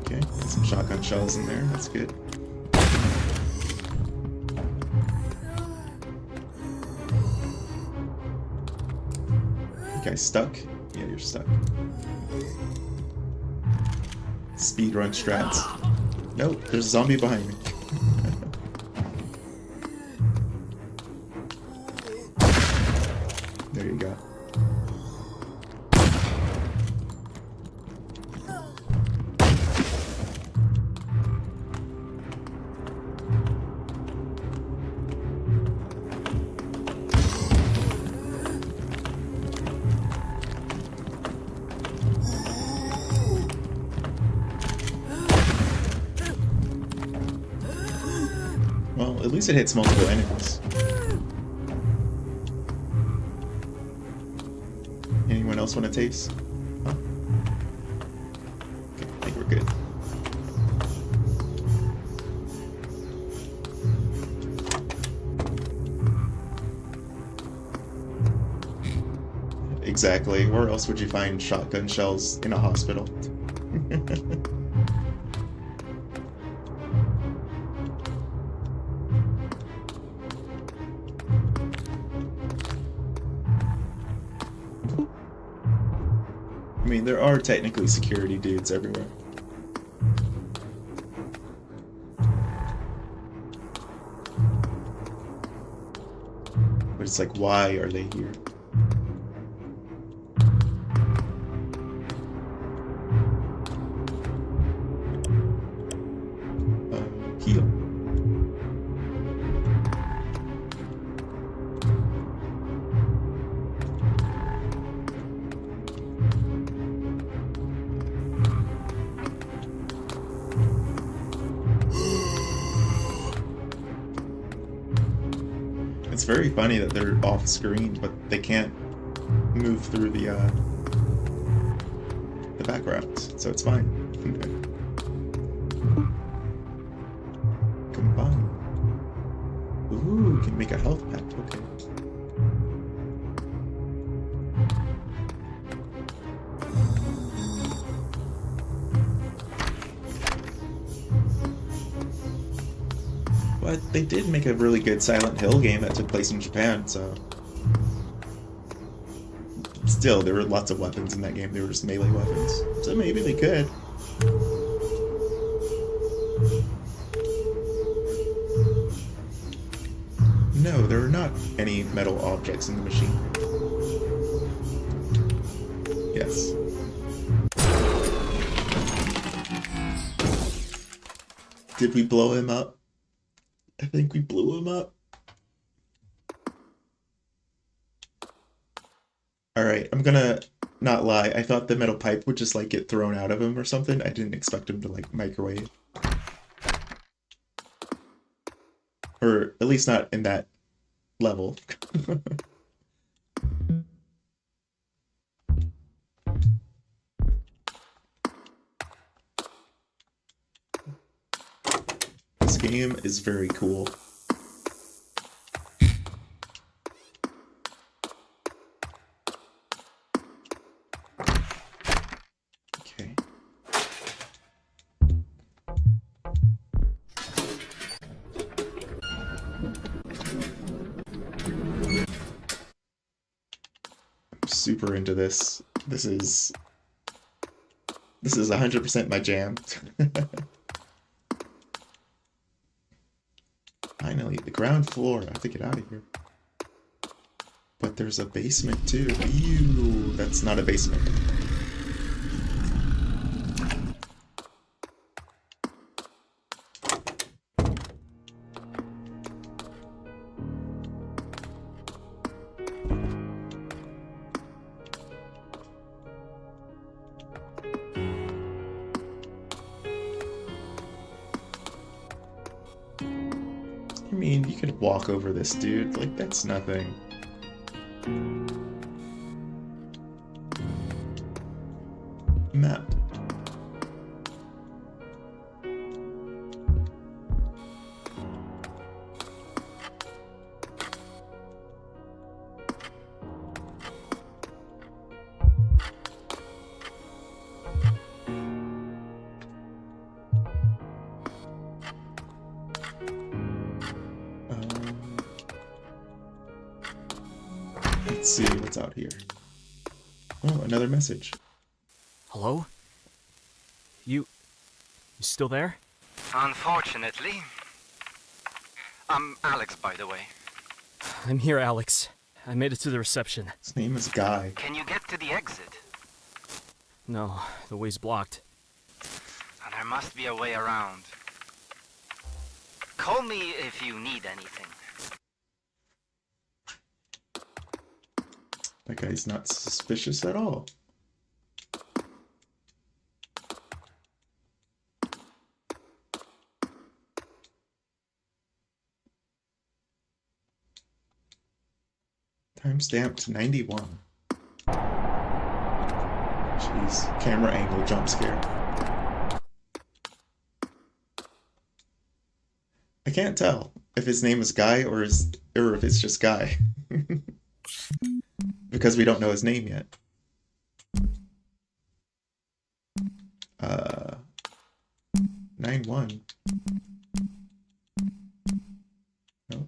Okay, got some shotgun shells in there. That's good. Okay, stuck? Yeah, you're stuck. Speedrun strats. Nope, there's a zombie behind me. There you go. Well, at least it hits multiple enemies. Anyone else want to taste? Huh? Okay, I think we're good. Exactly. Where else would you find shotgun shells in a hospital? I mean, there are technically security dudes everywhere. But it's like, why are they here? Heal. It's very funny that they're off screen, but they can't move through the background, so it's fine. Combine. Ooh, can make a health pack. Okay. But they did make a really good Silent Hill game that took place in Japan, so... Still, there were lots of weapons in that game. They were just melee weapons. So maybe they could. No, there are not any metal objects in the machine. Yes. Did we blow him up? I think we blew him up. Alright, I'm gonna not lie. I thought the metal pipe would just like get thrown out of him or something. I didn't expect him to like microwave. Or at least not in that level. This game is very cool. Okay. I'm super into this. This is 100% my jam. Finally, the ground floor. I have to get out of here. But there's a basement too. Ew, that's not a basement. I mean, you could walk over this, dude. Like, that's nothing. Map. Let's see what's out here. Oh, another message. Hello? You still there? Unfortunately. I'm Alex, by the way. I'm here, Alex. I made it to the reception. His name is Guy. Can you get to the exit? No, the way's blocked. There must be a way around. Call me if you need anything. That guy's not suspicious at all. Timestamped 91. Jeez, camera angle jump scare. I can't tell if his name is Guy or if it's just Guy. Because we don't know his name yet. 9-1. No.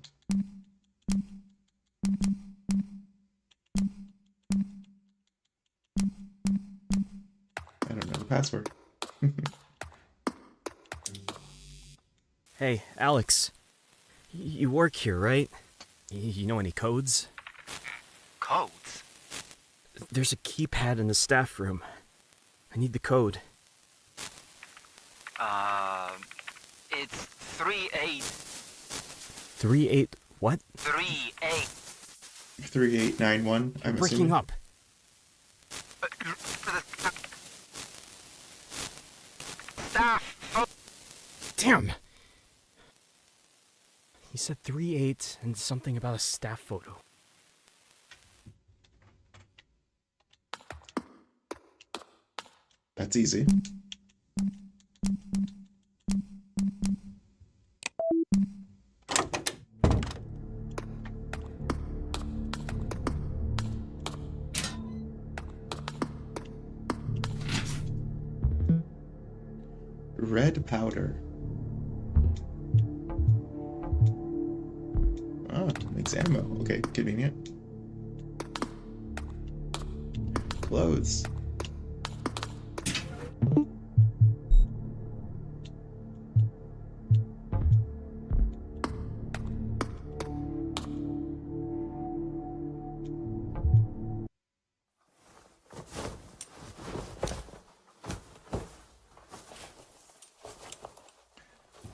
I don't know the password. Hey, Alex. You work here, right? You know any codes? Codes? There's a keypad in the staff room. I need the code. It's 38. 38 what? 38. 3891. I'm Breaking assuming. up. Staff. Damn! He said 38 and something about a staff photo. That's easy. Red powder. Oh, makes ammo. Okay, convenient. Clothes.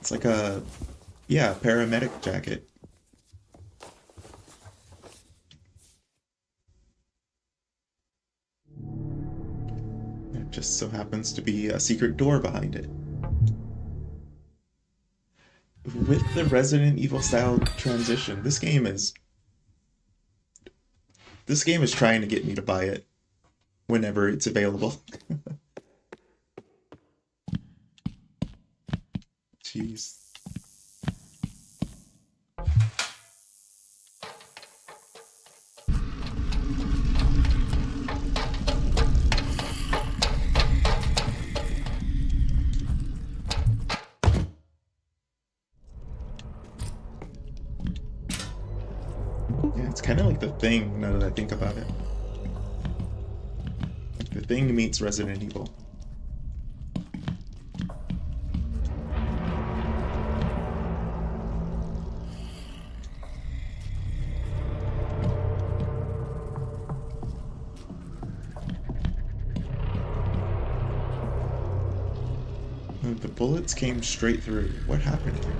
It's like a, yeah, paramedic jacket. just so happens to be a secret door behind it. With the Resident Evil style transition, this game is trying to get me to buy it whenever it's available. Jeez. Yeah, it's kind of like The Thing, now that I think about it. Like The Thing meets Resident Evil. The bullets came straight through. What happened here?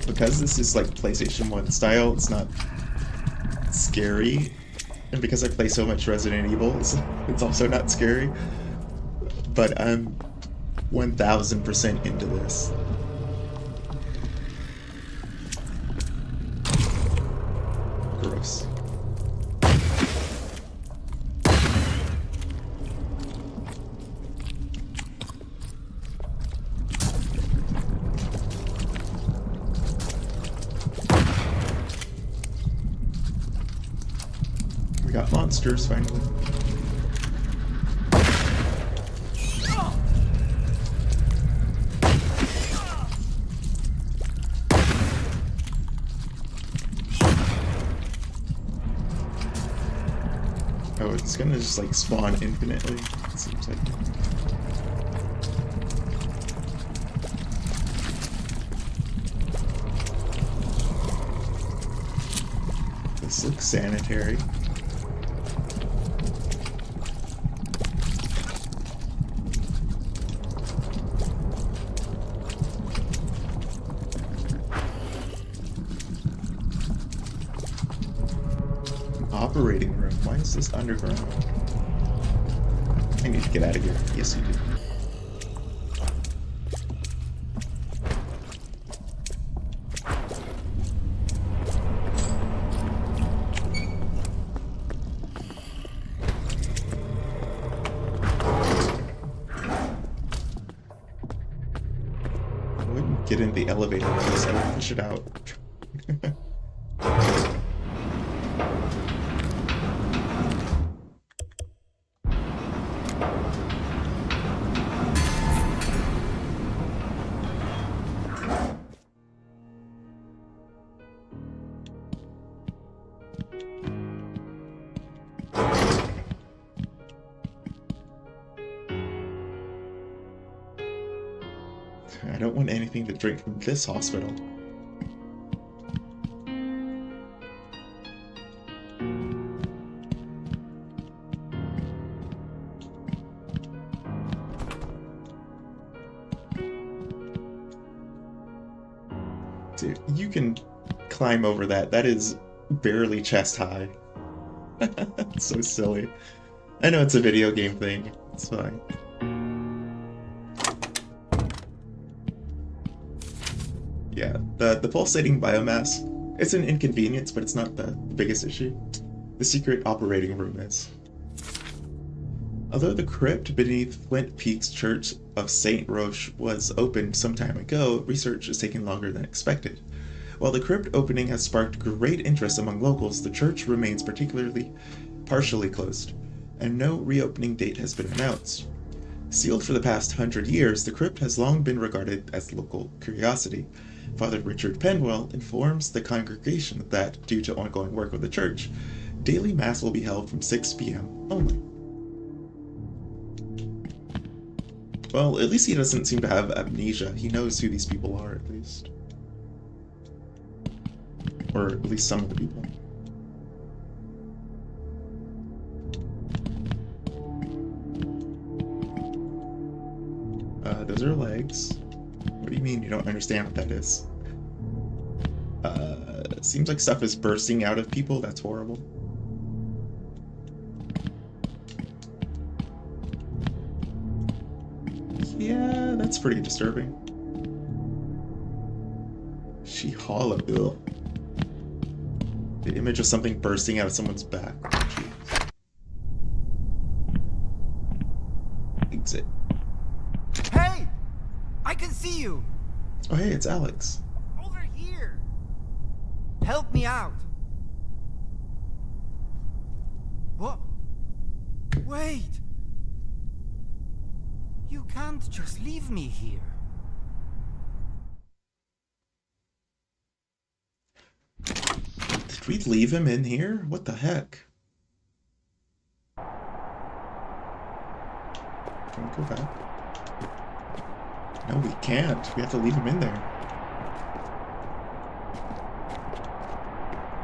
Because this is like PlayStation 1 style, it's not scary. And because I play so much Resident Evil, it's also not scary. But I'm 1000% into this. Gross. We got monsters finally. Oh, it's gonna just like spawn infinitely, it seems like. This looks sanitary. Operating room. Why is this underground? I need to get out of here. Yes, you do. I wouldn't get in the elevator with this. I would push it out. I don't want anything to drink from this hospital. Dude, you can climb over that. That is barely chest high. It's so silly. I know it's a video game thing. It's fine. Yeah, the pulsating biomass, it's an inconvenience, but it's not the biggest issue. The secret operating room is. Although the crypt beneath Flint Peak's Church of St. Roche was opened some time ago, research is taking longer than expected. While the crypt opening has sparked great interest among locals, the church remains partially closed, and no reopening date has been announced. Sealed for the past 100 years, the crypt has long been regarded as local curiosity. Father Richard Penwell informs the congregation that, due to ongoing work with the church, daily mass will be held from 6 p.m. only. Well, at least he doesn't seem to have amnesia. He knows who these people are, at least. Or at least some of the people. Those are legs. What do you mean you don't understand what that is? Seems like stuff is bursting out of people. That's horrible. Yeah, that's pretty disturbing. She hollow. Ugh. The image of something bursting out of someone's back. Jeez. Exit. Hey! I can see you! Oh, hey, it's Alex. Over here! Help me out! What? Wait! You can't just leave me here. Did we leave him in here? What the heck? Can we go back? No, we can't. We have to leave him in there.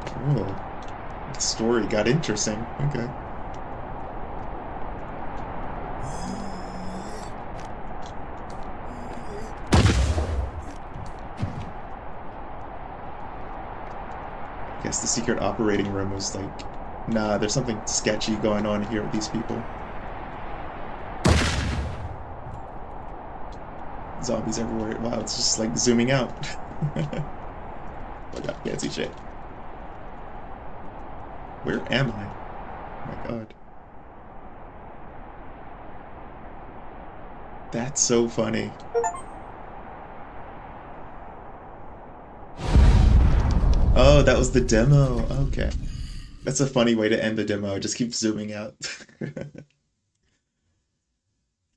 Cool. The story got interesting. Okay. Guess the secret operating room was like, nah, there's something sketchy going on here with these people. Zombies everywhere. Wow, it's just like zooming out. Look up, can't see shit. Where am I? Oh my god. That's so funny. Oh, that was the demo. Okay. That's a funny way to end the demo. Just keep zooming out.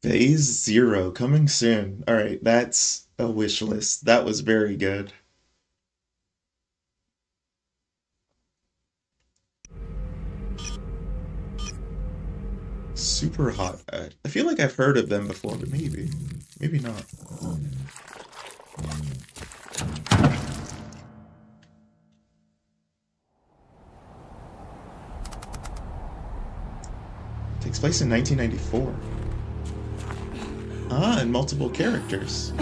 Phase 0 coming soon. Alright, that's a wish list. That was very good. Super hot. I feel like I've heard of them before, but maybe. Maybe not. Takes place in 1994. Ah, and multiple characters.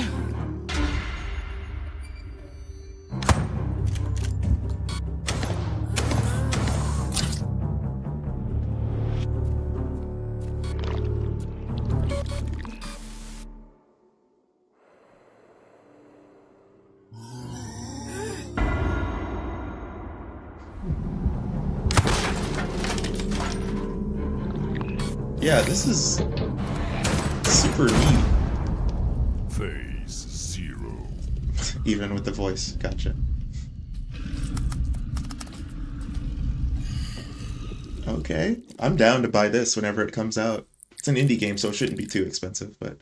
Yeah, this is super neat. Phase 0. Even with the voice, gotcha. Okay, I'm down to buy this whenever it comes out. It's an indie game, so it shouldn't be too expensive, but...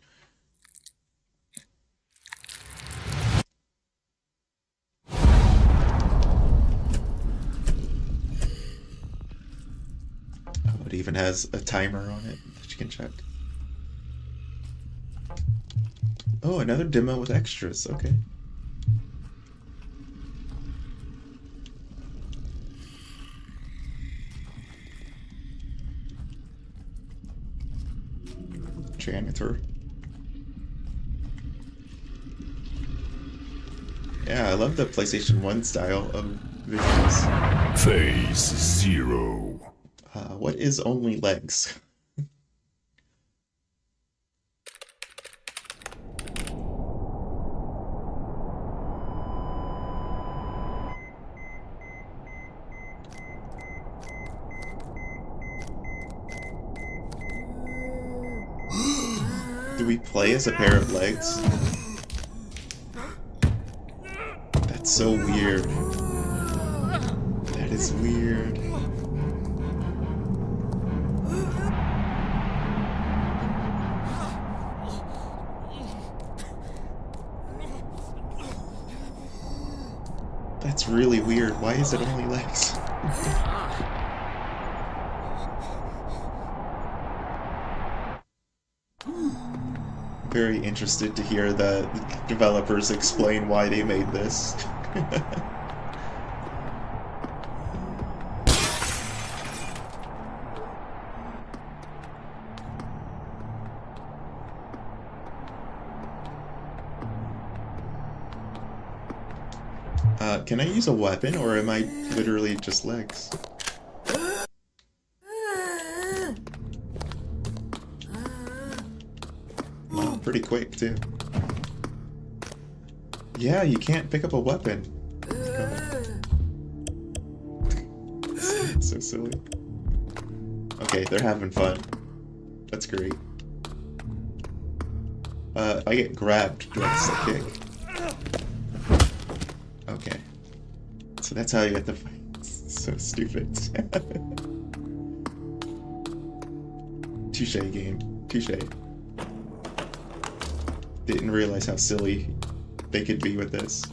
Oh, it even has a timer on it that you can check. Oh, another demo with extras, okay. Janitor. Yeah, I love the PlayStation 1 style of visuals. Phase 0. What is only legs? Do we play as a pair of legs? That's so weird. That is weird. That's really weird. Why is it only legs? Very interested to hear the developers explain why they made this. Can I use a weapon, or am I literally just legs? Wow, pretty quick, too. Yeah, you can't pick up a weapon. So silly. Okay, they're having fun. That's great. If I get grabbed, do I still kick? Okay. So that's how you get the fight. So stupid. Touche, game. Touche. Didn't realize how silly they could be with this.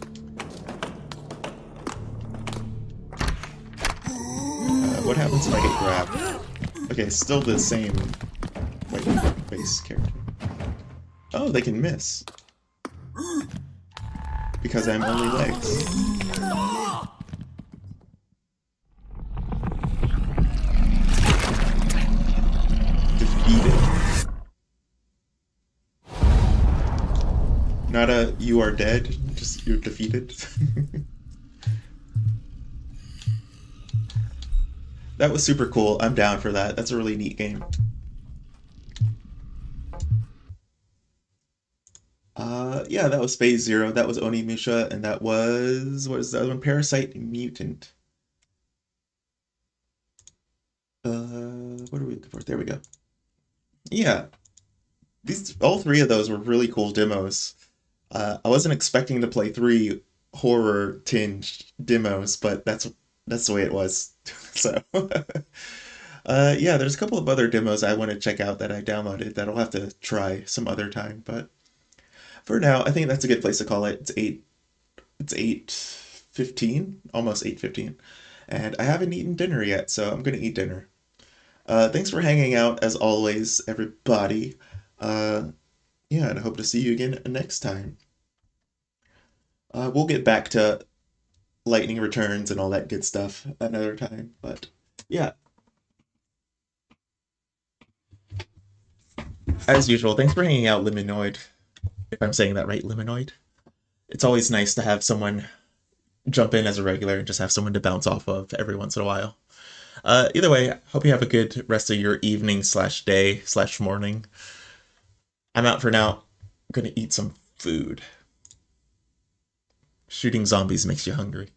What happens if I get grabbed? Okay, still the same, like, base character. Oh, they can miss. Because I'm only legs. Defeated. Not a you are dead, just you're defeated. That was super cool. I'm down for that. That's a really neat game. Yeah, that was Phase Zero. That was Onimusha, and that was... what was the other one? Parasite Mutant. What are we looking for? There we go. Yeah. All three of those were really cool demos. I wasn't expecting to play 3 horror-tinged demos, but that's the way it was. So, yeah, there's a couple of other demos I want to check out that I downloaded that I'll have to try some other time, but for now, I think that's a good place to call it. It's 8:15, almost 8:15, and I haven't eaten dinner yet, so I'm gonna eat dinner. Thanks for hanging out, as always, everybody. Yeah, and I hope to see you again next time. We'll get back to lightning returns and all that good stuff another time, but yeah. As usual, thanks for hanging out, Liminoid. If I'm saying that right, Liminoid. It's always nice to have someone jump in as a regular and just have someone to bounce off of every once in a while. Either way, hope you have a good rest of your evening / day / morning. I'm out for now. I'm gonna eat some food. Shooting zombies makes you hungry.